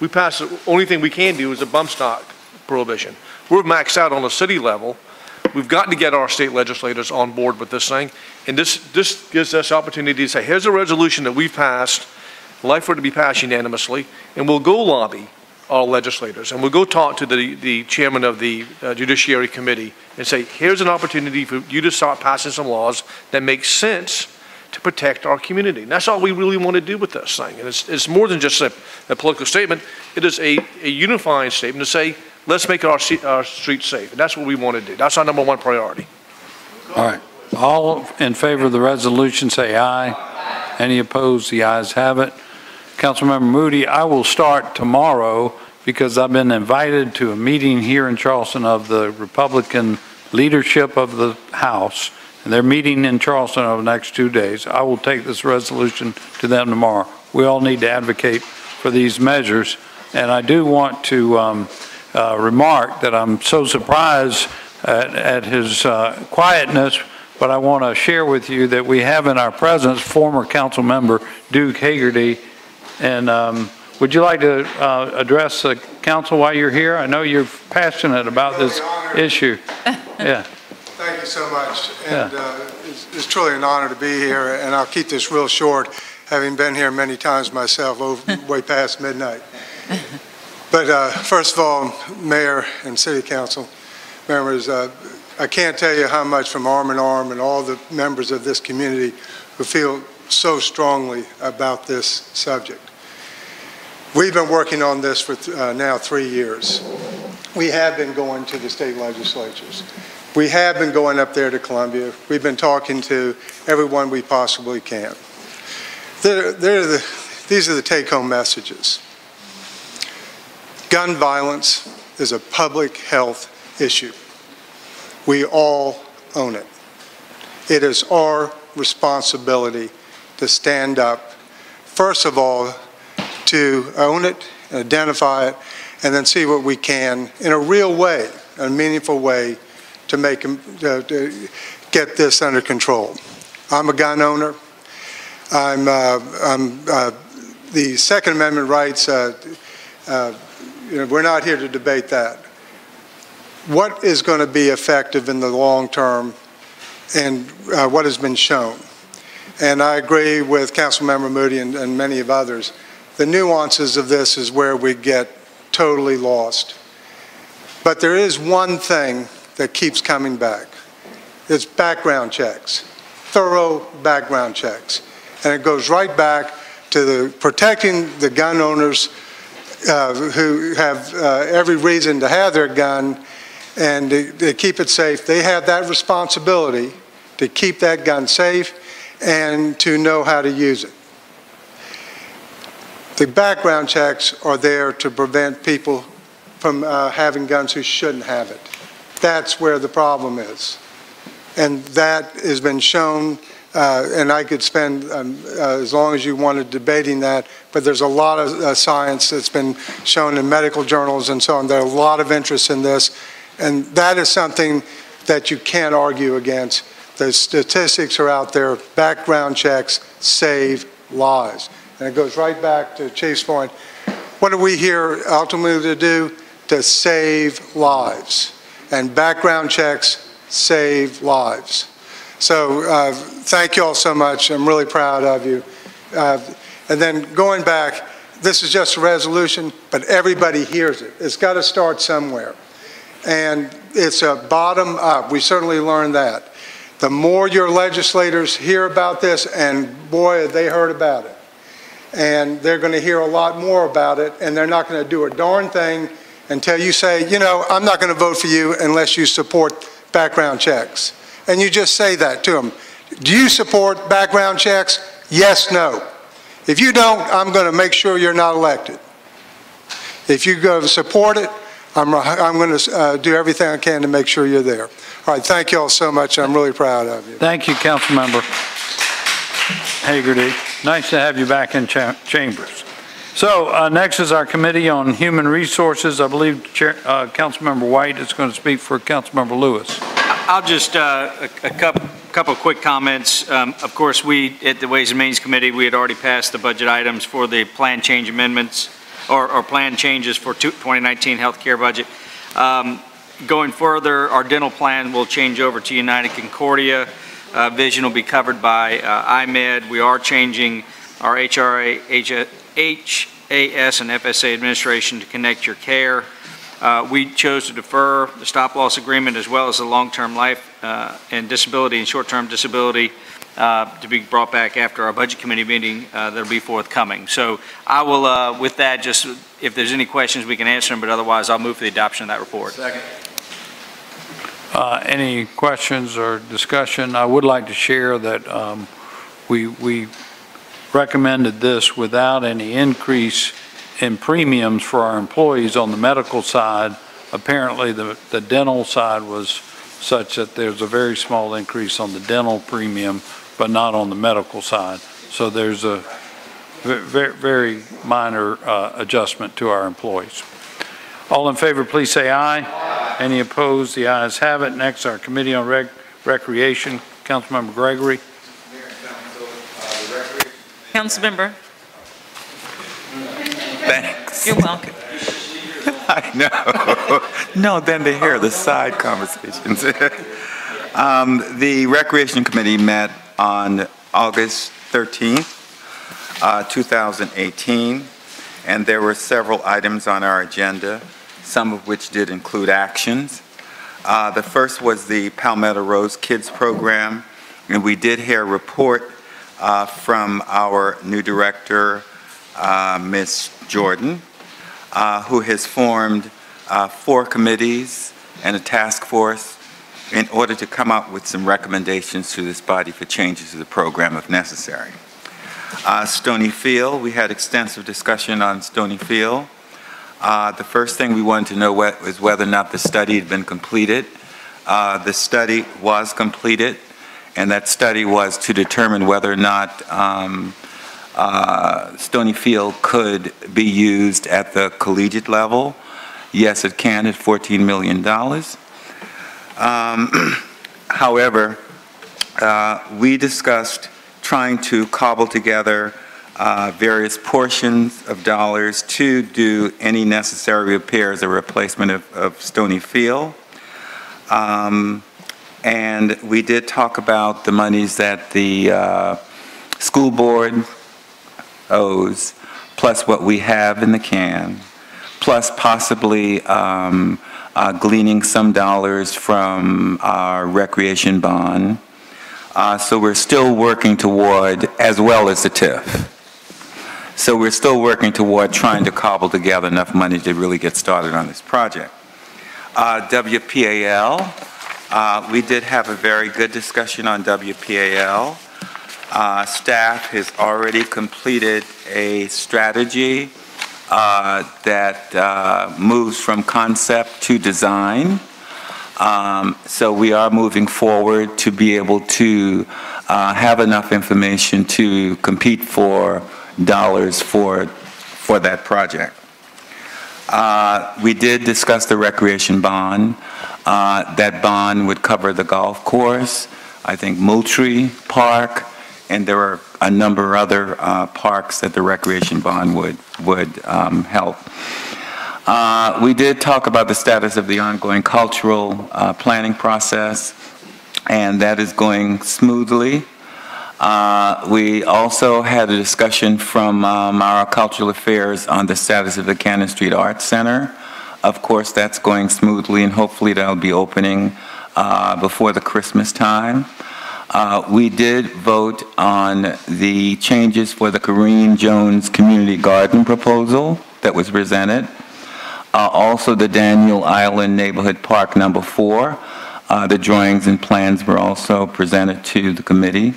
We passed, the only thing we can do is a bump stock prohibition. We're maxed out on a city level. We've got to get our state legislators on board with this thing. And this gives us opportunity to say, here's a resolution that we've passed, like for it to be passed unanimously, and we'll go lobby our legislators. And we'll go talk to the chairman of the Judiciary Committee and say, here's an opportunity for you to start passing some laws that make sense to protect our community. And that's all we really want to do with this thing. And it's more than just a political statement. It is a unifying statement to say, let's make our streets safe. And that's what we want to do. That's our #1 priority. All right. All in favor of the resolution say aye. Any opposed? The ayes have it. Councilmember Moody, I will start tomorrow because I've been invited to a meeting here in Charleston of the Republican leadership of the House, and they're meeting in Charleston over the next 2 days. I will take this resolution to them tomorrow. We all need to advocate for these measures, and I do want to remark that I'm so surprised at his quietness, but I want to share with you that we have in our presence former council member Duke Hagerty. And would you like to address the council while you're here? I know you're passionate about this issue. Yeah. Thank you so much. And it's truly an honor to be here, and I'll keep this real short, having been here many times myself, way past midnight. But first of all, Mayor and City Council members, I can't tell you how much from Arm in Arm and all the members of this community who feel so strongly about this subject. We've been working on this for now 3 years. We have been going to the state legislatures. We have been going up there to Columbia. We've been talking to everyone we possibly can. These are the take-home messages. Gun violence is a public health issue. We all own it. It is our responsibility to stand up, first of all, to own it, identify it, and then see what we can in a real way, a meaningful way, to to get this under control. I'm a gun owner. The Second Amendment rights, we're not here to debate that. What is going to be effective in the long term and what has been shown? And I agree with Councilmember Moody and many of others. The nuances of this is where we get totally lost. But there is one thing that keeps coming back. It's background checks, thorough background checks. And it goes right back to protecting the gun owners who have every reason to have their gun and to keep it safe. They have that responsibility to keep that gun safe and to know how to use it. The background checks are there to prevent people from having guns who shouldn't have it. That's where the problem is. And that has been shown, and I could spend as long as you wanted debating that, but there's a lot of science that's been shown in medical journals and so on. There's a lot of interest in this, and that is something that you can't argue against. The statistics are out there. Background checks save lives. And it goes right back to Chief's point. What are we here ultimately to do? To save lives. And background checks save lives. So thank you all so much. I'm really proud of you. And then going back, this is just a resolution, but everybody hears it. It's got to start somewhere. And it's a bottom up. We certainly learned that. The more your legislators hear about this, and boy, they heard about it. And they're going to hear a lot more about it, and they're not going to do a darn thing until you say, you know, I'm not going to vote for you unless you support background checks. And you just say that to them. Do you support background checks? Yes, no. If you don't, I'm going to make sure you're not elected. If you go to support it, I'm going to do everything I can to make sure you're there. All right, thank you all so much. I'm really proud of you. Thank you, Councilmember Hagerty. Nice to have you back in chambers. So next is our Committee on Human Resources. I believe Councilmember White is going to speak for Councilmember Lewis. I'll just, a couple quick comments. Of course, we, at the Ways and Means Committee, we had already passed the budget items for the plan change amendments or plan changes for 2019 healthcare budget. Going further, our dental plan will change over to United Concordia. Vision will be covered by IMED. We are changing our HRA, HAS, and FSA administration to Connect Your Care. We chose to defer the stop-loss agreement as well as the long-term life and disability and short-term disability to be brought back after our Budget Committee meeting that'll be forthcoming. So I will, with that, just if there's any questions, we can answer them, but otherwise I'll move for the adoption of that report. Second. Any questions or discussion? I would like to share that we recommended this without any increase in premiums for our employees on the medical side. Apparently the dental side was such that there's a very small increase on the dental premium, but not on the medical side. So there's a very, very minor adjustment to our employees. All in favor, please say aye. Aye. Any opposed? The ayes have it. Next, our Committee on Recreation. Councilmember Gregory. Councilmember. Thanks. You're welcome. I know. No, then to hear the side conversations. The Recreation Committee met on August 13th, 2018, and there were several items on our agenda, some of which did include actions. The first was the Palmetto Rose Kids Program, and we did hear a report from our new director, Ms. Jordan, who has formed 4 committees and a task force in order to come up with some recommendations to this body for changes to the program if necessary. Stony Field, we had extensive discussion on Stony Field. The first thing we wanted to know was whether or not the study had been completed. The study was completed, and that study was to determine whether or not Stony Field could be used at the collegiate level. Yes, it can at $14 million. However, we discussed trying to cobble together various portions of dollars to do any necessary repairs or replacement of Stony Field. And we did talk about the monies that the school board owes, plus what we have in the can, plus possibly gleaning some dollars from our recreation bond. So we're still working toward, as well as the TIF. So we're still working toward trying to cobble together enough money to really get started on this project. WPAL, we did have a very good discussion on WPAL. Staff has already completed a strategy that moves from concept to design. So we are moving forward to be able to have enough information to compete for dollars for that project. We did discuss the recreation bond. That bond would cover the golf course, I think Moultrie Park, and there are a number of other parks that the recreation bond would help. We did talk about the status of the ongoing cultural planning process, and that is going smoothly. We also had a discussion from our cultural affairs on the status of the Cannon Street Arts Center. Of course, that's going smoothly, and hopefully that'll be opening before the Christmas time. We did vote on the changes for the Corrine Jones Community Garden proposal that was presented. Also, the Daniel Island Neighborhood Park number 4. The drawings and plans were also presented to the committee,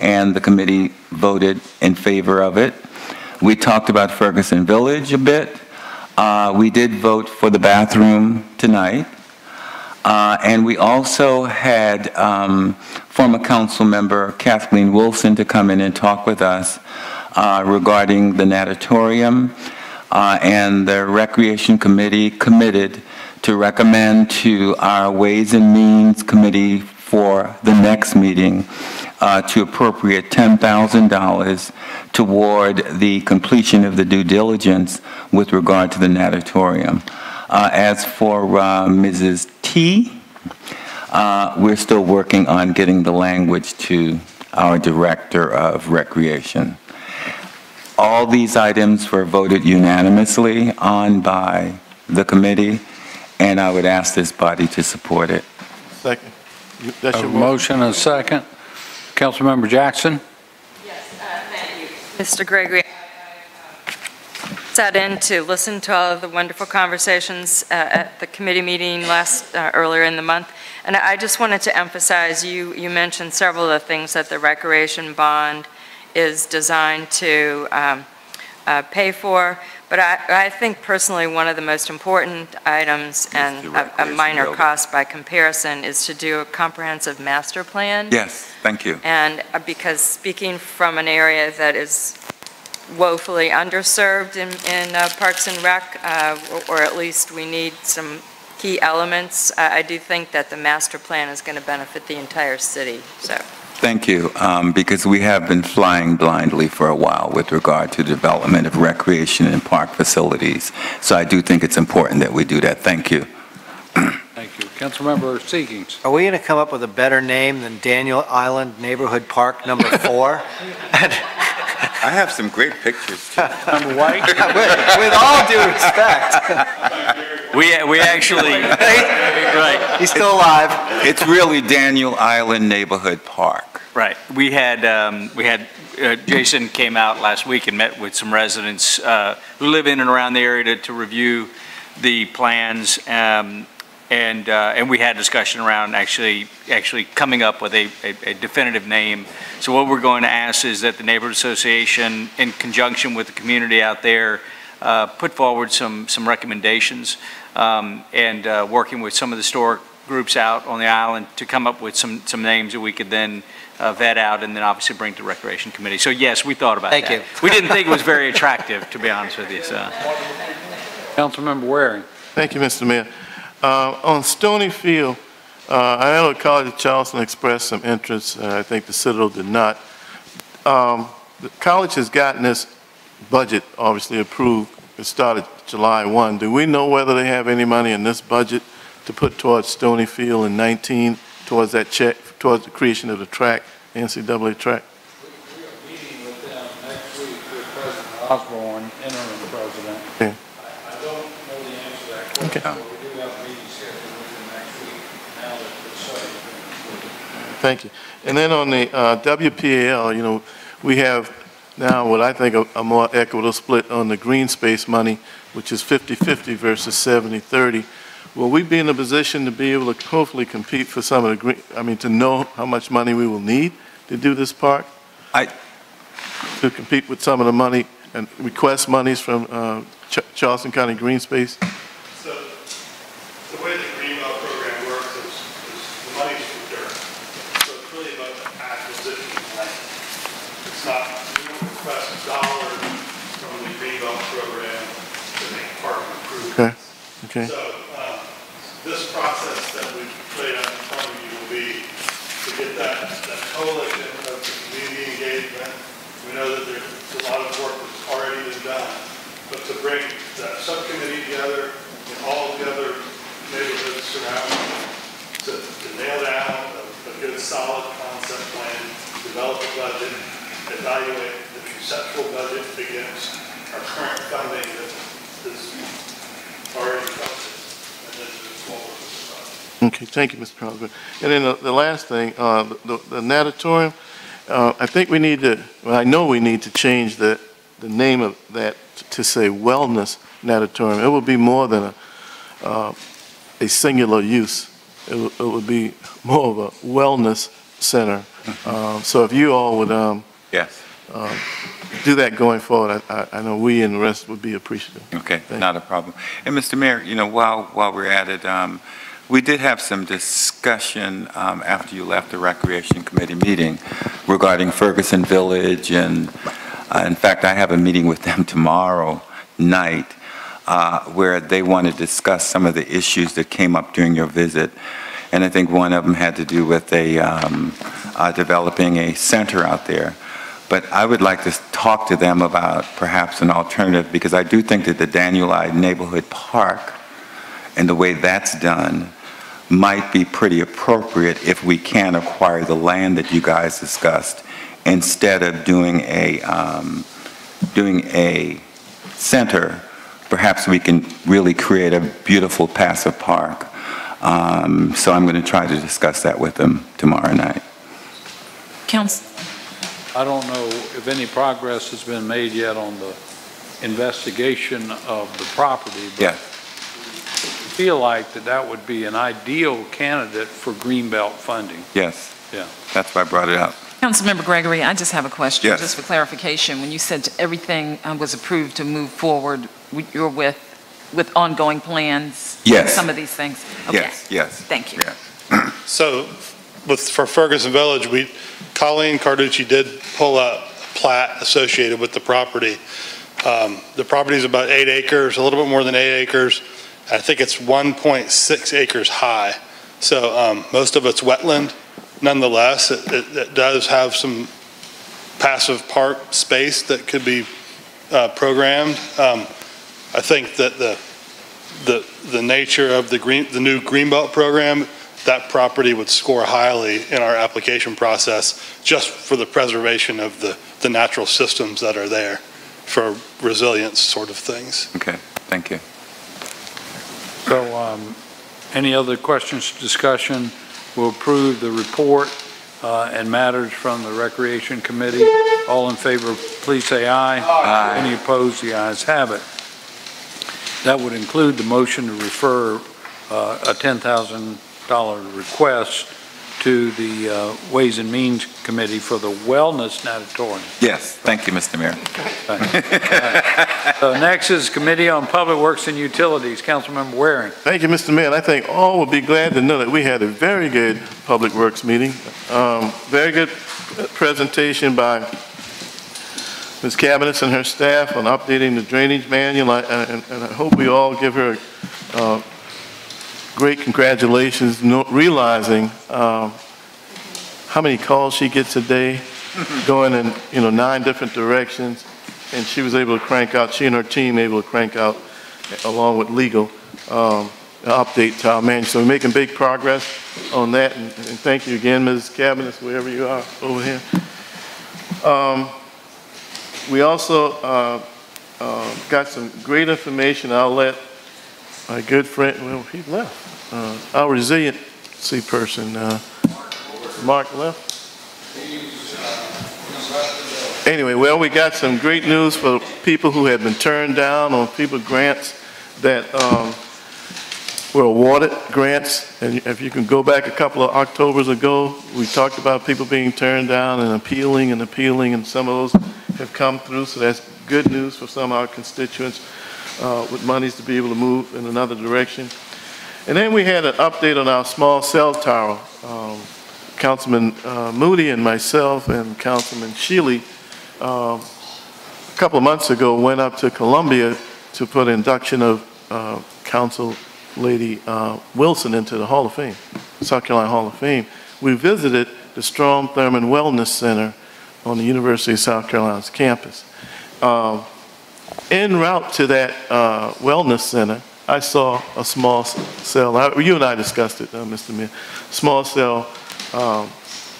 and the committee voted in favor of it. We talked about Ferguson Village a bit. We did vote for the bathroom tonight. And we also had former council member Kathleen Wilson to come in and talk with us regarding the natatorium. And the Recreation Committee committed to recommend to our Ways and Means Committee for the next meeting to appropriate $10,000 toward the completion of the due diligence with regard to the natatorium. As for Mrs. T, we're still working on getting the language to our Director of Recreation. All these items were voted unanimously on by the committee, and I would ask this body to support it. Second. That's your motion and a second. Councilmember Jackson? Yes, thank you. Mr. Gregory, I sat in to listen to all of the wonderful conversations at the committee meeting earlier in the month, and I just wanted to emphasize, you mentioned several of the things that the recreation bond is designed to pay for, but I think personally one of the most important items, and a minor cost by comparison, is to do a comprehensive master plan. Yes, thank you. And because speaking from an area that is woefully underserved in Parks and Rec, or at least we need some key elements. I do think that the master plan is going to benefit the entire city, so. Thank you, because we have been flying blindly for a while with regard to development of recreation and park facilities. So I do think it's important that we do that. Thank you. Thank you. Councilmember Seekings. Are we going to come up with a better name than Daniel Island Neighborhood Park number 4? I have some great pictures, too. Number White? With all due respect. We actually, right. He's still alive. It's really Daniel Island Neighborhood Park. Right. We had Jason came out last week and met with some residents who live in and around the area to review the plans, and we had discussion around actually coming up with a definitive name. So what we're going to ask is that the neighborhood association, in conjunction with the community out there, put forward some recommendations, and working with some of the historic groups out on the island to come up with some names that we could then vet out and then obviously bring to the Recreation Committee. So yes, we thought about that. Thank you. We didn't think it was very attractive, to be honest with you. So. Councilmember Waring. Thank you, Mr. Mayor. On Stony Field, I know the College of Charleston expressed some interest. I think the Citadel did not. The college has gotten this budget obviously approved. It started July 1. Do we know whether they have any money in this budget to put towards Stony Field in 19, towards that check, towards the creation of the track, NCAA track? We are meeting with them next week with President Osborne, interim president. Okay. I don't know the answer to that question, Okay. but we do have a meeting scheduled with them next week now that the study's been completed. Thank you. And then on the WPAL, you know, we have now what I think a more equitable split on the green space money, which is 50-50 versus 70-30. Will we be in a position to be able to hopefully compete for some of the green, to know how much money we will need to do this park? To compete with some of the money and request monies from Charleston County Green Space? So the way the Greenbelt program works is the money's procured. So it's really about the acquisition of land. It's not, you don't request dollars from the Greenbelt program to make park improvements. Okay. So this process that we've laid out in front of you will be to get that coalition of the community engagement. We know that there's a lot of work that's already been done, but to bring that subcommittee together and all the other neighborhoods surrounding to nail down a good solid concept plan, develop a budget, evaluate the conceptual budget against our current funding that is already funded, and then move forward with the budget. Okay, thank you, Mr. Congressman. And then the last thing, the natatorium, I think we need to, well, I know we need to change the name of that to say wellness natatorium. It will be more than a singular use. It would be more of a wellness center. So if you all would Yes. Do that going forward, I know we and the rest would be appreciative. Okay, not a problem. And Mr. Mayor, you know, while we're at it, we did have some discussion after you left the Recreation Committee meeting regarding Ferguson Village, and in fact, I have a meeting with them tomorrow night where they want to discuss some of the issues that came up during your visit. And I think one of them had to do with developing a center out there. But I would like to talk to them about perhaps an alternative, because I do think that the Daniel Island Neighborhood Park and the way that's done might be pretty appropriate if we can acquire the land that you guys discussed instead of doing a center. Perhaps we can really create a beautiful passive park. So I'm going to try to discuss that with them tomorrow night. Council. I don't know if any progress has been made yet on the investigation of the property, but yeah. I feel like that would be an ideal candidate for Greenbelt funding. Yes. Yeah. That's why I brought it up. Councilmember Gregory, I just have a question, Yes. just for clarification. When you said everything was approved to move forward, you're with ongoing plans? Yes. Some of these things? Okay. Yes, yes. Thank you. Yes. So for Ferguson Village, Colleen Carducci did pull a plat associated with the property. The property is about 8 acres, a little bit more than 8 acres. I think it's 1.6 acres high. So most of it's wetland. Nonetheless, it does have some passive park space that could be programmed. I think that the nature of the new Greenbelt program, that property would score highly in our application process just for the preservation of the natural systems that are there for resilience sort of things. Okay, thank you. So any other questions, discussion? We'll approve the report and matters from the Recreation Committee. All in favor, please say aye. Aye. Any opposed, the ayes have it. That would include the motion to refer a $10,000 request to the Ways and Means Committee for the Wellness Natatorium. Yes, thank you, Mr. Mayor. So next is Committee on Public Works and Utilities. Councilmember Waring. Thank you, Mr. Mayor. And I think all will be glad to know that we had a very good Public Works meeting. Very good presentation by Ms. Cabinets and her staff on updating the drainage manual, and I hope we all give her great congratulations, realizing how many calls she gets a day, going in 9 different directions, and she was able to crank out, she and her team able to crank out, along with legal, an update to our manual. So we're making big progress on that, and thank you again, Ms. Cabinets, wherever you are over here. We also got some great information. I'll let my good friend, well, he left, our resiliency person, Mark left. Anyway, well, we got some great news for people who had been turned down on FEMA grants that were awarded grants. And if you can go back a couple of Octobers ago, we talked about people being turned down and appealing, and some of those have come through. So that's good news for some of our constituents with monies to be able to move in another direction. And then we had an update on our small cell tower. Councilman Moody and myself and Councilman Shealy a couple of months ago went up to Columbia to put induction of Council Lady Wilson into the Hall of Fame, South Carolina Hall of Fame. We visited the Strom Thurmond Wellness Center on the University of South Carolina's campus. En route to that wellness center, I saw a small cell, you and I discussed it, Mr. Mayor, small cell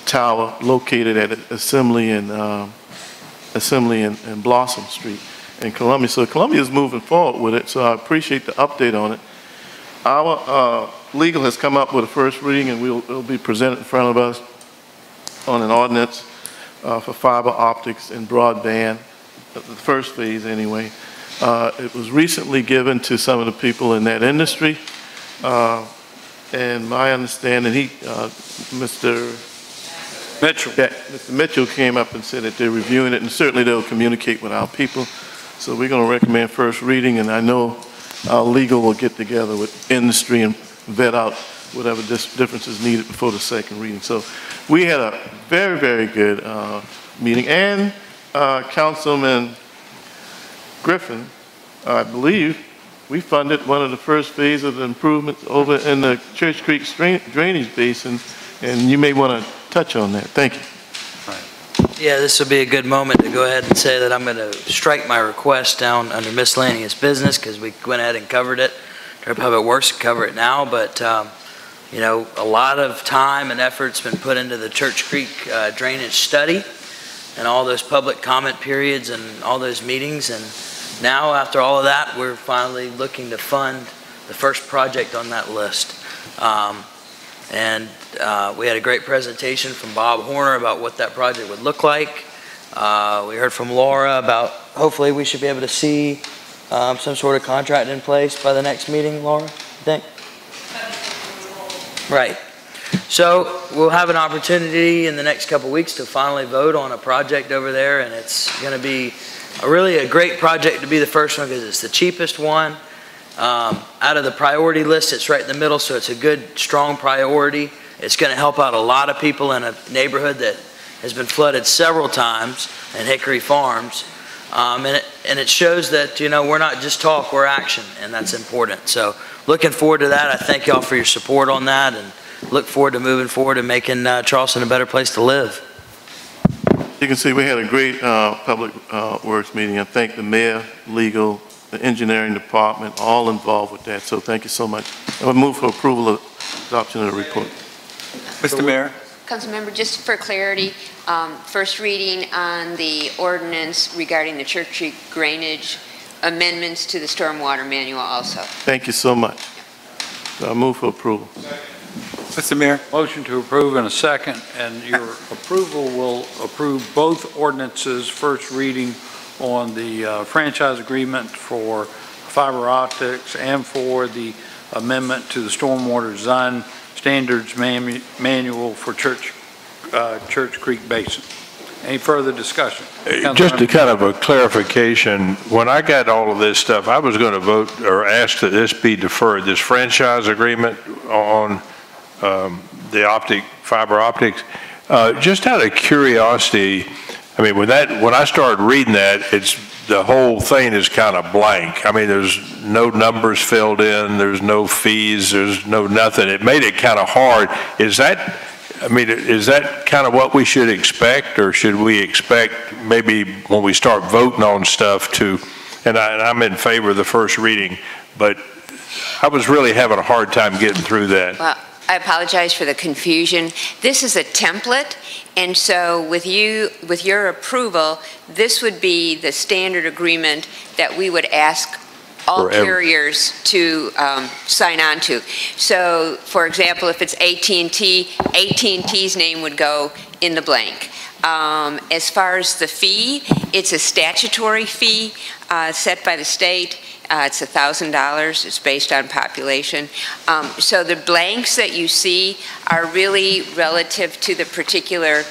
tower located at Assembly and Blossom Street in Columbia. So Columbia is moving forward with it, so I appreciate the update on it. Our legal has come up with a first reading, and it'll be presented in front of us on an ordinance for fiber optics and broadband, the first phase anyway. It was recently given to some of the people in that industry, and my understanding, Mr. Mitchell. Yeah, Mr. Mitchell came up and said that they're reviewing it, and certainly they'll communicate with our people. So we're going to recommend first reading, and I know our legal will get together with industry and vet out whatever differences needed before the second reading. So we had a very, very good meeting, and Councilman Griffin, I believe, we funded one of the first phases of the improvements over in the Church Creek drainage basin, and you may want to touch on that. Thank you. Yeah, this will be a good moment to go ahead and say that I'm going to strike my request down under miscellaneous business because we went ahead and covered it. Public Works cover it now, but you know, a lot of time and effort's been put into the Church Creek drainage study and all those public comment periods and all those meetings, and now after all of that, we're finally looking to fund the first project on that list. We had a great presentation from Bob Horner about what that project would look like. We heard from Laura about hopefully we should be able to see some sort of contract in place by the next meeting, Laura, you think? Right. So we'll have an opportunity in the next couple weeks to finally vote on a project over there, and it's going to be really a great project to be the first one because it's the cheapest one. Out of the priority list, it's right in the middle, so it's a good, strong priority. It's going to help out a lot of people in a neighborhood that has been flooded several times in Hickory Farms. And it shows that, we're not just talk, we're action, and that's important. So looking forward to that. I thank y'all for your support on that, and look forward to moving forward and making Charleston a better place to live. You can see we had a great public works meeting. I thank the mayor, legal, the engineering department, all involved with that. So thank you so much. I would move for approval of adoption of the report. Mr. Mayor. Councilmember, just for clarity, first reading on the ordinance regarding the Church Street drainage amendments to the stormwater manual also. Thank you so much. So I move for approval. Mr. Mayor. Motion to approve in a second, and your approval will approve both ordinances, first reading on the franchise agreement for fiber optics and for the amendment to the stormwater design standards manual for Church Creek Basin. Any further discussion? Just to kind of a clarification, when I got all of this stuff, I was going to vote or ask that this be deferred, this franchise agreement on the fiber optics. Just out of curiosity, I mean, when I started reading that, the whole thing is kind of blank. I mean, there's no numbers filled in, there's no fees, there's no nothing. It made it kind of hard. Is that kind of what we should expect, or should we expect maybe when we start voting on stuff and I'm in favor of the first reading, but I was really having a hard time getting through that. Well, I apologize for the confusion. This is a template, and so with your approval, this would be the standard agreement that we would ask all carriers to sign on to. So, for example, if it's AT&T, AT&T's name would go in the blank. As far as the fee, it's a statutory fee set by the state. It's $1,000. It's based on population. So the blanks that you see are really relative to the particular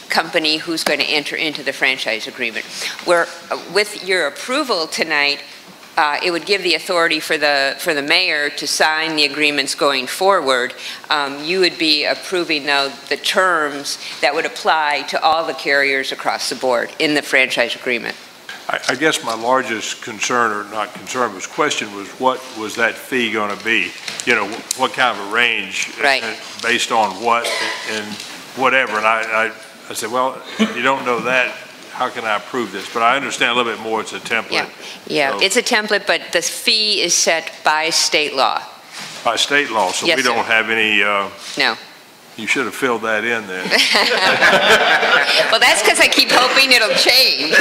company who's going to enter into the franchise agreement. Where with your approval tonight, it would give the authority for the mayor to sign the agreements going forward. You would be approving, though, the terms that would apply to all the carriers across the board in the franchise agreement. I guess my largest concern, or not concern, was question was, what was that fee going to be? What kind of a range, right, based on what and whatever. And I said, well, if you don't know that, how can I approve this? But I understand a little bit more. It's a template. Yeah, so, it's a template, but the fee is set by state law. By state law, so yes, we don't have any... no. You should have filled that in then. Well, that's because I keep hoping it'll change.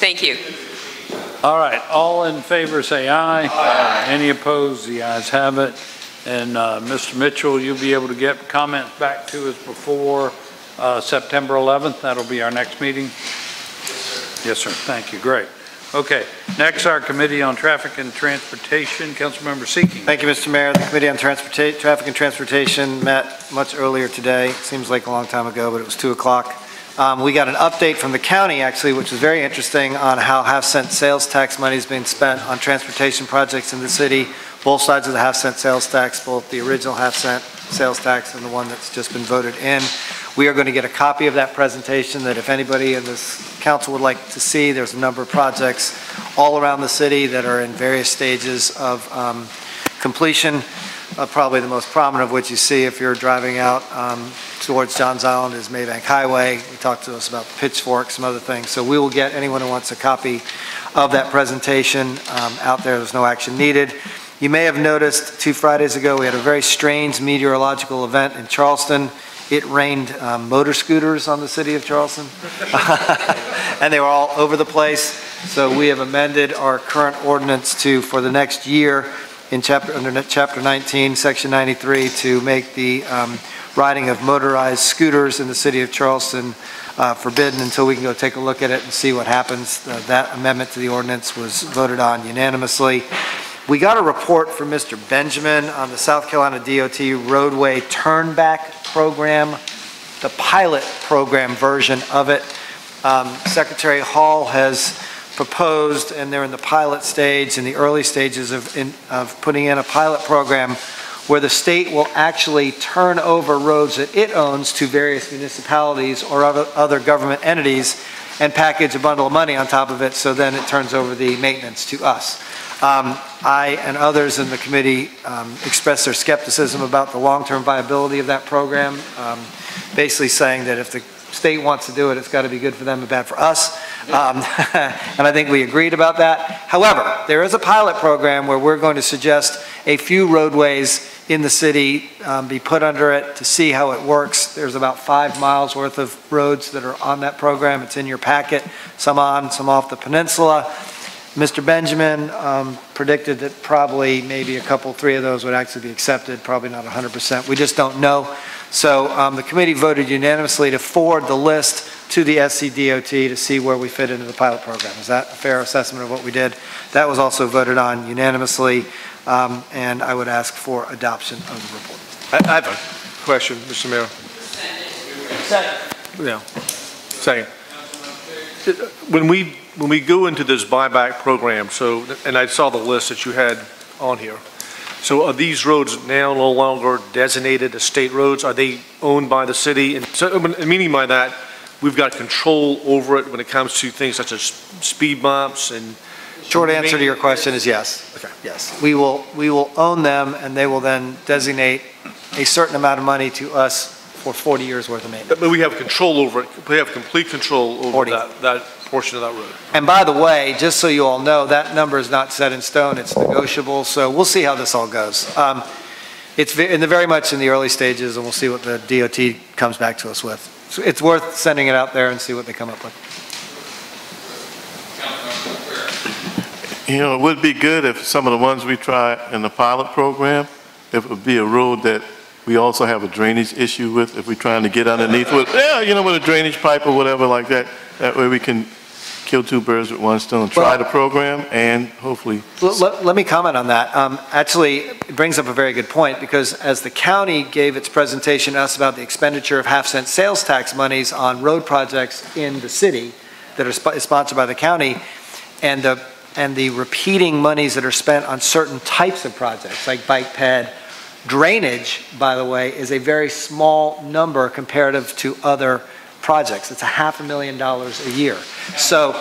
Thank you. All right, all in favor say aye. Aye. Any opposed? The ayes have it. And Mr. Mitchell, you'll be able to get comments back to us before September 11th. That'll be our next meeting. Yes, sir. Thank you. Great. Okay. Next, our Committee on Traffic and Transportation. Councilmember Seeking. Thank you, Mr. Mayor. The Committee on Traffic and Transportation met much earlier today. Seems like a long time ago, but it was 2 o'clock. We got an update from the county, actually, which was very interesting, on how half-cent sales tax money is being spent on transportation projects in the city. Both sides of the half-cent sales tax, both the original half-cent sales tax and the one that's just been voted in. We are going to get a copy of that presentation that if anybody in this council would like to see, there's a number of projects all around the city that are in various stages of completion. Probably the most prominent of which you see if you're driving out towards Johns Island is Maybank Highway. We talked to us about Pitchfork, some other things. So we will get anyone who wants a copy of that presentation out there. There's no action needed. You may have noticed 2 Fridays ago we had a very strange meteorological event in Charleston. It rained motor scooters on the city of Charleston, and they were all over the place. So we have amended our current ordinance for the next year under Chapter 19, Section 93, to make the riding of motorized scooters in the city of Charleston forbidden until we can go take a look at it and see what happens. That amendment to the ordinance was voted on unanimously. We got a report from Mr. Benjamin on the South Carolina DOT roadway turnback program, the pilot program version of it. Secretary Hall has proposed, and they're in the pilot stage, in the early stages of putting in a pilot program where the state will actually turn over roads that it owns to various municipalities or other government entities and package a bundle of money on top of it, so then it turns over the maintenance to us. I and others in the committee expressed their skepticism about the long-term viability of that program, basically saying that if the state wants to do it, it's got to be good for them and bad for us. And I think we agreed about that. However, there is a pilot program where we're going to suggest a few roadways in the city be put under it to see how it works. There's about 5 miles worth of roads that are on that program. It's in your packet, some on, some off the peninsula. Mr. Benjamin predicted that probably maybe a couple, 3 of those would actually be accepted, probably not 100%. We just don't know. So the committee voted unanimously to forward the list to the SCDOT to see where we fit into the pilot program. Is that a fair assessment of what we did? That was also voted on unanimously, and I would ask for adoption of the report. I have a question, Mr. Mayor. Second. Yeah. Second. When we go into this buyback program, so, and I saw the list that you had on here. So are these roads now no longer designated as state roads? Are they owned by the city? And so, meaning by that, we've got control over it when it comes to things such as speed bumps and... Short answer to your question is yes. Okay. Yes. We will own them, and they will then designate a certain amount of money to us for 40 years worth of maintenance. But we have control over it. We have complete control over that portion of that road. And by the way, just so you all know, that number is not set in stone. It's negotiable. So we'll see how this all goes. It's very much in the early stages, and we'll see what the DOT comes back to us with. So it's worth sending it out there and see what they come up with. You know, it would be good if some of the ones we try in the pilot program, if it would be a road that we also have a drainage issue with, if we're trying to get underneath with, with a drainage pipe or whatever like that. That way we can kill 2 birds with 1 stone. Try the program and hopefully... Let me comment on that. Actually, it brings up a very good point, because as the county gave its presentation to us about the expenditure of half-cent sales tax monies on road projects in the city that are sponsored by the county, and the repeating monies that are spent on certain types of projects, like bike ped, drainage, by the way, is a very small number comparative to other projects. It's $500,000 a year. So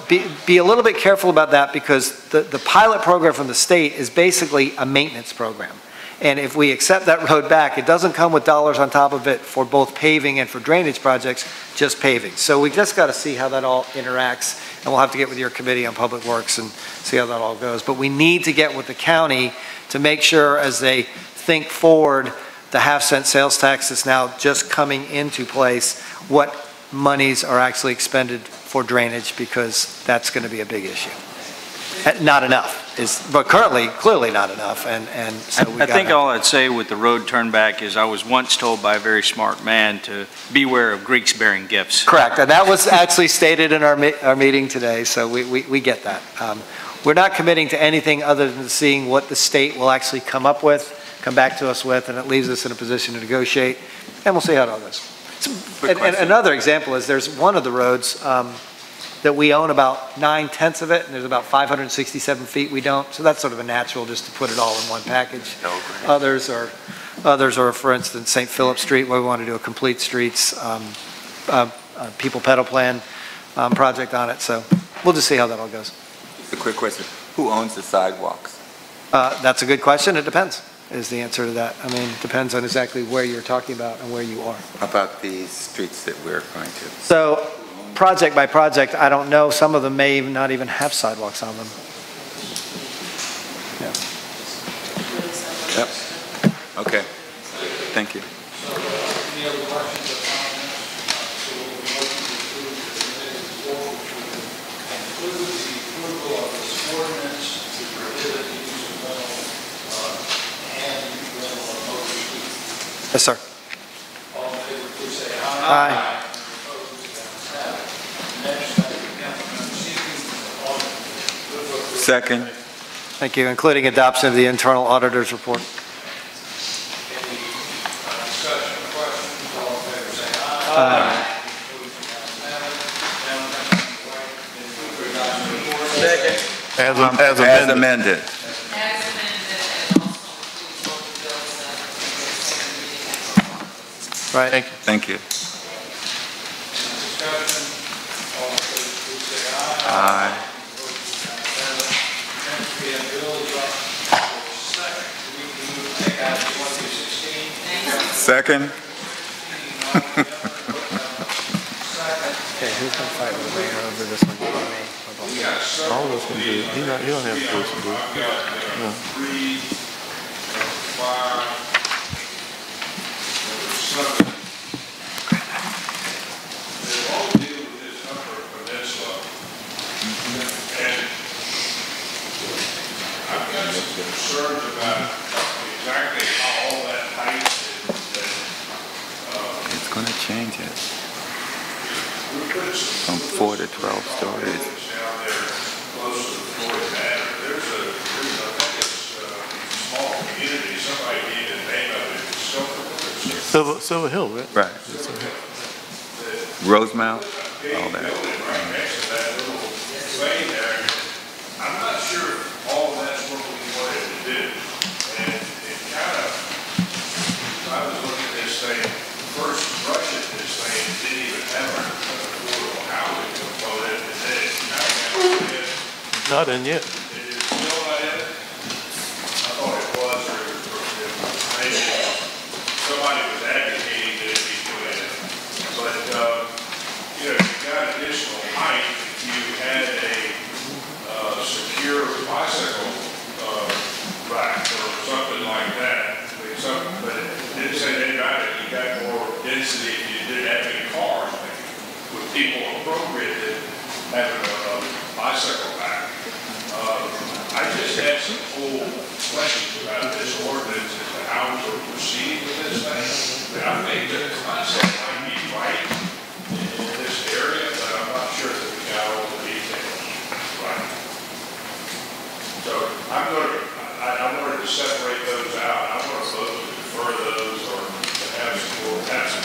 be a little bit careful about that, because the pilot program from the state is basically a maintenance program. And if we accept that road back, it doesn't come with dollars on top of it for both paving and for drainage projects, just paving. So we just got to see how that all interacts, and we'll have to get with your committee on public works and see how that all goes. But we need to get with the county to make sure, as they think forward the half-cent sales tax that's now just coming into place, what monies are actually expended for drainage, because that's going to be a big issue. Not enough, but currently, clearly not enough, and so we I think all I'd say with the road turnback is I was once told by a very smart man to beware of Greeks bearing gifts. Correct, and that was actually stated in our meeting today, so we get that. We're not committing to anything other than seeing what the state will actually come back to us with, and it leaves us in a position to negotiate, and we'll see how it all goes. And another example is there's one of the roads that we own about 9/10 of it, and there's about 567 feet we don't, so that's sort of a natural just to put it all in one package. Others are, for instance, St. Philip Street, where we want to do a complete streets people pedal plan project on it, so we'll just see how that all goes. Just a quick question. Who owns the sidewalks? That's a good question. It depends, is the answer to that. I mean, it depends on exactly where you're talking about and where you are. How about the streets that we're going to? So, project by project, I don't know. Some of them may not even have sidewalks on them. Yeah. Yep. Okay. Thank you. Any other questions or comments? So we'll be looking to the approval of this ordinance to prohibit the use of rental and rental of motor vehicles. Yes, sir. All in favor, please say aye. Aye. Second. Thank you, including adoption of the internal auditor's report. Aye. As amended. Right. Thank you. Aye. Second. Okay, who's gonna fight with the mayor over this one? All of us can do it. He don't have to do some do it. No. I've got some concerns about exactly how all that height is. It's going to change it from 4 to 12 stories. Silver Hill, right? Right. Rosemount, all that. I'm not sure all of that's what we wanted to do. And it kind of, I was looking at this thing, first rush at this thing, it didn't even have an affordable housing component, and then it kind of got in. Not in yet. It is still not in it? I thought it was, or maybe somebody was advocating that it be put in. But, you know, you got additional height if you had a secure bicycle rack or something like that. I mean, but it didn't say anything about it. You got more density if you didn't have any cars. Like, with people appropriate to having a bicycle rack. I just had some whole questions about this ordinance and how we're proceeding with this thing. I think the concept might be right in this area, but I'm not sure that we got all the details right. So I wanted to separate those out. I want to vote to defer those or to have some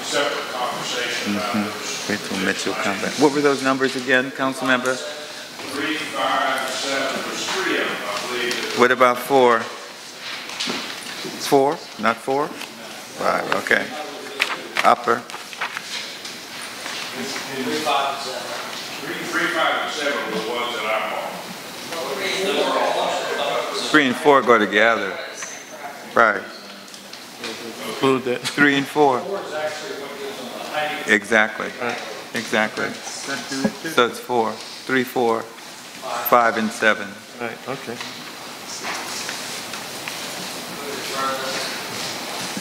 separate conversation about those. Wait till Mitchell comes back. What were those numbers again, council member? 3, 5, 7, there's 3 of them, I believe. What about 4? 4? Not 4? 5, okay. Upper. 3, 5, and 7 were the ones that I'm on. 3 and 4 go together. Right. Include that. 3 and 4. Exactly. Exactly. So it's 4. 3, 4, 5, and 7. Right, okay.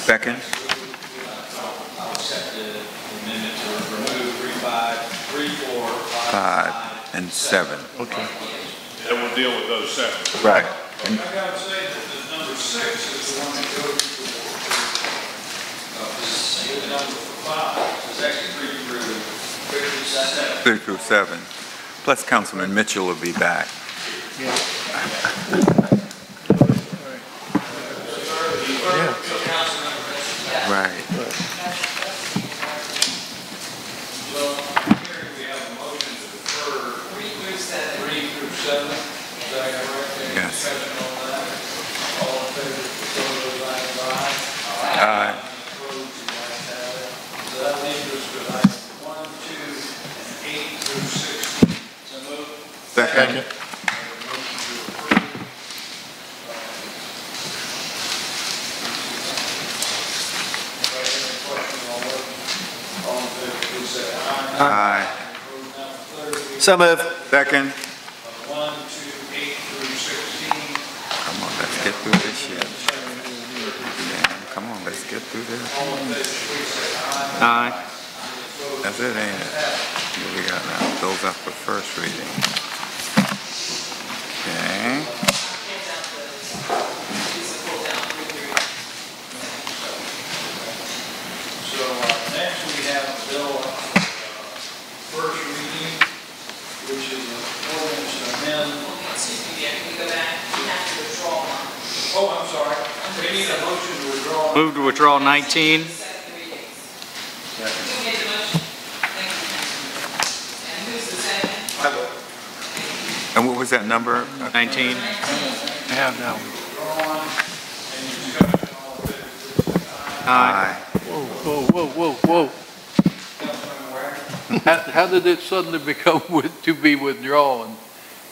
Second. I'll accept the amendment to remove 3, 5, 3, 4, 5, and 7. Okay. And we'll deal with those separately. Right. I gotta say that the number 6 is the one that goes to the number 5. It's actually 3 through 7. 3 through 7. Plus Councilman Mitchell will be back. Yeah. Right. So here we have a motion to defer 3 through 7. Is that correct? Any discussion on that? All in favor, so those items aye. Aye. Opposed, the ayes have it. So that leaves us with items 1, 2, and 8 through 16. So move. Second. Aye. So move. Second. 1, 2, 8 through 16. Come on, let's get through this shit. Yeah, come on, let's get through this. Aye. That's it, ain't it? What we got now? Those up for first reading. Okay. So next we have a bill, first reading, which is an ordinance to amend. Excuse me, Mayor, can we go back? We have to withdraw one. Oh, I'm sorry. We need a motion to withdraw. Move to withdraw 19. Who made the motion? Thank you, Councilman. And who's the second? And what was that number? 19. Yeah, no. Aye. Whoa, whoa, whoa, whoa, whoa. How did it suddenly become to be withdrawn?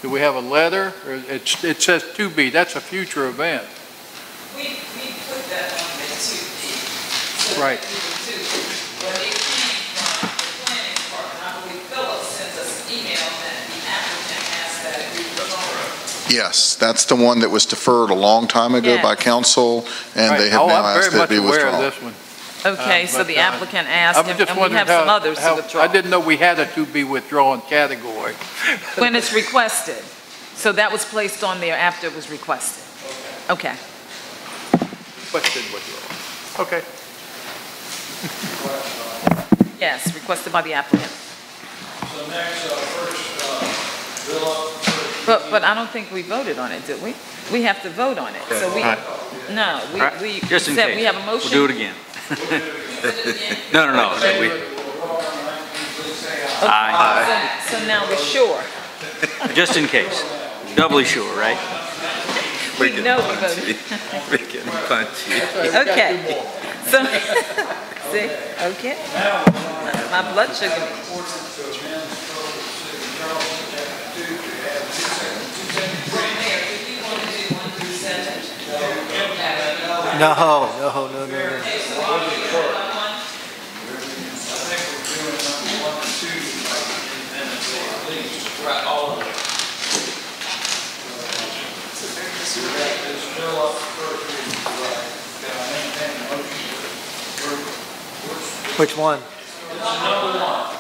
Do we have a letter? Or it says to be, that's a future event. We put that on the 2B. Right. But it came from the planning department. I believe Philip sent us an email that the applicant asked that it be withdrawn. Yes, that's the one that was deferred a long time ago by council, and they have now asked that it be withdrawn. I'm very much aware of this one. Okay, so the applicant asked, and we have some others to withdraw. I didn't know we had a to be withdrawn category. When it's requested. So that was placed on there after it was requested. Okay. Requested withdrawal. Okay. Yes, requested by the applicant. So next, first, bill up. But I don't think we voted on it, did we? We have to vote on it. So we, no, we Just in said case. we have a motion. We'll do it again. No. Okay. Aye. So now we're sure. Just in case. Doubly sure, right? We know we voted. Freaking punchy. Okay. So, see, okay. My blood sugar. No. Which one? Number one,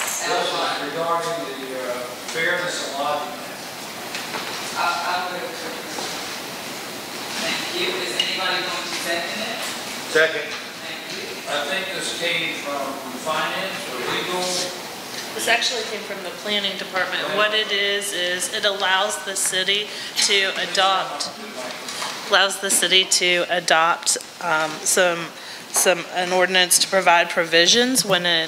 regarding the fairness and lodging. Thank you. Is anybody going to second it? Second. I think this came from finance or legal. This actually came from the planning department. What it is it allows the city to adopt an ordinance to provide provisions when a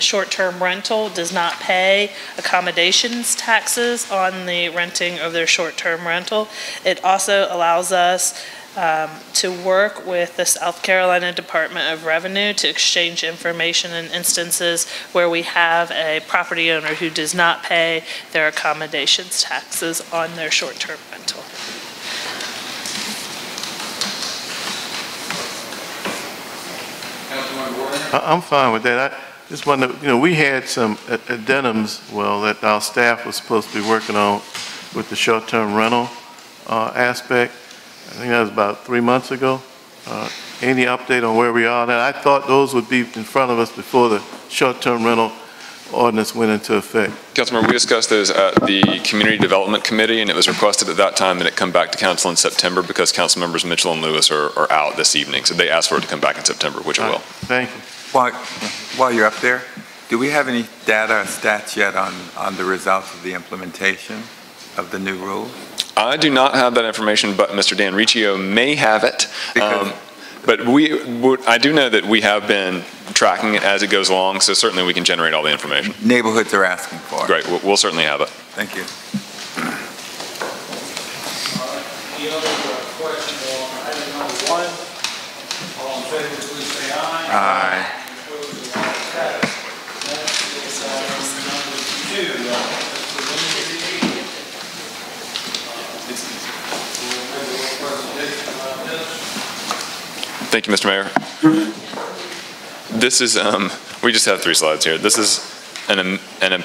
short-term rental does not pay accommodations taxes on the renting of their short-term rental. It also allows us to work with the South Carolina Department of Revenue to exchange information in instances where we have a property owner who does not pay their accommodations taxes on their short-term rental. I'm fine with that. I just wonder, we had some addendums, that our staff was supposed to be working on with the short-term rental aspect. I think that was about 3 months ago. Any update on where we are now? I thought those would be in front of us before the short-term rental ordinance went into effect. Councilmember, we discussed those at the Community Development Committee, and it was requested at that time that it come back to council in September because council members Mitchell and Lewis are out this evening. So they asked for it to come back in September, which it will. Thank you. While you're up there, do we have any data or stats yet on the results of the implementation of the new rules? I do not have that information, but Mr. Dan Riccio may have it. But I do know that we have been tracking it as it goes along, so certainly we can generate all the information. Neighborhoods are asking for it. Great, we'll certainly have it. Thank you. Any other questions on item number one? All in favor, please say aye. Aye. Thank you, Mr. Mayor. This is, we just have 3 slides here. This is a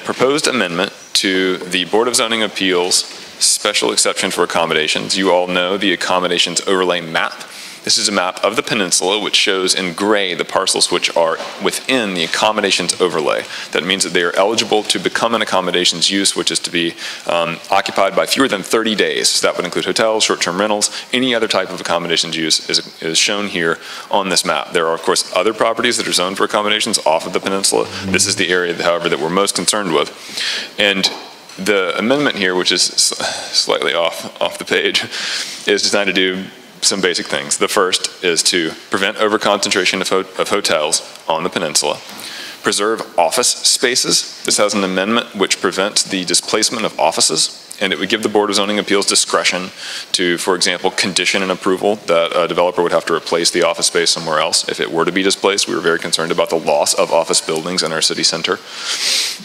proposed amendment to the Board of Zoning Appeals special exception for accommodations. You all know the accommodations overlay map. This is a map of the peninsula which shows in gray the parcels which are within the accommodations overlay. That means that they are eligible to become an accommodations use, which is to be occupied by fewer than 30 days. So that would include hotels, short-term rentals, any other type of accommodations use is shown here on this map. There are, of course, other properties that are zoned for accommodations off of the peninsula. This is the area, however, that we're most concerned with. And the amendment here, which is slightly off the page, is designed to do some basic things. The first is to prevent overconcentration of hotels on the peninsula, preserve office spaces. This has an amendment which prevents the displacement of offices and it would give the Board of Zoning Appeals discretion to, for example, condition an approval that a developer would have to replace the office space somewhere else if it were to be displaced. We were very concerned about the loss of office buildings in our city center.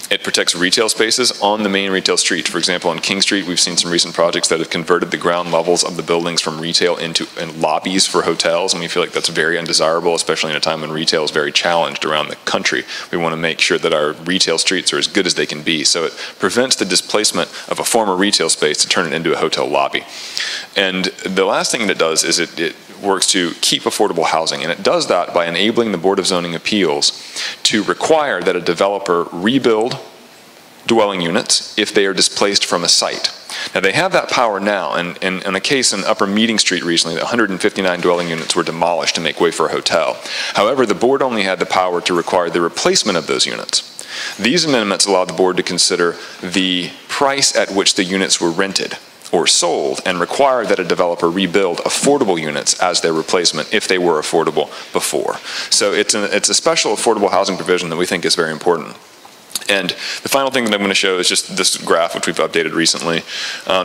It protects retail spaces on the main retail street. For example, on King Street, we've seen some recent projects that have converted the ground levels of the buildings from retail into lobbies for hotels, and we feel like that's very undesirable, especially in a time when retail is very challenged around the country. We want to make sure that our retail streets are as good as they can be, so it prevents the displacement of a former retail space to turn it into a hotel lobby. And the last thing that it does is it works to keep affordable housing, and it does that by enabling the Board of Zoning Appeals to require that a developer rebuild dwelling units if they are displaced from a site. Now, they have that power now, and in a case in Upper Meeting Street recently, 159 dwelling units were demolished to make way for a hotel. However, the board only had the power to require the replacement of those units. These amendments allow the board to consider the price at which the units were rented or sold and require that a developer rebuild affordable units as their replacement if they were affordable before. So it's a special affordable housing provision that we think is very important. And the final thing that I'm going to show is just this graph, which we've updated recently.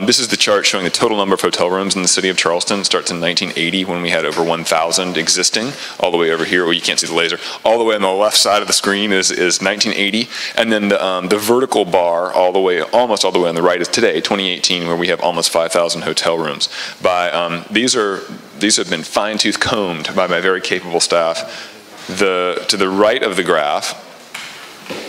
This is the chart showing the total number of hotel rooms in the city of Charleston. It starts in 1980 when we had over 1,000 existing, all the way over here. Well, you can't see the laser. All the way on the left side of the screen is 1980. And then the vertical bar almost all the way on the right is today, 2018, where we have almost 5,000 hotel rooms. These have been fine-tooth combed by my very capable staff. To the right of the graph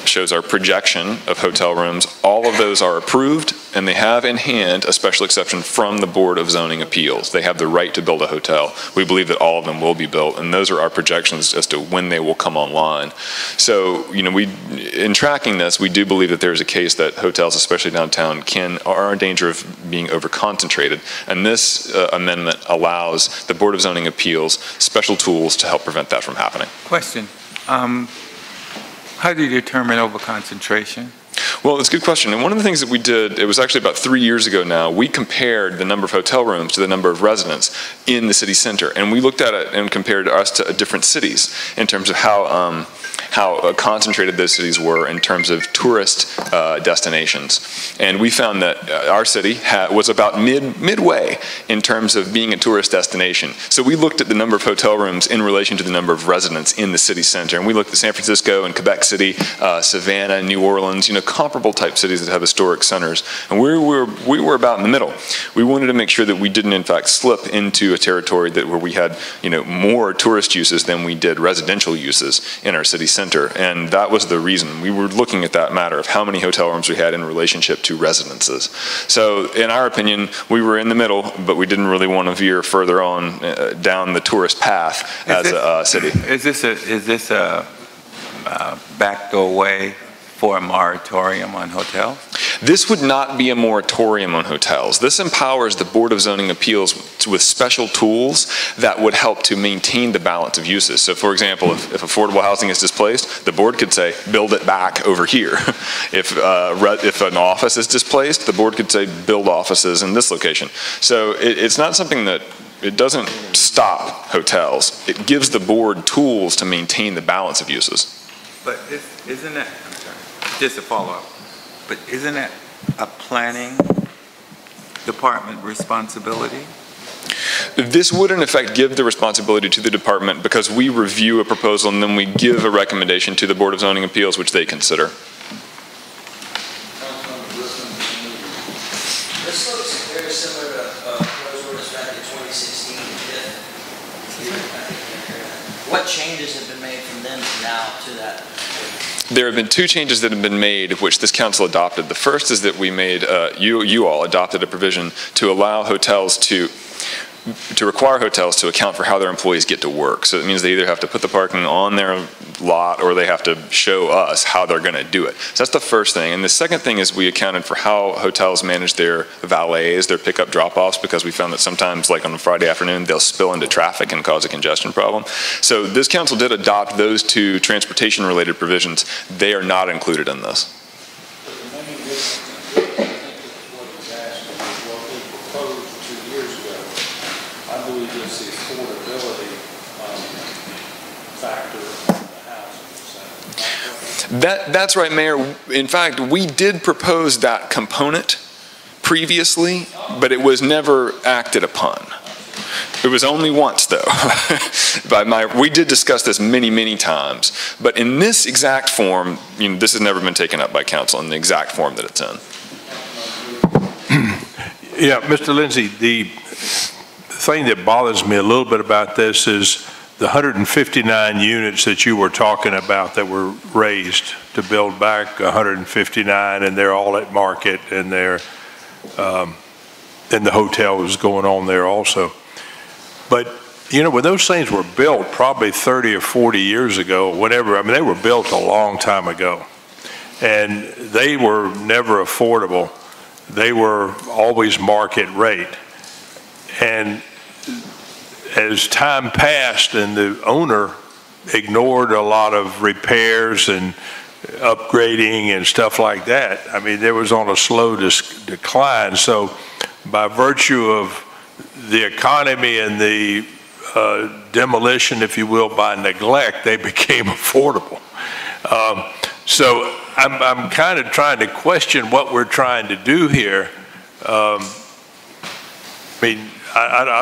shows our projection of hotel rooms. All of those are approved, and they have in hand a special exception from the Board of Zoning Appeals. They have the right to build a hotel. We believe that all of them will be built, and those are our projections as to when they will come online. So, in tracking this, we do believe that there is a case that hotels, especially downtown, are in danger of being over-concentrated, and this amendment allows the Board of Zoning Appeals special tools to help prevent that from happening. Question. How do you determine overconcentration? Well, it's a good question. And one of the things that we did, it was actually about 3 years ago now, we compared the number of hotel rooms to the number of residents in the city center. And we looked at it and compared us to different cities in terms of how concentrated those cities were in terms of tourist destinations. And we found that our city was about midway in terms of being a tourist destination. So we looked at the number of hotel rooms in relation to the number of residents in the city center. And we looked at San Francisco and Quebec City, Savannah, New Orleans, comparable type cities that have historic centers. And we were about in the middle. We wanted to make sure that we didn't in fact slip into a territory where we had more tourist uses than we did residential uses in our city center. And that was the reason. We were looking at that matter of how many hotel rooms we had in relationship to residences. So in our opinion, we were in the middle, but we didn't really want to veer further on down the tourist path as a city. Is this a backdoor way for a moratorium on hotels? This would not be a moratorium on hotels. This empowers the Board of Zoning Appeals with special tools that would help to maintain the balance of uses. So for example, if affordable housing is displaced, the board could say, build it back over here. If an office is displaced, the board could say, build offices in this location. So it's not something that, it doesn't stop hotels. It gives the board tools to maintain the balance of uses. But isn't that, just a follow-up, but isn't that a planning department responsibility? This would in effect give the responsibility to the department because we review a proposal and then we give a recommendation to the Board of Zoning Appeals, which they consider. This looks very similar to proposed ordinance back in 2016. What changes have been made from then to now to that? There have been two changes that have been made, which this council adopted. The first is that we made, you all adopted a provision to allow hotels to require hotels to account for how their employees get to work. So it means they either have to put the parking on their lot or they have to show us how they're going to do it. So that's the first thing. And the second thing is we accounted for how hotels manage their valets, their pickup drop-offs, because we found that sometimes, like on a Friday afternoon, they'll spill into traffic and cause a congestion problem. So this council did adopt those two transportation-related provisions. They are not included in this. That's right, Mayor. In fact, we did propose that component previously, but it was never acted upon. It was only once, though. We did discuss this many, many times, but in this exact form, this has never been taken up by council in the exact form that it's in. Yeah, Mr. Lindsay, the thing that bothers me a little bit about this is the 159 units that you were talking about that were raised to build back 159, and they're all at market, and they're and the hotel is going on there also. But, when those things were built probably 30 or 40 years ago, whatever, they were built a long time ago. And they were never affordable. They were always market rate. And as time passed and the owner ignored a lot of repairs and upgrading and stuff like that, there was on a slow decline. So by virtue of the economy and the demolition, if you will, by neglect, they became affordable. So I'm kind of trying to question what we're trying to do here. I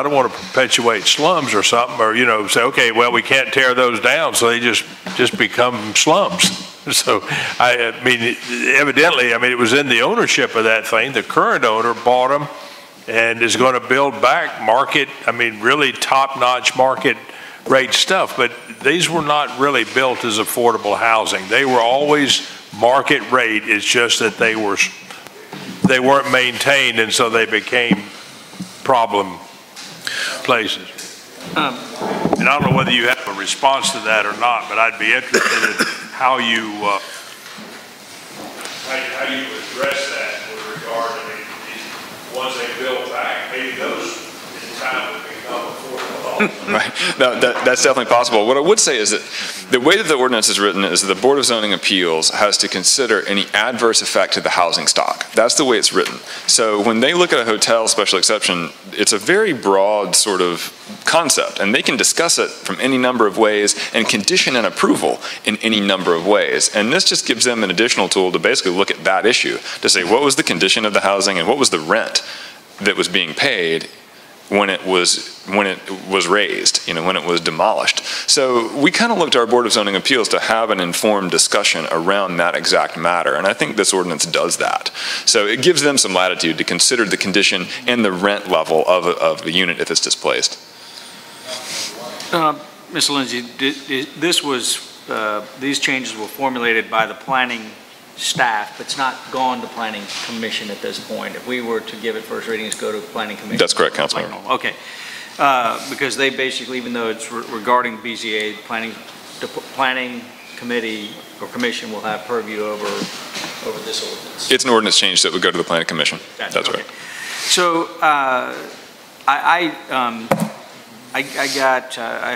don't want to perpetuate slums or something, or say, okay, well, we can't tear those down, so they just become slums. So evidently, it was in the ownership of that thing. The current owner bought them and is going to build back market, really top-notch market rate stuff. But these were not really built as affordable housing. They were always market rate. It's just that they weren't maintained, and so they became problem places. And I don't know whether you have a response to that or not, but I'd be interested in how you address that with regard to once they build back, maybe those in time would become affordable. Right. No, that's definitely possible. What I would say is that the way that the ordinance is written is that the Board of Zoning Appeals has to consider any adverse effect to the housing stock. That's the way it's written. So when they look at a hotel special exception, it's a very broad sort of concept, and they can discuss it from any number of ways and condition an approval in any number of ways. And this just gives them an additional tool to basically look at that issue, to say what was the condition of the housing and what was the rent that was being paid when it was raised, when it was demolished. So we kind of looked to our Board of Zoning Appeals to have an informed discussion around that exact matter, and I think this ordinance does that. So it gives them some latitude to consider the condition and the rent level of the unit if it's displaced. Mr. Lindsay, these changes were formulated by the planning staff, but it's not gone to planning commission at this point. If we were to give it first reading, it's go to planning commission. That's correct, Councilman. Okay. Because they basically, even though it's regarding BZA, the planning committee or commission will have purview over this ordinance. It's an ordinance change that would go to the planning commission. That's okay. Right. So I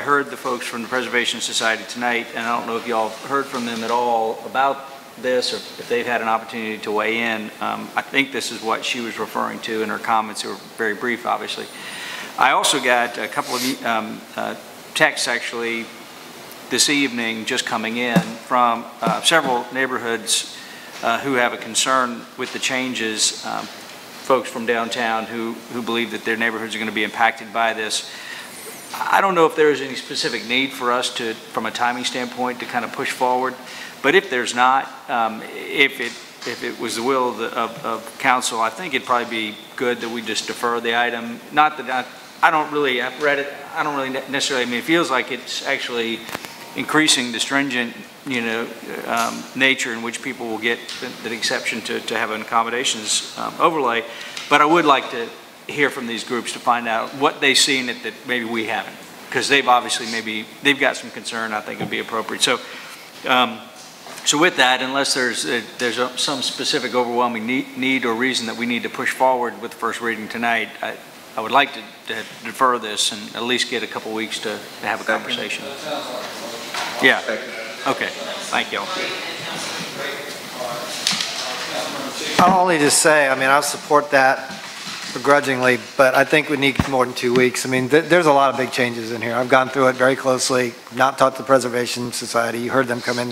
heard the folks from the Preservation Society tonight, and I don't know if y'all heard from them at all about this or if they've had an opportunity to weigh in. I think this is what she was referring to in her comments. They were very brief, obviously. I also got a couple of texts actually this evening just coming in from several neighborhoods who have a concern with the changes, folks from downtown who believe that their neighborhoods are going to be impacted by this. I don't know if there is any specific need for us to, from a timing standpoint, to kind of push forward. But if there's not, if it was the will of council, I think it'd probably be good that we just defer the item. Not that I've read it. I don't really necessarily. It feels like it's actually increasing the stringent, nature in which people will get the exception to have an accommodations overlay. But I would like to hear from these groups to find out what they've seen that maybe we haven't, because they've obviously they've got some concern. I think would be appropriate. So. So with that, unless there's some specific overwhelming need or reason that we need to push forward with the first reading tonight, I would like to defer this and at least get a couple weeks to have a conversation. Yeah. Okay. Thank you. I'll only just say, I'll support that begrudgingly, but I think we need more than 2 weeks. There's a lot of big changes in here. I've gone through it very closely, not talked to the Preservation Society. You heard them come in.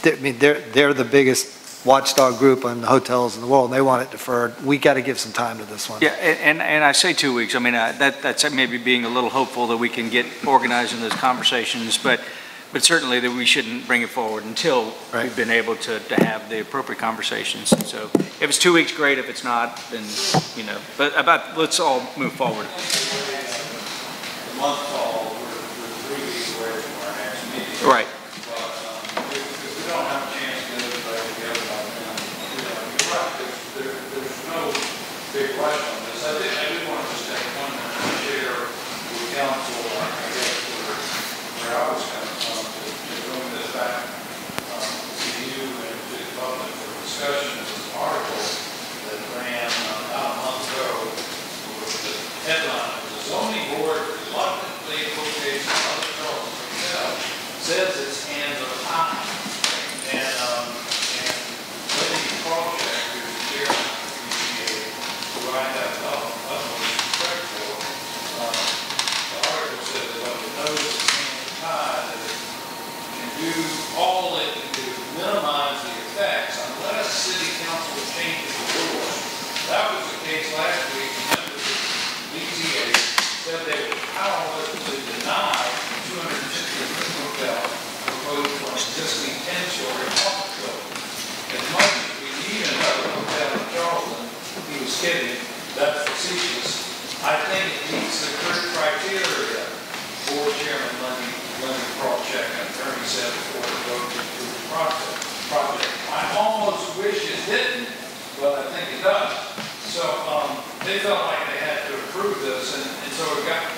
They're the biggest watchdog group on the hotels in the world, and they want it deferred. We got to give some time to this one. Yeah, and I say 2 weeks. I mean, that's maybe being a little hopeful that we can get organized in those conversations, but certainly that we shouldn't bring it forward until we've been able to have the appropriate conversations. So if it's 2 weeks, great. If it's not, then, you know, but let's all move forward. The month call, we're 3 weeks away from our next meeting. Right. But if we don't have a chance to get everybody together by then, you know, you're right, there's no big rush on this. I do want to just take 1 minute to share with council, I guess, where I was coming from, to bring this back to you and to the public for discussion. This is an article that ran about a month ago with the headline, "The zoning board reluctantly locates another Charleston hotel, says its hands are tied." And Lady Crawford, who's the chairman of the BCA, who I have utmost respect for, the article says that what it knows is hands are tied, that it can do all it can do to minimize the effects unless city council changes the rules. That was the case last week. Members of the BCA said they were powerless to deny the 250 hotel proposed for an existing 10-story office building. As much as we need another hotel in Charleston, he was kidding, that's facetious. I think it meets the current criteria. Board Chairman Lenny Krawcheck and attorney said before the vote to approve the project. I almost wish it didn't, but I think it does. So they felt like they had to approve this, and so we got to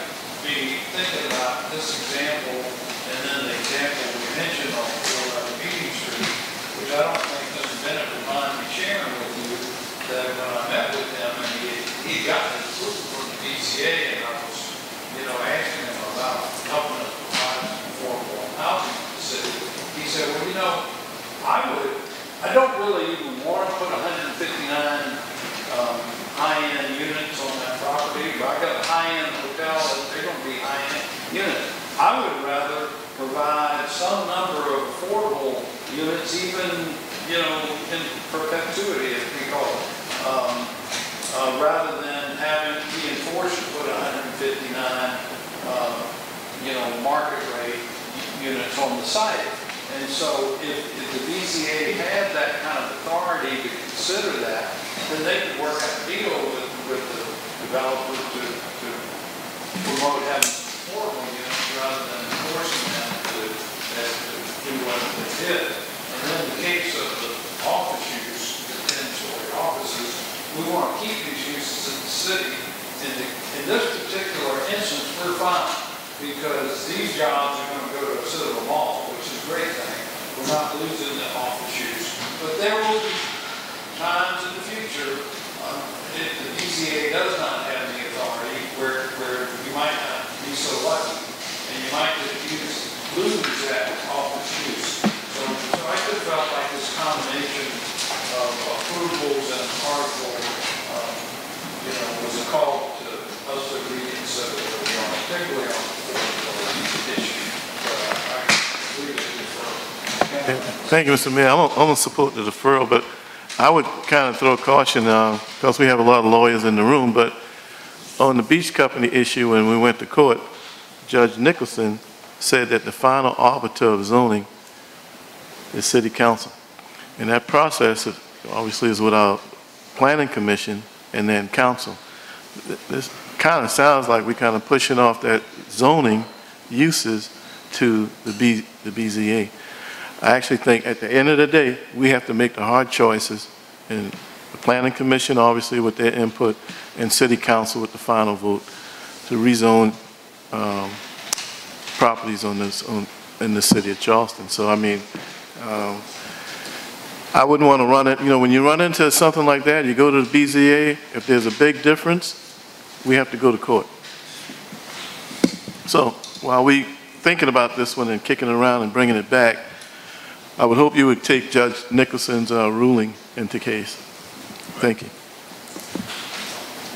be thinking about this example, and then the example we mentioned on 411 Meeting Street, which I don't think Mr. Bennett would mind me sharing with you, that when I met with him, and he got the approval from the BCA, and I was, you know, asking him about helping us provide some affordable housing in the city. He said, well, you know, I don't really even want to put 159 high-end units on that property. If I got a high-end hotel, they're going to be high-end units. I would rather provide some number of affordable units, even, you know, in perpetuity, as we call it, rather than having to be enforced to put 159, you know, market rate units on the site. And so if the BCA had that kind of authority to consider that, then they could work out a deal with the developer to promote having affordable units rather than forcing them to do what they did. And then in the case of the office use, the 10-story offices, we want to keep these uses in the city. In this particular instance, we're fine, because these jobs are going to go to a Citadel Mall, which is a great thing. We're not losing the office use. But there will be times in the future, if the BCA does not have the authority, where you might not be so lucky, and you might just lose that office use. So I just felt like this combination of approvals and partial, you know, was a call to us to reconsider, particularly on the issue. I agree with you. Thank you, Mr. Mayor. I'm going to support the deferral, but I would kind of throw caution, because we have a lot of lawyers in the room, but on the beach company issue, when we went to court, Judge Nicholson said that the final arbiter of zoning is City Council. And that process obviously is with our Planning Commission and then Council. This kind of sounds like we're kind of pushing off that zoning uses to the BZA. I actually think at the end of the day, we have to make the hard choices, and the Planning Commission, obviously, with their input, and City Council with the final vote to rezone properties in the city of Charleston. So, I mean, I wouldn't want to run it. You know, when you run into something like that, you go to the BZA. If there's a big difference, we have to go to court. So, while we thinking about this one and kicking it around and bringing it back, I would hope you would take Judge Nicholson's ruling into case. Thank you.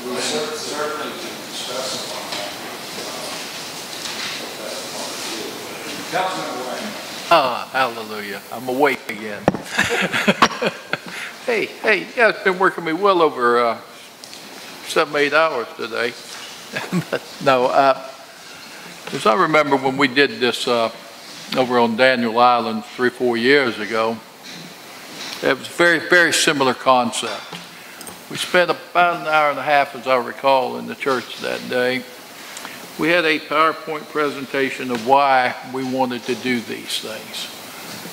We certainly can discuss it. Councilman Wayne. Oh, hallelujah. I'm awake again. Hey, yeah, it's been working me well over 7-8 hours today. But no, as I remember when we did this over on Daniel Island 3-4 years ago, it was a very, very similar concept. We spent about an hour and a half, as I recall, in the church that day. We had a PowerPoint presentation of why we wanted to do these things.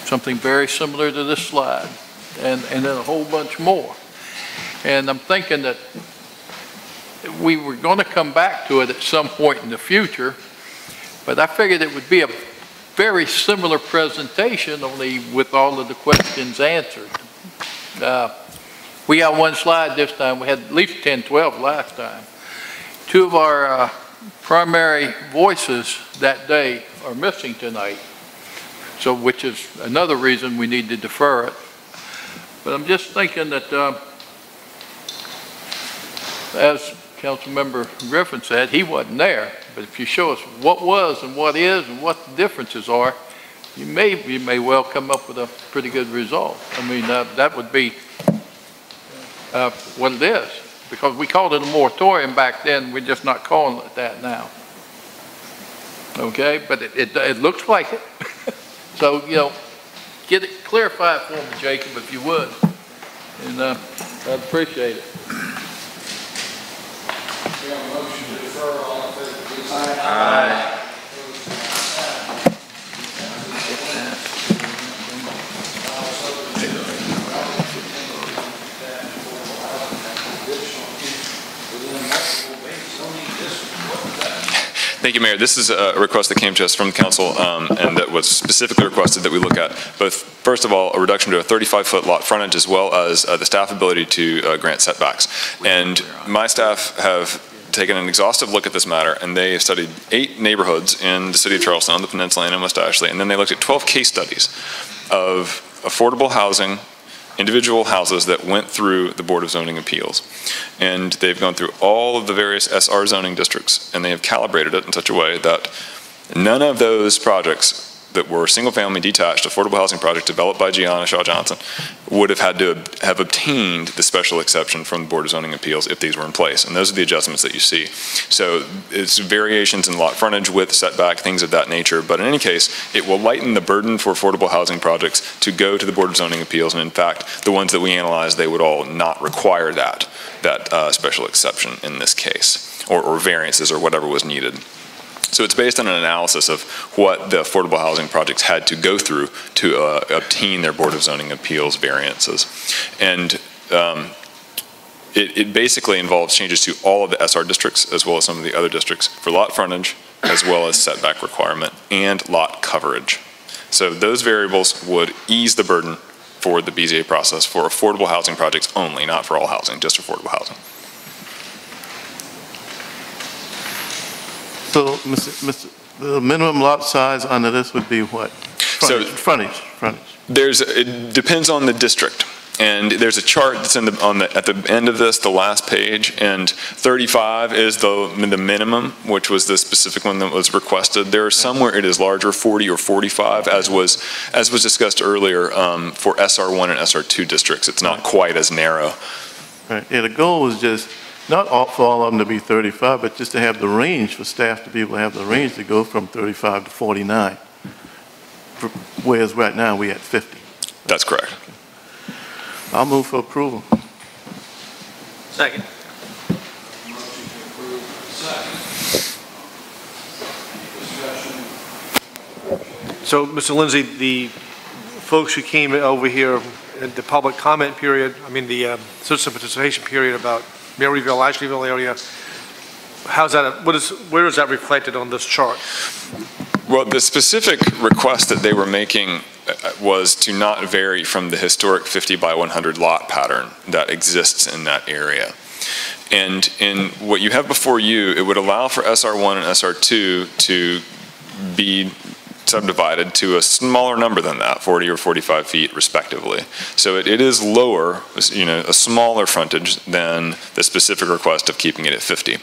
Something very similar to this slide, and then a whole bunch more. And I'm thinking that we were going to come back to it at some point in the future, but I figured it would be a very similar presentation, only with all of the questions answered. We got one slide this time. We had at least 10, 12 last time. Two of our primary voices that day are missing tonight, so which is another reason we need to defer it. But I'm just thinking that, as Councilmember Griffin said, he wasn't there. But if you show us what was and what is and what the differences are, you may well come up with a pretty good result. I mean, that would be what it is, because we called it a moratorium back then. We're just not calling it that now. Okay, but it looks like it. So, you know, get it clarified for me, Jacob, if you would, and I'd appreciate it. We have a motion to defer. All in favor, please say aye. Aye. Thank you, Mayor. This is a request that came to us from the council and that was specifically requested that we look at both, first of all, a reduction to a 35-foot lot frontage, as well as the staff ability to grant setbacks. And my staff have taken an exhaustive look at this matter, and they have studied 8 neighborhoods in the city of Charleston, on the peninsula, and in West Ashley, and then they looked at 12 case studies of affordable housing, individual houses that went through the Board of Zoning Appeals. And they've gone through all of the various SR zoning districts, and they have calibrated it in such a way that none of those projects that were single-family detached affordable housing projects developed by Gianna Shaw Johnson would have had to have obtained the special exception from the Board of Zoning Appeals if these were in place. And those are the adjustments that you see. So it's variations in lot frontage, width, setback, things of that nature. But in any case, it will lighten the burden for affordable housing projects to go to the Board of Zoning Appeals. And in fact, the ones that we analyzed, they would all not require that special exception in this case, or variances or whatever was needed. So it's based on an analysis of what the affordable housing projects had to go through to obtain their Board of Zoning Appeals variances. And it basically involves changes to all of the SR districts as well as some of the other districts for lot frontage, as well as setback requirement and lot coverage. So those variables would ease the burden for the BZA process for affordable housing projects only, not for all housing, just affordable housing. So, the minimum lot size under this would be what? Frontage. It depends on the district. And there's a chart that's at the end of this, the last page, and 35 is the minimum, which was the specific one that was requested. There are some where it is larger, 40 or 45, as was discussed earlier for SR1 and SR2 districts. It's not quite as narrow. Right. Yeah, the goal was just not for all of them to be 35, but just to have the range for staff to be able to have the range to go from 35 to 49, whereas right now we at 50. That's correct. Okay. I'll move for approval. Second. Motion to approve. Second. Discussion. So, Mr. Lindsay, the folks who came over here at the public comment period, the citizen participation period about Maryville, Ashleyville area, where is that reflected on this chart? Well, the specific request that they were making was to not vary from the historic 50 by 100 lot pattern that exists in that area. And in what you have before you, it would allow for SR1 and SR2 to be subdivided to a smaller number than that, 40 or 45 feet respectively. So it is lower, a smaller frontage than the specific request of keeping it at 50.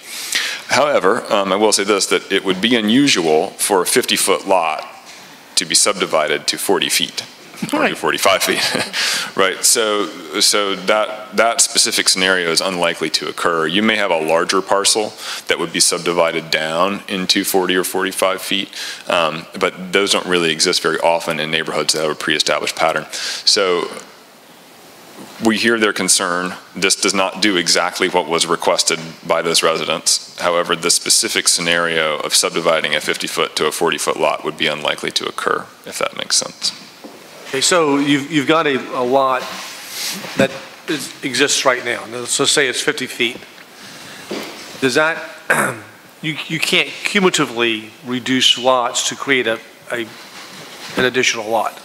However, I will say this, that it would be unusual for a 50-foot lot to be subdivided to 40 feet. or do 45 feet, right? So that specific scenario is unlikely to occur. You may have a larger parcel that would be subdivided down into 40 or 45 feet, but those don't really exist very often in neighborhoods that have a pre-established pattern. So we hear their concern. This does not do exactly what was requested by those residents. However, the specific scenario of subdividing a 50-foot to a 40-foot lot would be unlikely to occur, if that makes sense. Okay, so you've got a lot that exists right now. So say it's 50 feet. Does that, you can't cumulatively reduce lots to create an additional lot?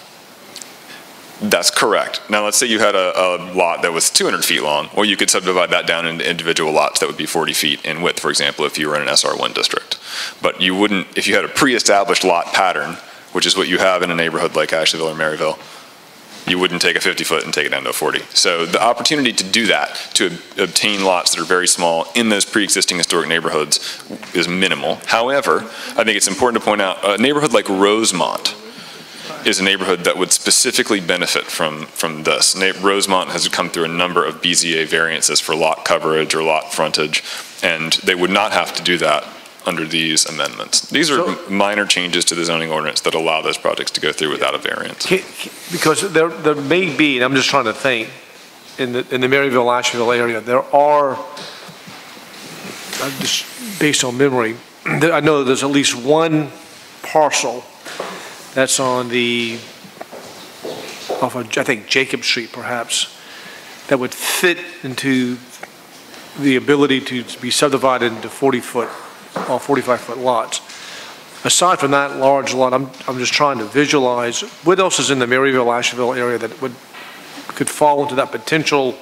That's correct. Now, let's say you had a lot that was 200 feet long. Well, you could subdivide that down into individual lots that would be 40 feet in width, for example, if you were in an SR1 district. But you wouldn't, if you had a pre-established lot pattern, which is what you have in a neighborhood like Ashleyville or Maryville, you wouldn't take a 50-foot and take it down to a 40. So the opportunity to do that, to obtain lots that are very small in those pre-existing historic neighborhoods, is minimal. However, I think it's important to point out, a neighborhood like Rosemont is a neighborhood that would specifically benefit from this. Rosemont has come through a number of BZA variances for lot coverage or lot frontage, and they would not have to do that under these amendments. These are minor changes to the zoning ordinance that allow those projects to go through without a variance. Because there may be, and I'm just trying to think, in the Maryville, Asheville area, there are, just based on memory, I know there's at least one parcel that's on off of, I think, Jacob Street perhaps, that would fit into the ability to be subdivided into 40-foot or 45-foot lots. Aside from that large lot, I'm just trying to visualize what else is in the Maryville, Asheville area that could fall into that potential,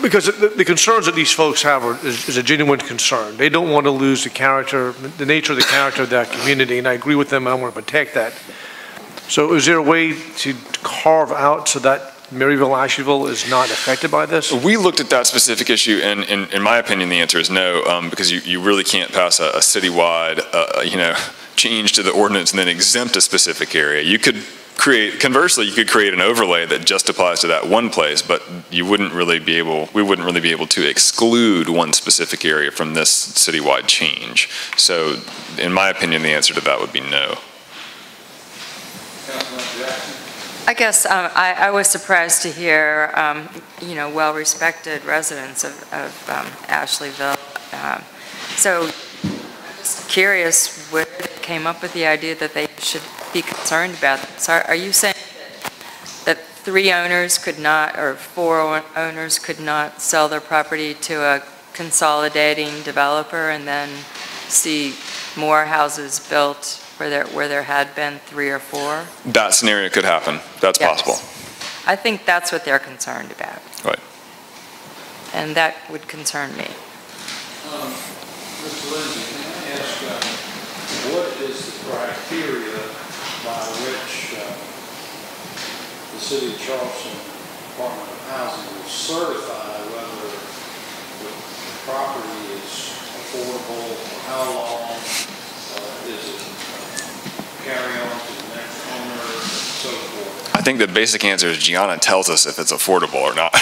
because the concerns that these folks have is a genuine concern. They don't want to lose the character, the nature of the character of that community, and I agree with them. I want to protect that. So is there a way to carve out so that Maryville, Asheville is not affected by this? We looked at that specific issue, and in my opinion, the answer is no, because you really can't pass a citywide, change to the ordinance and then exempt a specific area. You could conversely, you could create an overlay that just applies to that one place, but we wouldn't really be able to exclude one specific area from this citywide change. So, in my opinion, the answer to that would be no. I guess I was surprised to hear, well-respected residents of Ashleyville. So, I'm just curious where they came up with the idea that they should be concerned about this. Are you saying that 3 owners could not, or 4 owners could not sell their property to a consolidating developer and then see more houses built where there had been 3 or 4? That scenario could happen. That's possible. I think that's what they're concerned about. Right. And that would concern me. Mr. Lindsay, can I ask, what is the criteria by which the City of Charleston Department of Housing will certify whether the property is affordable, or how long is it carry on to the next owner, and so forth? I think the basic answer is Gianna tells us if it's affordable or not.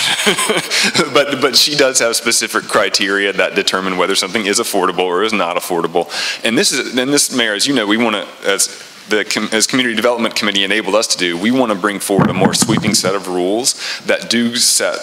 but she does have specific criteria that determine whether something is affordable or is not affordable. And this, Mayor, as you know, we want to, as Community Development Committee enabled us to do, we want to bring forward a more sweeping set of rules that do set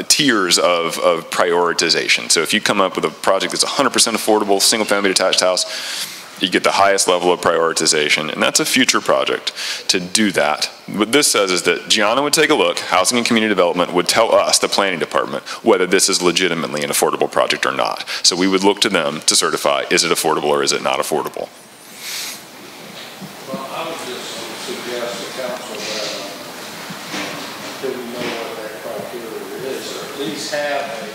tiers of prioritization. So if you come up with a project that's 100% affordable, single-family detached house, you get the highest level of prioritization, and that's a future project to do that. What this says is that Gianna would take a look, Housing and Community Development would tell us, the Planning Department, whether this is legitimately an affordable project or not. So we would look to them to certify, is it affordable or is it not affordable? Well, I would just suggest to council that until we know what that criteria is, or at least have a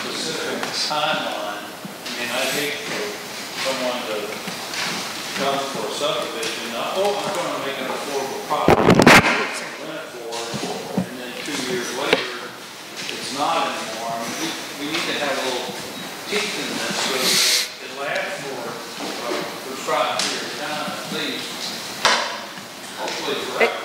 specific timeline. I mean, I hate for someone to come for a subdivision, I'm going to make an affordable property, rent it for it, and then 2 years later, it's not anymore. I mean, we need to have a little teeth in this so that it lasts for a prescribed period of time at least, hopefully forever.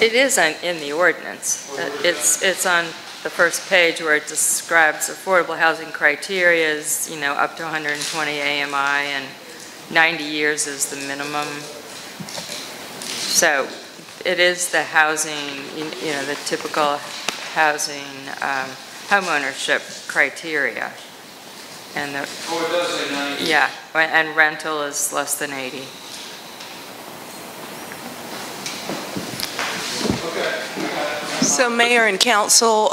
It is in the ordinance. It's on the first page where it describes affordable housing criteria is, you know, up to 120 AMI and 90 years is the minimum. So it is the housing, you know, the typical housing homeownership criteria. And the, Oh, it does say 90. yeah, and rental is less than 80. So Mayor and Council,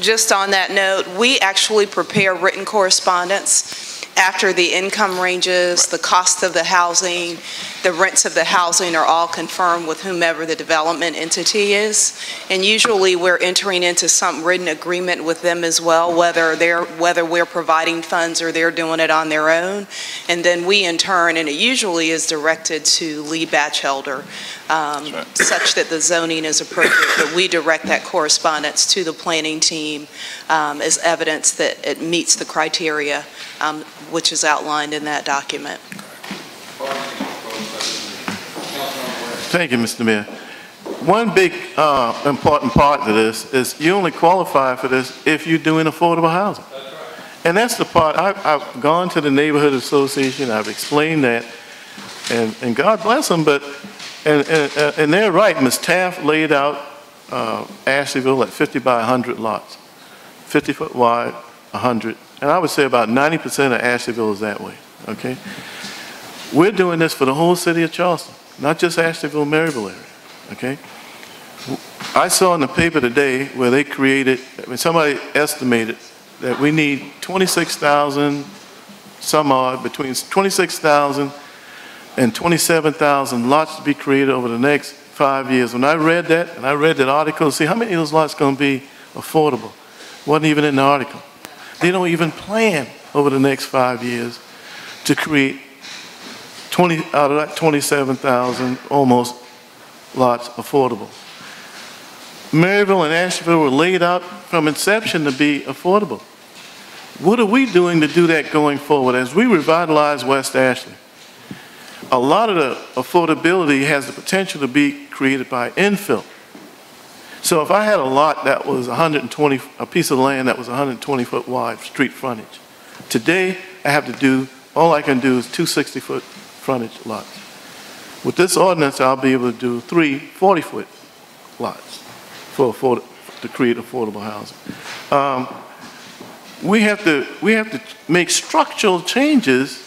just on that note, we actually prepare written correspondence after the income ranges, the cost of the housing, the rents of the housing are all confirmed with whomever the development entity is. And usually we're entering into some written agreement with them as well, whether we're providing funds or they're doing it on their own. And then we in turn, and it usually is directed to Lee Batchelder, such that the zoning is appropriate, but we direct that correspondence to the planning team as evidence that it meets the criteria which is outlined in that document. Thank you, Mr. Mayor. One big important part to this is you only qualify for this if you're doing affordable housing. And that's the part, I've gone to the neighborhood association, I've explained that, and God bless them, but, and they're right, Ms. Taft laid out Ashleyville at 50 by 100 lots, 50 foot wide, 100. And I would say about 90% of Ashleyville is that way, okay? We're doing this for the whole city of Charleston, not just Ashleyville, Maryville area, okay? I saw in the paper today where they created, when somebody estimated that we need 26,000 some odd, between 26,000 and 27,000 lots to be created over the next 5 years. When I read that, and I read that article, see how many of those lots going to be affordable? Wasn't even in the article. They don't even plan over the next 5 years to create 20 out of that 27,000 almost lots affordable. Maryville and Asheville were laid out from inception to be affordable. What are we doing to do that going forward as we revitalize West Ashley? A lot of the affordability has the potential to be created by infill. So if I had a lot that was 120, a piece of land that was 120 foot wide street frontage, today I have to do, all I can do is 2 60-foot frontage lots. With this ordinance, I'll be able to do 3 40-foot lots to create affordable housing. We have to make structural changes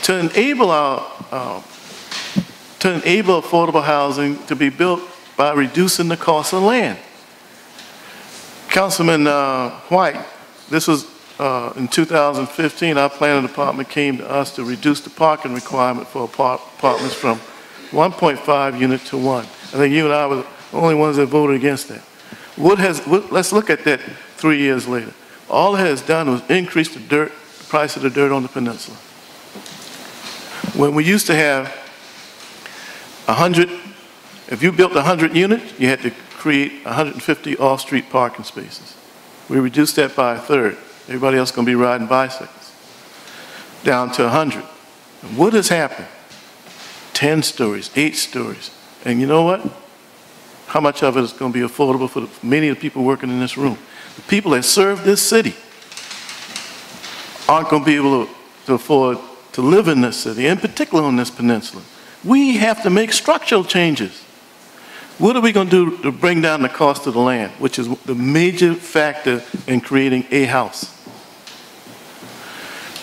to enable affordable housing to be built by reducing the cost of land. Councilman White, this was in 2015, our planning department came to us to reduce the parking requirement for apartments from 1.5 unit to 1. I think you and I were the only ones that voted against that. Let's look at that 3 years later. All it has done was increase the price of the dirt on the peninsula. When we used to have 100, if you built 100 units, you had to create 150 off-street parking spaces. We reduced that by a third. Everybody else is going to be riding bicycles. Down to 100. And what has happened? 10 stories, 8 stories. And you know what? How much of it is going to be affordable for many of the people working in this room? The people that serve this city aren't going to be able to afford to live in this city, in particular on this peninsula. We have to make structural changes. What are we going to do to bring down the cost of the land, which is the major factor in creating a house?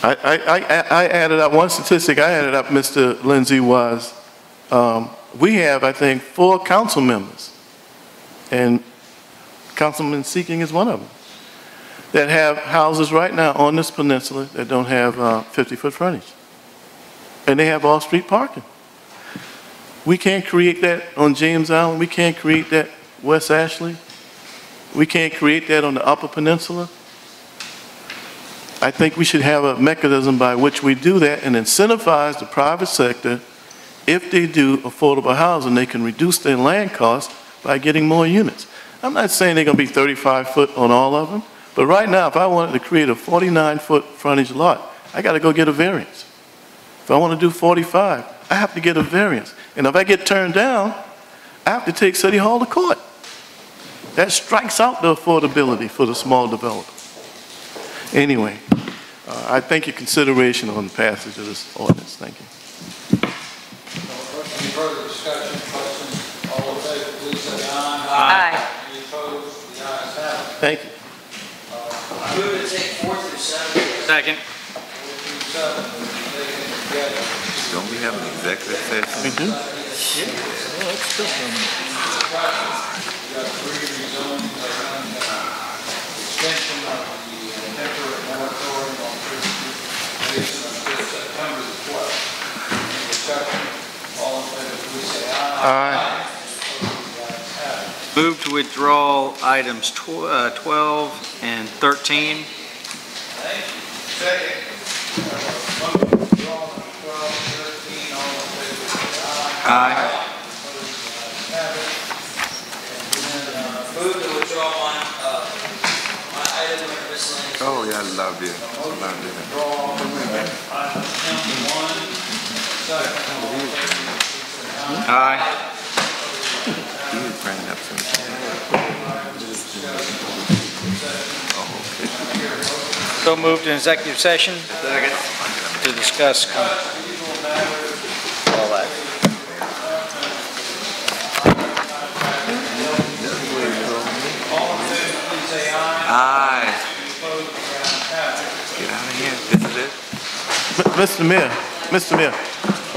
I added up, one statistic I added up, Mr. Lindsay, was we have, I think, 4 council members, and Councilman Seeking is one of them, that have houses right now on this peninsula that don't have 50-foot frontage. And they have off-street parking. We can't create that on James Island. We can't create that West Ashley. We can't create that on the Upper Peninsula. I think we should have a mechanism by which we do that and incentivize the private sector. If they do affordable housing, they can reduce their land costs by getting more units. I'm not saying they're going to be 35-foot on all of them, but right now, if I wanted to create a 49-foot frontage lot, I got to go get a variance. If I want to do 45, I have to get a variance. And if I get turned down, I I have to take City Hall to court. That strikes out the affordability for the small developer. Anyway, I thank your consideration on the passage of this ordinance. Thank you. Any further discussion, questions? All in favor, please say aye. Aye. Any opposed? The ayes have it. Thank you. I move to take 4 through 7. Second. 4 through 7 will be taken together. Don't we have an executive session? We do. We got 3 rezonings, extension of the temporary moratorium on prison until September the 12th. Any discussion? All in favor, please say aye. Aye. Move to withdraw items 12 and 13. Thank you. Second. Motion to withdraw number 12 and 13. All in favor, say aye. Aye. Have it. And then, Move to withdraw my item under miscellaneous. Oh, yeah, I love you. I love you. withdraw item number 1. Second. All in favor, please say aye. Aye. He was bringing up some. So moved in executive session. Second. To discuss all that. Aye. Get out of here. This is it. Mr. Mayor,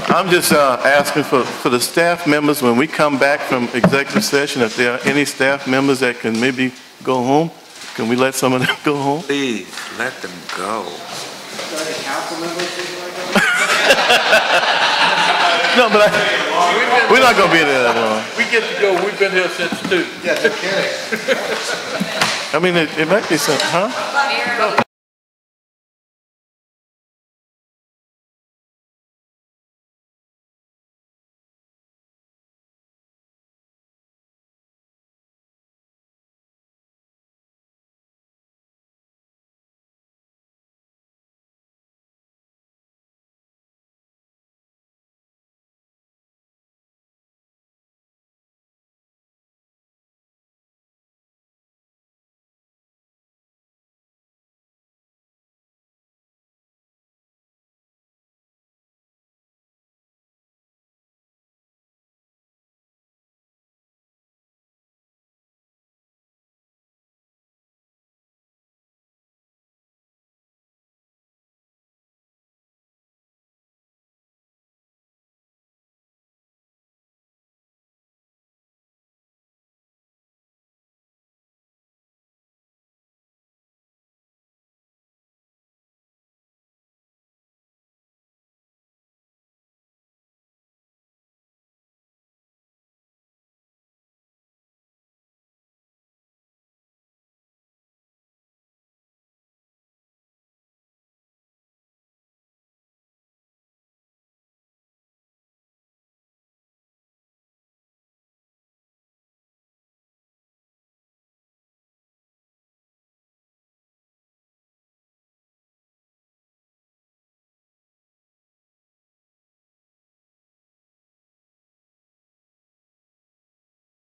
I'm just asking for the staff members, when we come back from executive session, if there are any staff members that can maybe go home, can we let some of them go home? Please, let them go. No, but we're not going to be there that long. We get to go, we've been here since 2. I mean, it might be some, huh?